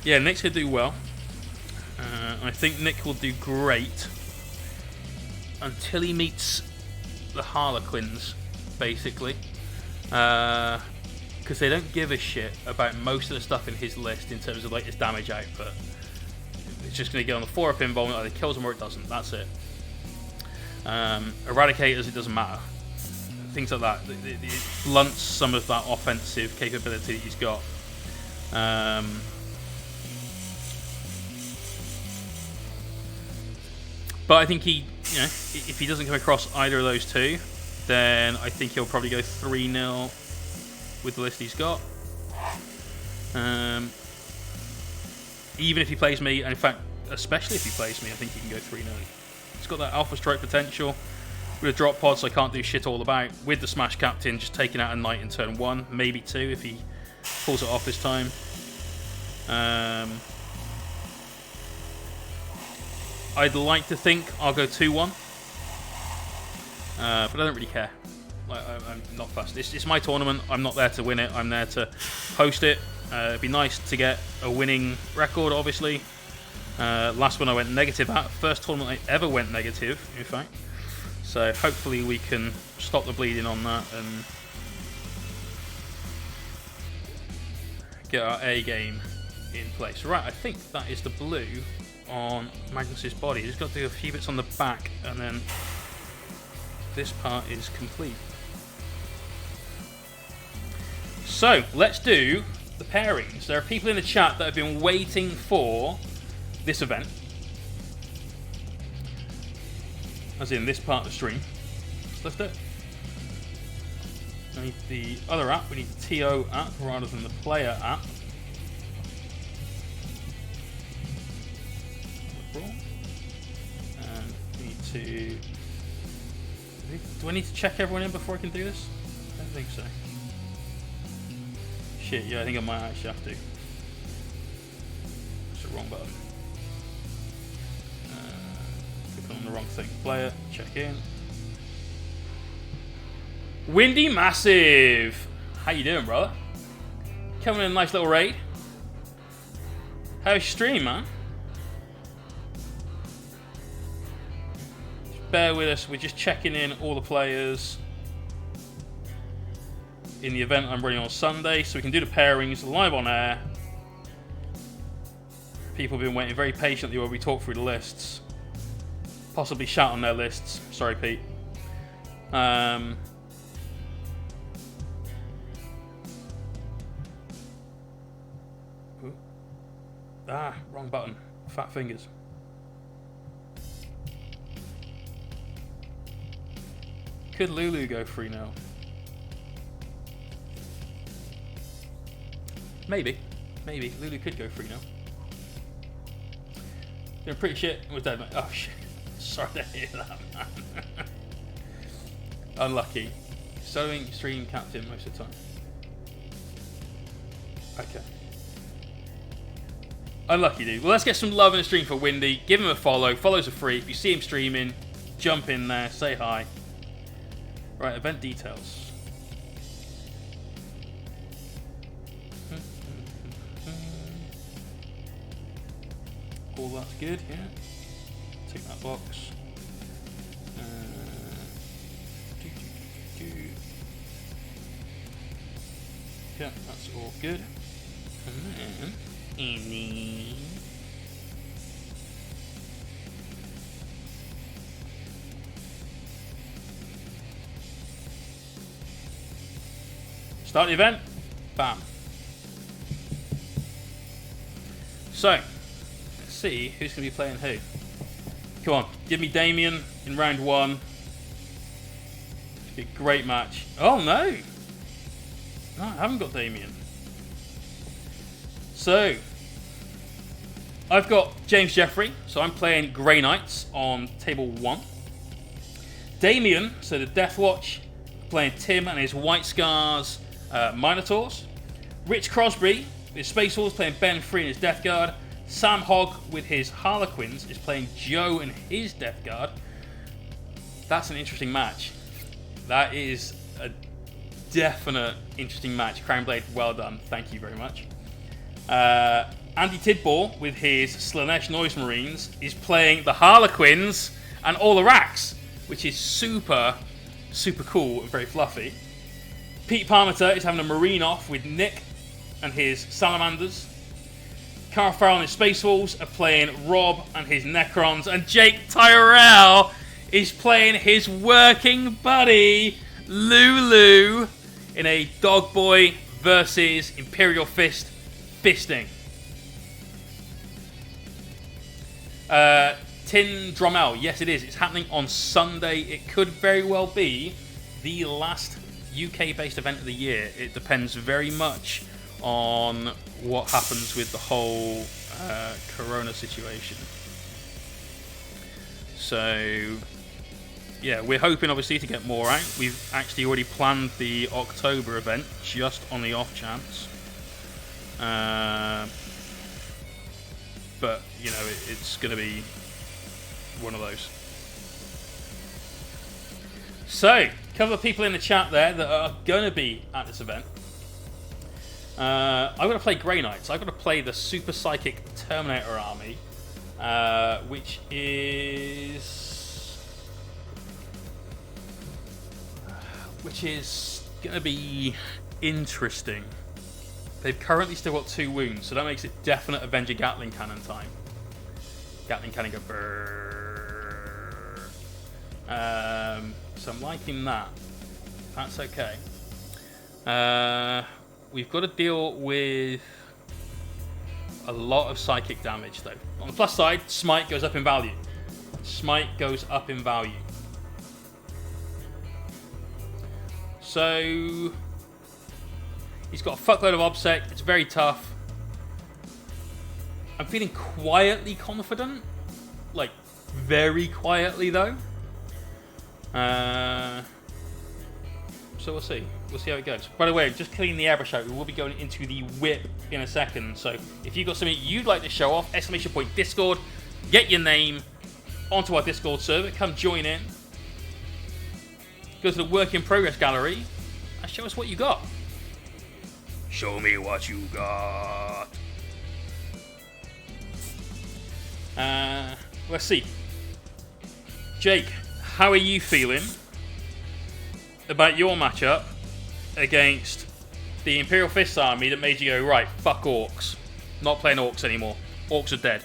Yeah, Nick's going to do well. I think Nick will do great until he meets the Harlequins, basically. Because they don't give a shit about most of the stuff in his list in terms of like his damage output. It's just going to get on the 4-up involvement, either kills him or it doesn't. That's it. Eradicators, it doesn't matter. Things like that. It blunts some of that offensive capability that he's got. But I think he, if he doesn't come across either of those two, then I think he'll probably go 3-0 with the list he's got. Even if he plays me, and in fact, especially if he plays me, I think he can go 3-0. He's got that Alpha Strike potential. With a drop pod, so I can't do shit all about. With the Smash Captain, just taking out a Knight in turn 1, maybe 2 if he pulls it off this time. I'd like to think I'll go 2-1, but I don't really care. I'm not fussed. It's my tournament. I'm not there to win it. I'm there to host it. It'd be nice to get a winning record, obviously. Last one I went negative at. First tournament I ever went negative, in fact. So hopefully we can stop the bleeding on that and get our A game in place. Right, I think that is the blue on Magnus's body. Just got to do a few bits on the back and then this part is complete. So let's do the pairings. There are people in the chat that have been waiting for this event, as in this part of the stream. So let's do it. I need the other app. We need the TO app rather than the player app. And we need to... Do I need to check everyone in before I can do this? I don't think so. Shit, yeah, I think I might actually have to. It's the wrong button. Click on the wrong thing. Player, check in. Windy Massive! How you doing, brother? Coming in a nice little raid. How's your stream, man? Just bear with us, we're just checking in all the players in the event I'm running on Sunday, so we can do the pairings live on air. People have been waiting very patiently while we talk through the lists. Possibly shout on their lists. Sorry, Pete. Wrong button. Fat fingers. Could Lulu go 3-0? Maybe. Maybe. Lulu could go 3-0. Doing pretty shit. Was dead, mate. Oh, shit. Sorry to hear that, man. Unlucky. Soloing stream captain most of the time. Okay. Unlucky, dude. Well, let's get some love in the stream for Windy. Give him a follow. Follows are free. If you see him streaming, jump in there. Say hi. Right, event details. All that's good, yeah. Tick that box. Yeah, that's all good. And then, start the event. Bam. So, let's see who's going to be playing who. Come on, give me Damien in round 1. It'd be a great match. Oh no! No, I haven't got Damien. So, I've got James Jeffrey, so I'm playing Grey Knights on table 1. Damien, so the Death Watch, playing Tim and his White Scars Minotaurs. Rich Crosby with Space Wolves playing Ben Free and his Death Guard. Sam Hogg with his Harlequins is playing Joe and his Death Guard. That's an interesting match. That is a definite interesting match. Crownblade, well done. Thank you very much. Andy Tidball with his Slanesh Noise Marines is playing the Harlequins and all the Racks, which is super, super cool and very fluffy. Pete Parmenter is having a Marine off with Nick and his Salamanders. Carl Farrell and his Space Wolves are playing Rob and his Necrons. And Jake Tyrell is playing his working buddy, Lulu, in a Dog Boy versus Imperial Fist fisting. Tin Dromel, yes it is. It's happening on Sunday. It could very well be the last UK-based event of the year. It depends very much on what happens with the whole Corona situation. So, yeah, we're hoping obviously to get more out. We've actually already planned the October event just on the off chance. But, you know, it's going to be one of those. So, a couple of people in the chat there that are going to be at this event. I'm going to play Grey Knights. I'm going to play the Super Psychic Terminator army, which is going to be interesting. They've currently still got 2 wounds, so that makes it definite Avenger Gatling Cannon time. Gatling Cannon go brrrr. So I'm liking that. That's okay. We've got to deal with a lot of psychic damage, though. On the plus side, Smite goes up in value. Smite goes up in value. So he's got a fuckload of OBSEC. It's very tough. I'm feeling quietly confident. Like, very quietly, though. So we'll see. We'll see how it goes. By the way, just cleaning the airbrush out. We will be going into the whip in a second. So if you've got something you'd like to show off, !Discord, get your name onto our Discord server. Come join in. Go to the work in progress gallery and show us what you got. Show me what you got. Let's see. Jake, how are you feeling about your matchup against the Imperial Fist army that made you go, right, fuck orcs. Not playing orcs anymore. Orcs are dead.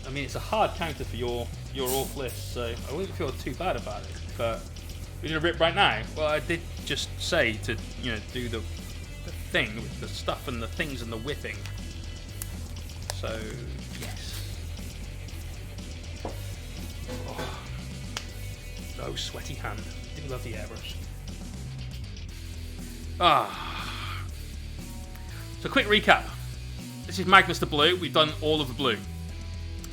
I mean, it's a hard counter for your orc list, so I wouldn't feel too bad about it. But we're going to rip right now. Well, I did just say to, you know, do the thing with the stuff and the things and the whipping. So, yes. Oh. No sweaty hand. I do love the airbrush. So, quick recap. This is Magnus the Blue. We've done all of the blue.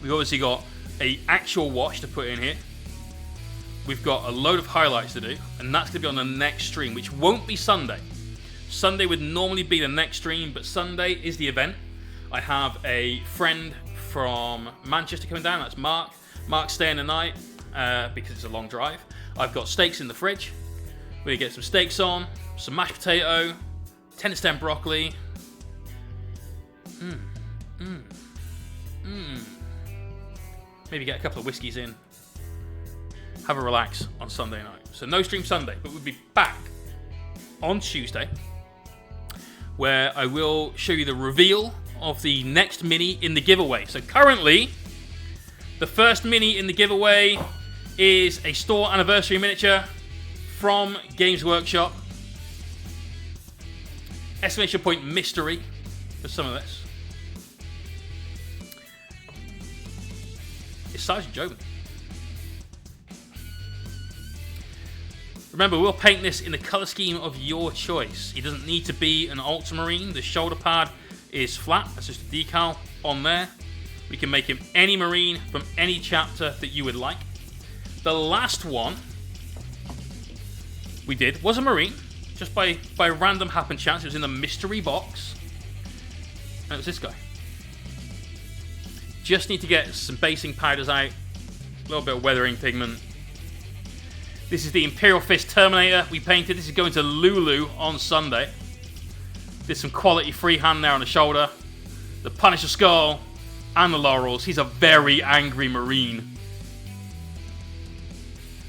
We've obviously got an actual wash to put in here. We've got a load of highlights to do, and that's going to be on the next stream, which won't be Sunday. Sunday would normally be the next stream, but Sunday is the event. I have a friend from Manchester coming down. That's Mark. Mark's staying the night because it's a long drive. I've got steaks in the fridge. We're going to get some steaks on, some mashed potato, 10-stem broccoli. Maybe get a couple of whiskeys in. Have a relax on Sunday night. So no stream Sunday, but we'll be back on Tuesday, where I will show you the reveal of the next mini in the giveaway. So currently, the first mini in the giveaway is a store anniversary miniature from Games Workshop. Exclamation point mystery for some of this. Sergeant Joven. Remember, we'll paint this in the colour scheme of your choice. It doesn't need to be an ultramarine. The shoulder pad is flat. That's just a decal on there. We can make him any marine from any chapter that you would like. The last one we did was a marine, just by random happen chance. It was in the mystery box. And it was this guy. Just need to get some basing powders out. A little bit of weathering pigment. This is the Imperial Fist Terminator we painted. This is going to Lulu on Sunday. Did some quality freehand there on the shoulder. The Punisher skull and the laurels. He's a very angry Marine.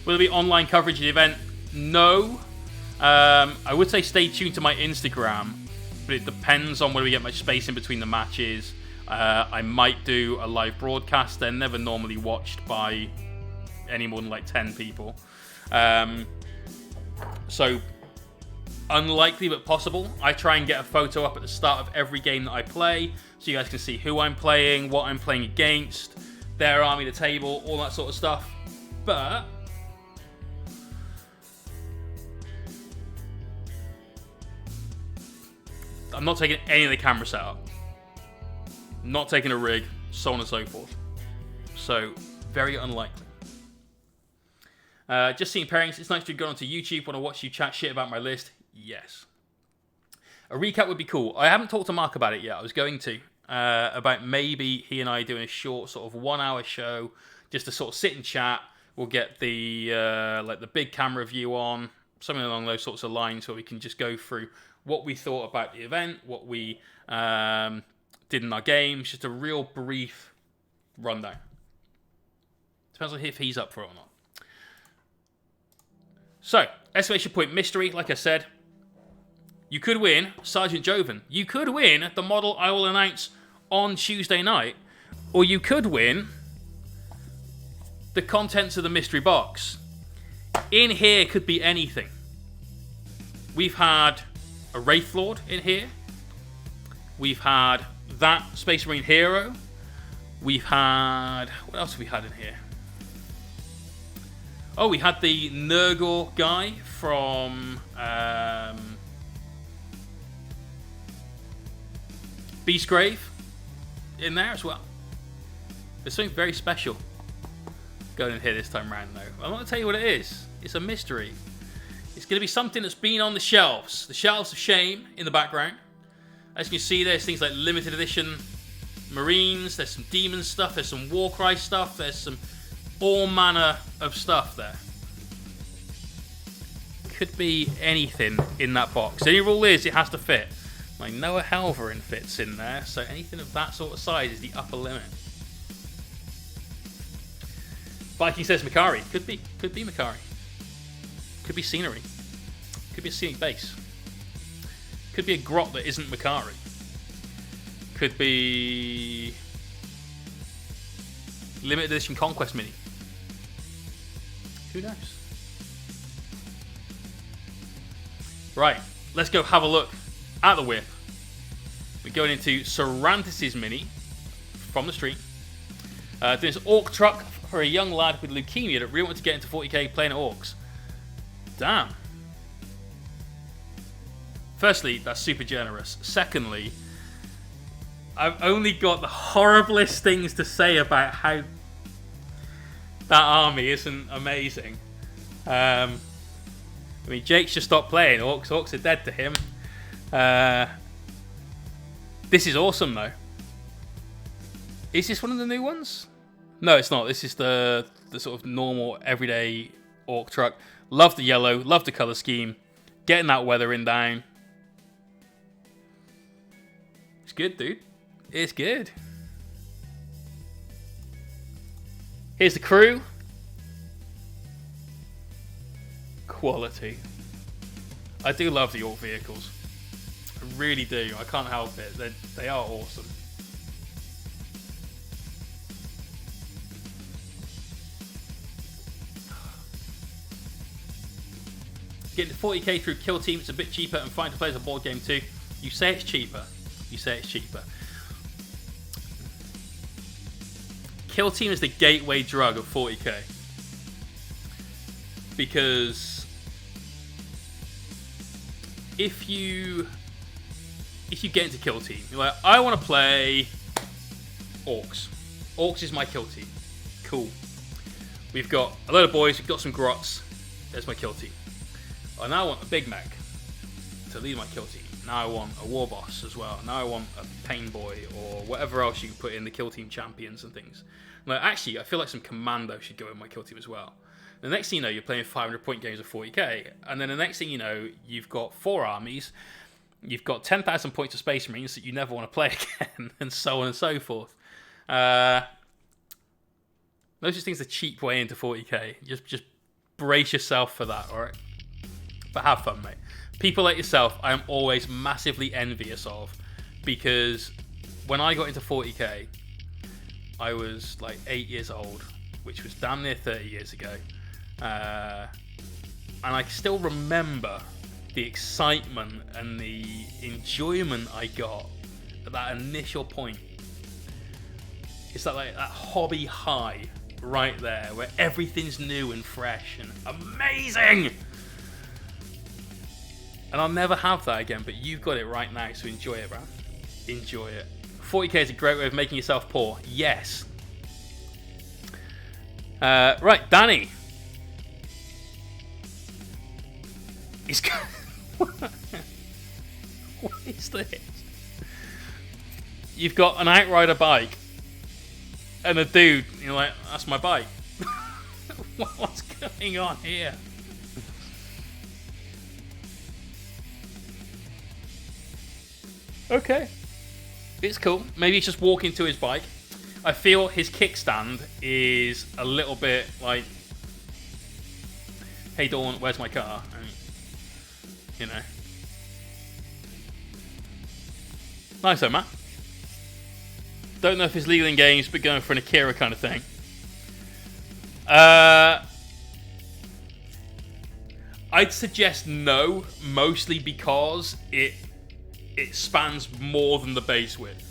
Will there be online coverage of the event? No. I would say stay tuned to my Instagram, but it depends on whether we get much space in between the matches. I might do a live broadcast. They're never normally watched by any more than like 10 people. So unlikely but possible. I try and get a photo up at the start of every game that I play, so you guys can see who I'm playing, what I'm playing against, their army, the table, all that sort of stuff. But I'm not taking any of the camera setup, not taking a rig, so on and so forth. So very unlikely. Just seeing pairings. It's nice to go onto YouTube. Want to watch you chat shit about my list? Yes. A recap would be cool. I haven't talked to Mark about it yet. I was going to. About maybe he and I doing a short sort of 1 hour show just to sort of sit and chat. We'll get the like the big camera view on, something along those sorts of lines, where we can just go through what we thought about the event, what we did in our games, just a real brief rundown. Depends on if he's up for it or not. So, exclamation point mystery, like I said. You could win Sergeant Joven. You could win the model I will announce on Tuesday night. Or you could win the contents of the mystery box. In here could be anything. We've had a Wraith Lord in here. We've had that Space Marine hero. We've had... what else have we had in here? Oh, we had the Nurgle guy from Beastgrave in there as well. There's something very special going in here this time around, though. I'm not going to tell you what it is. It's a mystery. It's going to be something that's been on the shelves of shame in the background. As you can see, there's things like limited edition Marines. There's some demon stuff. There's some Warcry stuff. There's some all manner of stuff there. Could be anything in that box. The only rule is it has to fit. Like Noah Halvorin fits in there, so anything of that sort of size is the upper limit. Viking says Makari. Could be Makari. Could be scenery. Could be a scenic base. Could be a grot that isn't Makari. Could be limited edition Conquest mini. Who knows? Right, let's go have a look at the whip. We're going into Sarantis' mini from the stream. Doing this Orc truck for a young lad with leukemia that really wants to get into 40k playing Orcs. Damn. Firstly, that's super generous. Secondly, I've only got the horriblest things to say about how that army isn't amazing. I mean, Jake's just stopped playing Orcs. Orcs are dead to him. This is awesome, though. Is this one of the new ones? No, it's not. This is the sort of normal, everyday Orc truck. Love the yellow. Love the colour scheme. Getting that weathering down. It's good, dude. It's good. Here's the crew. Quality. I do love the Orc vehicles. I really do. I can't help it. They are awesome. Getting 40k through Kill Team, it's a bit cheaper and fine to play as a board game too. You say it's cheaper. You say it's cheaper. Kill Team is the gateway drug of 40k. Because if you get into Kill Team, you're like, I want to play Orcs. Orcs is my Kill Team. Cool. We've got a load of boys, we've got some grots. There's my Kill Team. I now want a Big Mech to lead my Kill Team. Now I want a War Boss as well. Now I want a Pain Boy or whatever else you can put in the Kill Team champions and things. Like, actually, I feel like some Commando should go in my Kill Team as well. The next thing you know, you're playing 500-point games of 40k. And then the next thing you know, you've got 4 armies. You've got 10,000 points of Space Marines that you never want to play again. And so on and so forth. Those just things are a cheap way into 40k. Just brace yourself for that, alright? But have fun, mate. People like yourself, I am always massively envious of, because when I got into 40k, I was like 8 years old, which was damn near 30 years ago. And I still remember the excitement and the enjoyment I got at that initial point. It's that hobby high right there, where everything's new and fresh and amazing. And I'll never have that again, but you've got it right now, so enjoy it, man. Enjoy it. 40k is a great way of making yourself poor. Yes. Right, Danny. He's what is this? You've got an Outrider bike and a dude, you're like, that's my bike. What's going on here? Okay. It's cool. Maybe he's just walking to his bike. I feel his kickstand is a little bit like, hey Dawn, where's my car? I mean, you know. Nice though, man. Don't know if it's legal in games, but going for an Akira kind of thing. I'd suggest no, mostly because it spans more than the base width.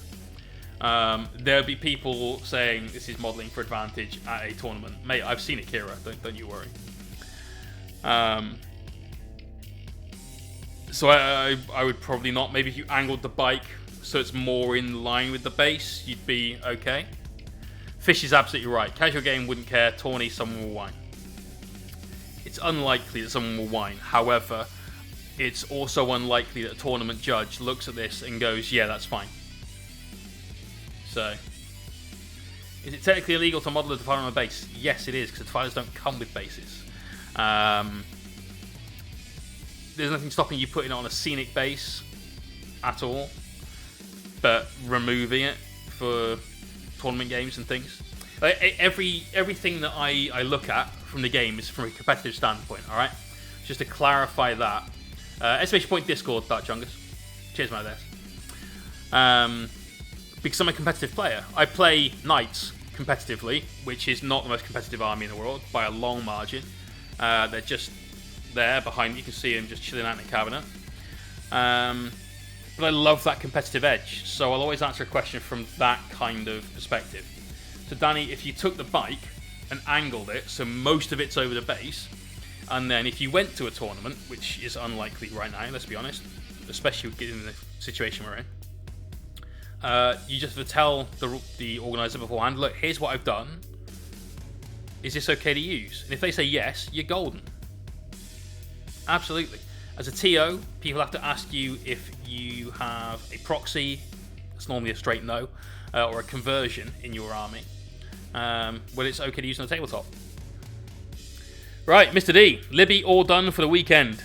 There'll be people saying this is modelling for advantage at a tournament. Mate, I've seen Akira, don't you worry. So I would probably not. Maybe if you angled the bike so it's more in line with the base, you'd be okay. Fish is absolutely right. Casual game wouldn't care. Tourney, someone will whine. It's unlikely that someone will whine. However, it's also unlikely that a tournament judge looks at this and goes, yeah, that's fine. So, is it technically illegal to model a Defiler on a base? Yes, it is, because Defilers don't come with bases. There's nothing stopping you putting it on a scenic base at all, but removing it for tournament games and things. Everything that I look at from the game is from a competitive standpoint, alright? Just to clarify that. Exclamation point Discord, Dark Chungus. Cheers, my best. Because I'm a competitive player. I play Knights competitively, which is not the most competitive army in the world by a long margin. They're just there behind you. You can see them just chilling out in the cabinet. But I love that competitive edge, so I'll always answer a question from that kind of perspective. So Danny, if you took the bike and angled it so most of it's over the base, and then if you went to a tournament, which is unlikely right now, let's be honest, especially given the situation we're in, you just have to tell the organizer beforehand, look, here's what I've done. Is this okay to use? And if they say yes, you're golden. Absolutely. As a TO, people have to ask you if you have a proxy, that's normally a straight no, or a conversion in your army, whether it's okay to use on the tabletop. Right, Mr. D, Libby all done for the weekend.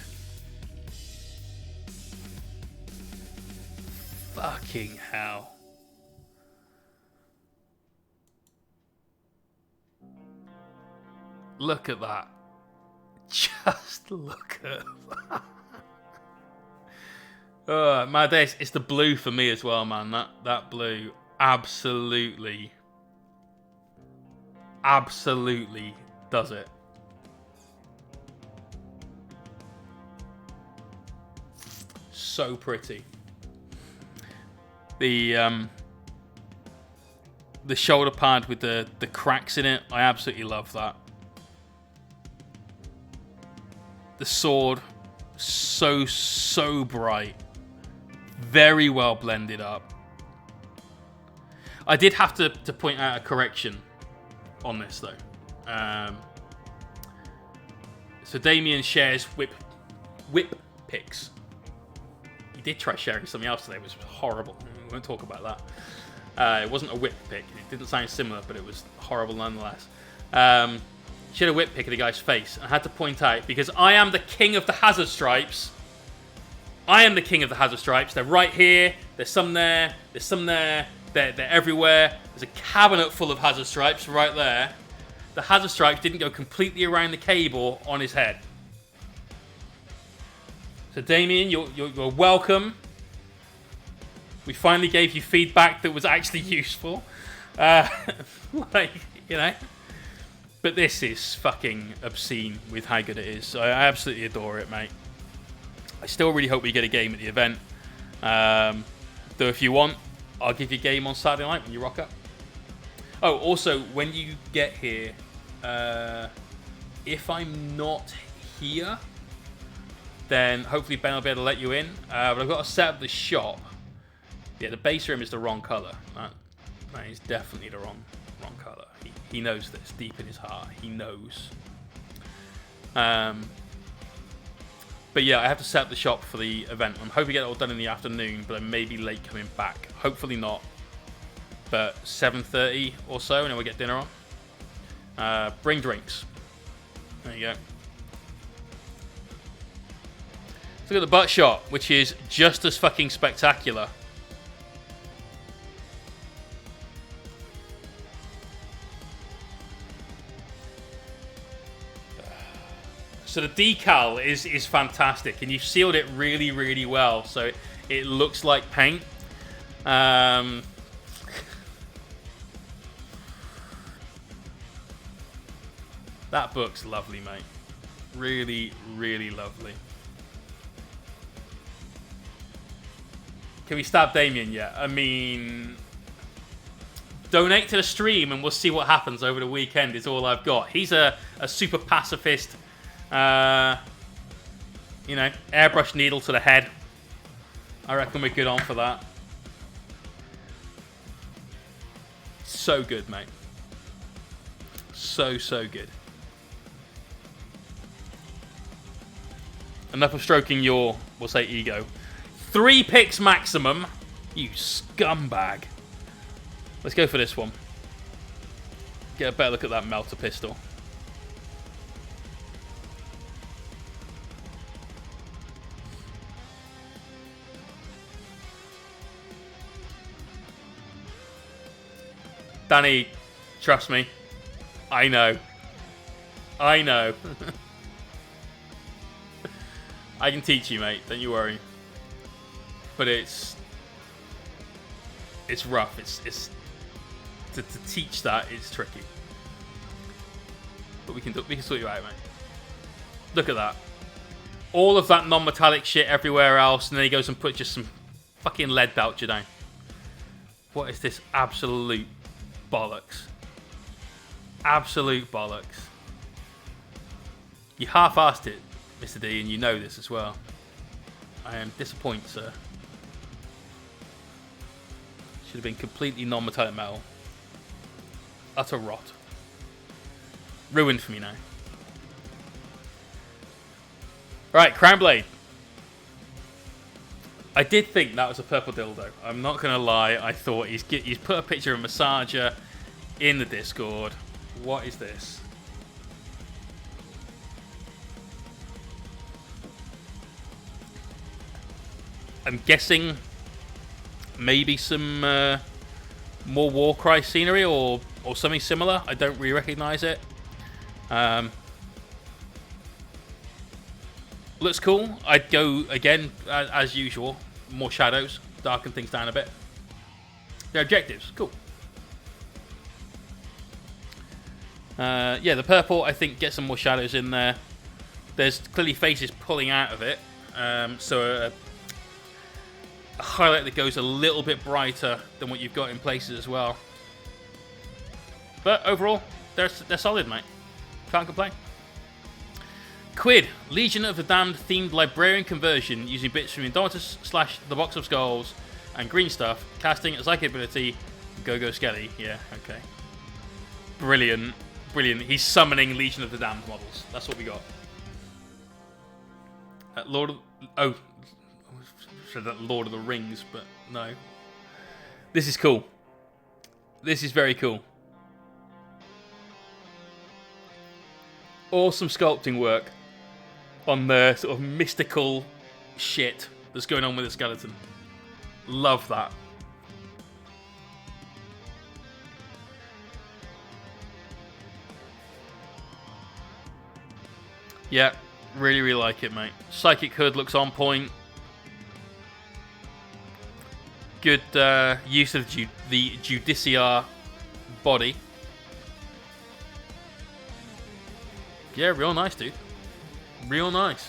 Fucking hell. Look at that. Just look at that. My days, it's the blue for me as well, man. That blue absolutely does it. So pretty. The the shoulder pad with the cracks in it. I absolutely love that. The sword, so bright. Very well blended up. I did have to point out a correction on this, though. So Damien shares whip pics. He did try sharing something else today. It was horrible. We won't talk about that. It wasn't a whip pic. It didn't sound similar, but it was horrible nonetheless. She had a whip pic of the guy's face. I had to point out, because I am the king of the hazard stripes. I am the king of the hazard stripes. They're right here. There's some there. There's some there. They're everywhere. There's a cabinet full of hazard stripes right there. The hazard stripes didn't go completely around the cable on his head. So Damien, you're welcome. We finally gave you feedback that was actually useful. Like, you know. But this is fucking obscene with how good it is. I absolutely adore it, mate. I still really hope we get a game at the event. Though if you want, I'll give you a game on Saturday night when you rock up. Oh, also, when you get here, if I'm not here, then hopefully Ben will be able to let you in. But I've got to set up the shop. Yeah, the base room is the wrong colour. That is definitely the wrong colour. He knows this deep in his heart. He knows. But yeah, I have to set up the shop for the event. I'm hoping to get it all done in the afternoon, but I may be late coming back. Hopefully not. But 7:30 or so, and then we'll get dinner on. Bring drinks. There you go. Let's look at the butt shot, which is just as fucking spectacular. So the decal is fantastic, and you've sealed it really, really well, so it looks like paint. That book's lovely, mate. Really, really lovely. Can we stab Damien yet? I mean, donate to the stream and we'll see what happens over the weekend is all I've got. He's a super pacifist. You know, airbrush needle to the head. I reckon we're good on for that. So good, mate. So good. Enough of stroking your, we'll say, ego. 3 picks maximum. You scumbag. Let's go for this one. Get a better look at that melter pistol. Danny, trust me. I know. I know. I can teach you, mate. Don't you worry. But it's rough. It's to teach that it's tricky. But we can sort you out, mate. Look at that. All of that non-metallic shit everywhere else, and then he goes and puts just some fucking lead belcher down. What is this absolute bollocks? Absolute bollocks. You half-assed it, Mr. D, and you know this as well. I am disappointed, sir. Should have been completely non-metallic metal. Utter rot. Ruined for me now. Right, Crown Blade. I did think that was a purple dildo. I'm not going to lie. I thought he's put a picture of a massager in the Discord. What is this? I'm guessing maybe some more Warcry scenery or something similar. I don't really recognise it. Looks cool. I'd go, again, as usual, more shadows, darken things down a bit. Their objectives, cool. Yeah, the purple, I think, gets some more shadows in there. There's clearly faces pulling out of it. So a highlight that goes a little bit brighter than what you've got in places as well. But overall, they're solid, mate. Can't complain. Quid, Legion of the Damned themed librarian conversion using bits from Indomitus / the Box of Skulls and green stuff. Casting a psychic ability. Go Skelly. Yeah, okay. Brilliant. Brilliant. He's summoning Legion of the Damned models. That's what we got. Lord of the Rings, but no. This is cool. This is very cool. Awesome sculpting work on the sort of mystical shit that's going on with the skeleton. Love that. Yeah, really like it, mate. Psychic Hood looks on point. Good use of the Judiciar body. Yeah, real nice, dude. Real nice.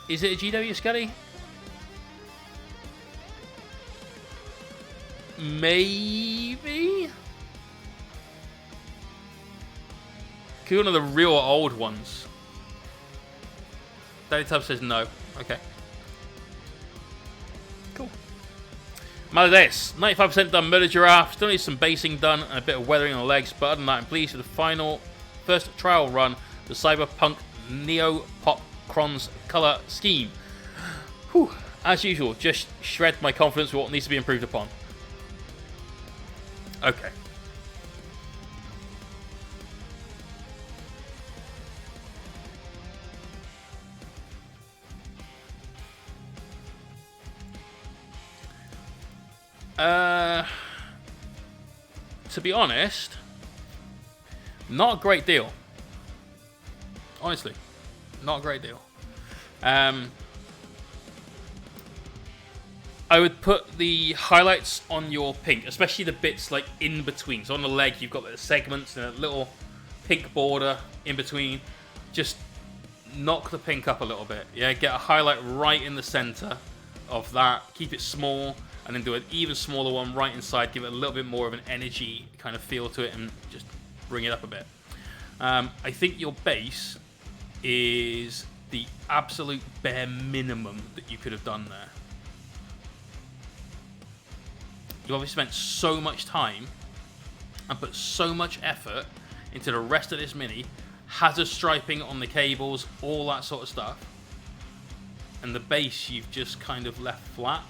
Is it a GW Skelly? Maybe? Could be one of the real old ones. Daddy Tub says no. Okay. Cool. Maladeus, 95% done. Murder Giraffe. Still needs some basing done and a bit of weathering on the legs. But other than that, I'm pleased with the first trial run, the Cyberpunk Neo Pop Crons color scheme. Whew. As usual, just shred my confidence with what needs to be improved upon. Okay. To be honest, not a great deal. Honestly, not a great deal. I would put the highlights on your pink, especially the bits like in between. So on the leg, you've got the segments and a little pink border in between. Just knock the pink up a little bit. Yeah, get a highlight right in the center of that. Keep it small. And then do an even smaller one right inside. Give it a little bit more of an energy kind of feel to it and just bring it up a bit. I think your base is the absolute bare minimum that you could have done there. You obviously spent so much time and put so much effort into the rest of this mini. Hazard striping on the cables, all that sort of stuff. And the base you've just kind of left flat.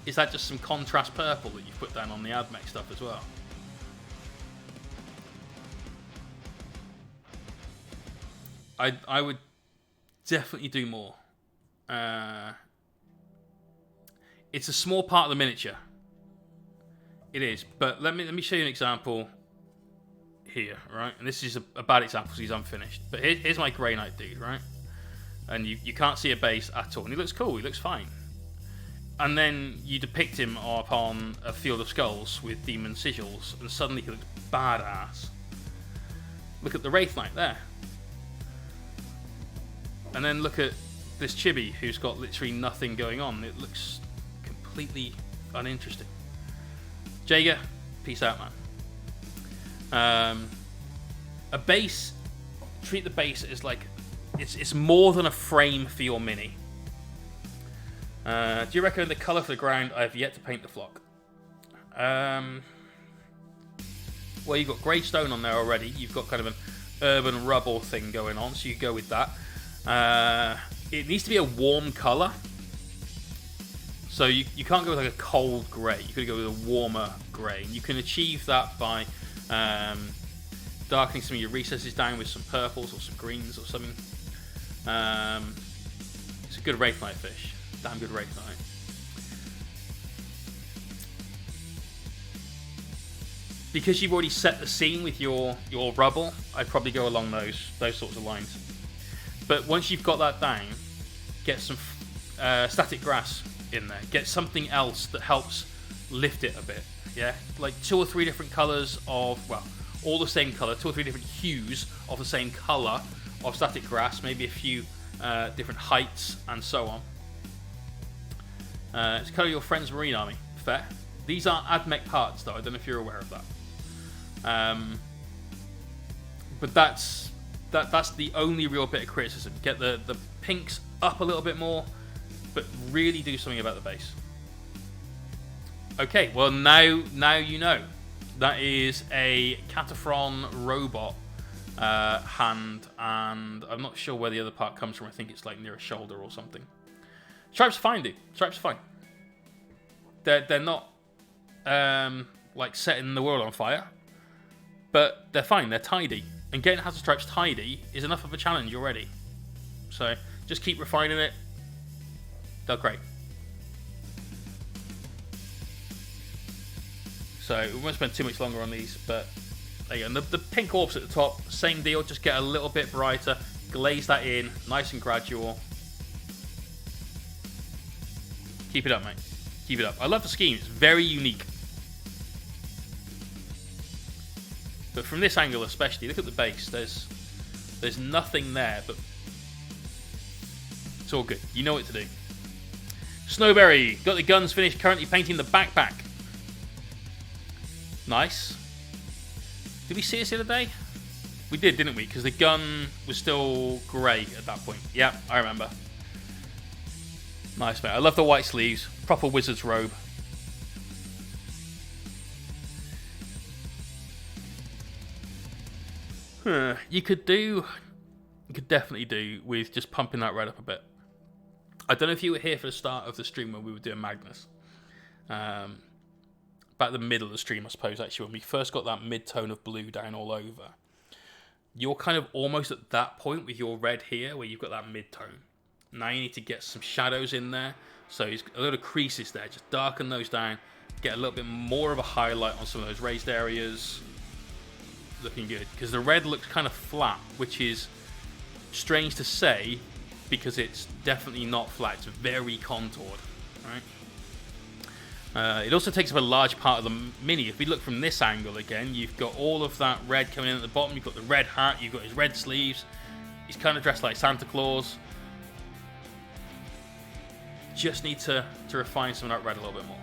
Is that just some contrast purple that you've put down on the AdMech stuff as well? I would definitely do more. It's a small part of the miniature. It is, but let me show you an example here, right? And this is a bad example because he's unfinished. But here's my Grey Knight dude, right? And you can't see a base at all. And he looks cool, he looks fine. And then you depict him upon a field of skulls with demon sigils, and suddenly he looks badass. Look at the Wraith Knight there. And then look at this chibi who's got literally nothing going on. It looks completely uninteresting. Jaeger, peace out, man. A base, treat the base as like, it's more than a frame for your mini. Do you recommend the colour for the ground? I have yet to paint the flock. Well, you've got grey stone on there already. You've got kind of an urban rubble thing going on, so you go with that. It needs to be a warm colour. So you can't go with like a cold grey. You could go with a warmer grey. And you can achieve that by darkening some of your recesses down with some purples or some greens or something. It's a good Wraith Knight fish. Damn good Wraith Knight. Because you've already set the scene with your rubble, I'd probably go along those sorts of lines. But once you've got that down, get some static grass in there. Get something else that helps lift it a bit. Yeah, like 2 or 3 different colours of, well, all the same colour, 2 or 3 different hues of the same colour of static grass. Maybe a few different heights, and so on. It's colour your friend's Marine Army. Fair. These are AdMech parts, though. I don't know if you're aware of that. But that's the only real bit of criticism. Get the pinks up a little bit more, but really do something about the base. Okay, well now you know. That is a Cataphron robot hand, and I'm not sure where the other part comes from. I think it's like near a shoulder or something. Stripes are fine, dude. Stripes are fine. They're not like setting the world on fire, but they're fine. They're tidy, and getting Hazard Stripes tidy is enough of a challenge already. So just keep refining it. They're great. So we won't spend too much longer on these, but there you go. And the pink orbs at the top, same deal. Just get a little bit brighter, glaze that in, nice and gradual. Keep it up, mate. Keep it up. I love the scheme. It's very unique. But from this angle especially, look at the base. There's nothing there, but it's all good. You know what to do. Snowberry. Got the guns finished. Currently painting the backpack. Nice. Did we see this the other day? We did, didn't we? Because the gun was still grey at that point. Yeah, I remember. Nice, mate. I love the white sleeves. Proper wizard's robe. You could definitely do with just pumping that red up a bit. I don't know if you were here for the start of the stream when we were doing Magnus. About the middle of the stream, I suppose, actually, when we first got that mid-tone of blue down all over. You're kind of almost at that point with your red here, where you've got that mid-tone. Now you need to get some shadows in there. So there's a lot of creases there. Just darken those down. Get a little bit more of a highlight on some of those raised areas. Looking good. Because the red looks kind of flat, which is strange to say, because it's definitely not flat. It's very contoured, right? It also takes up a large part of the mini. If we look from this angle again, you've got all of that red coming in at the bottom. You've got the red hat. You've got his red sleeves. He's kind of dressed like Santa Claus. Just need to refine some of that red a little bit more.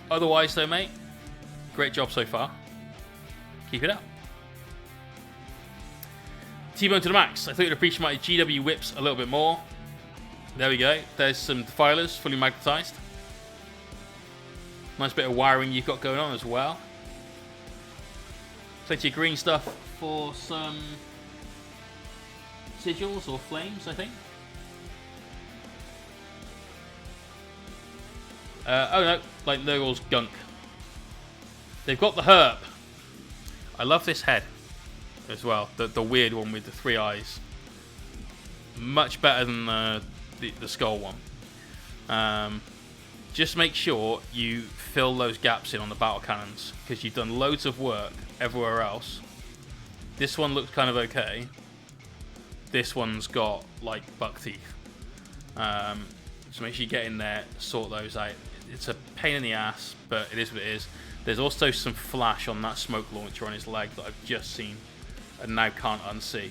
Otherwise, though, mate, great job so far. Keep it up. T-Bone to the max. I thought you'd appreciate my GW whips a little bit more. There we go. There's some defilers, fully magnetized. Nice bit of wiring you've got going on as well. Plenty of green stuff for some sigils or flames, I think. Oh no, like Nurgle's gunk. They've got the herp. I love this head as well. The weird one with the 3 eyes. Much better than the skull one. Just make sure you fill those gaps in on the battle cannons, because you've done loads of work everywhere else. This one looks kind of okay. This one's got like buck teeth. So make sure you get in there, sort those out. It's a pain in the ass, but it is what it is. There's also some flash on that smoke launcher on his leg that I've just seen and now can't unsee.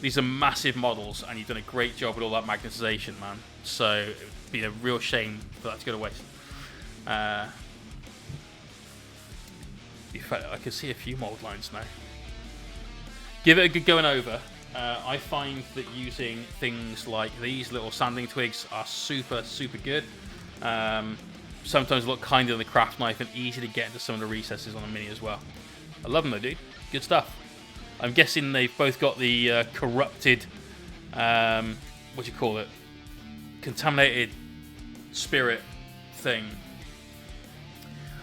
These are massive models, and you've done a great job with all that magnetization, man. So it would be a real shame for that to go to waste. In fact, I can see a few mold lines now. Give it a good going over. I find that using things like these little sanding twigs are super, super good. Sometimes look kinder than the craft knife and easy to get into some of the recesses on the mini as well. I love them though, dude. Good stuff. I'm guessing they've both got the corrupted, what do you call it? Contaminated spirit thing.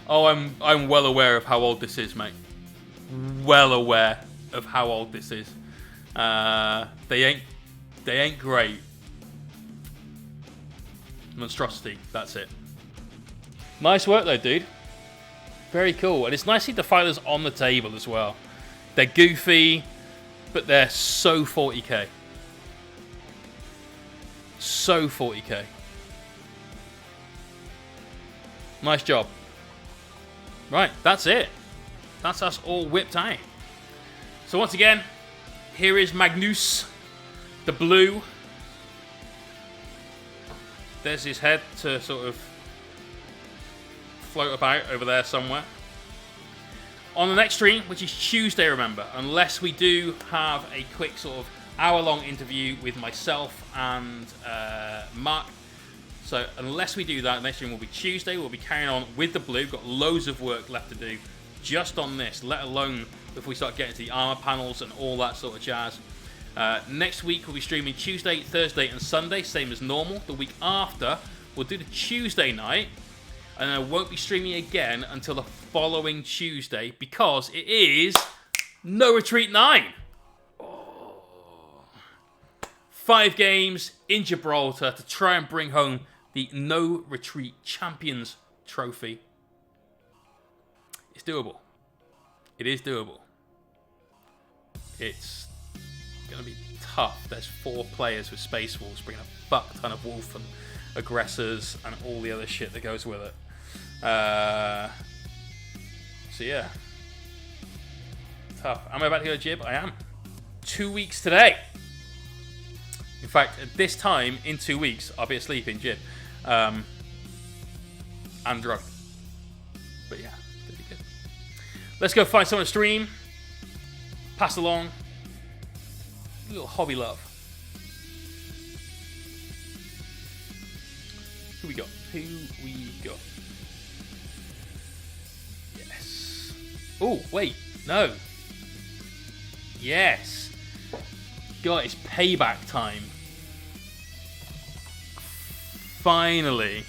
Oh, I'm well aware of how old this is, mate. Well aware of how old this is. They ain't great. Monstrosity, that's it. Nice work though, dude. Very cool. And it's nice to see the defilers on the table as well. They're goofy, but they're so 40k. So 40k. Nice job. Right, that's it. That's us all whipped out. So once again, here is Magnus The blue, there's his head to sort of float about over there somewhere. On the next stream, which is Tuesday, remember, unless we do have a quick sort of hour-long interview with myself and Mark. So unless we do that, next stream will be Tuesday. We'll be carrying on with the blue. Got loads of work left to do just on this, let alone if we start getting to the armor panels and all that sort of jazz. Next week we'll be streaming Tuesday, Thursday and Sunday, same as normal. The week after, we'll do the Tuesday night, and I won't be streaming again until the following Tuesday because it is No Retreat 9. Oh. 5 games in Gibraltar to try and bring home the No Retreat Champions Trophy. It's doable. It is doable. It's going to be tough. There's 4 players with Space Wolves, bringing a fuck ton of Wolf and aggressors and all the other shit that goes with it. So yeah. Tough. Am I about to go to Jib? I am. 2 weeks today. In fact, at this time, in 2 weeks, I'll be asleep in Jib. And drunk. But yeah, it'll be good. Let's go find someone to stream. Pass along. A little hobby love. Who we got? Who we got? Yes. Oh, wait. No. Yes. God, it's payback time. Finally.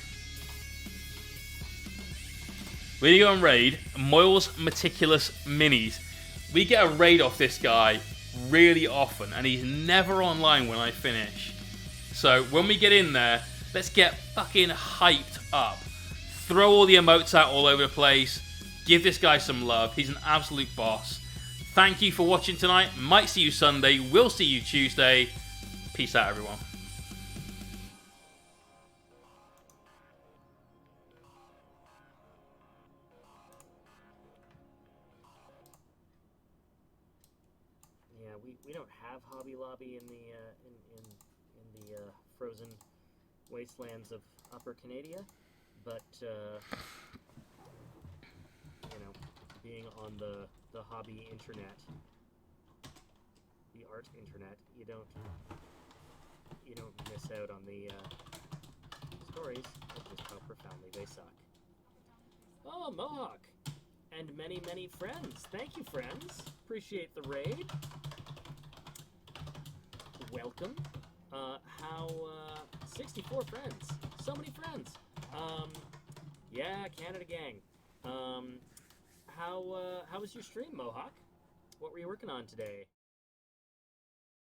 We go on raid. Moyle's Meticulous Minis. We get a raid off this guy really often, and he's never online when I finish. So when we get in there, let's get fucking hyped up. Throw all the emotes out all over the place. Give this guy some love. He's an absolute boss. Thank you for watching tonight. Might see you Sunday. We'll see you Tuesday. Peace out, everyone. We don't have Hobby Lobby in the frozen wastelands of Upper Canada, but you know, being on the hobby internet, the art internet, you don't miss out on the stories of just how profoundly they suck. Oh, Mohawk! And many, many friends. Thank you, friends. Appreciate the raid. Welcome. 64 friends. So many friends. Yeah, Canada gang. How was your stream, Mohawk? What were you working on today?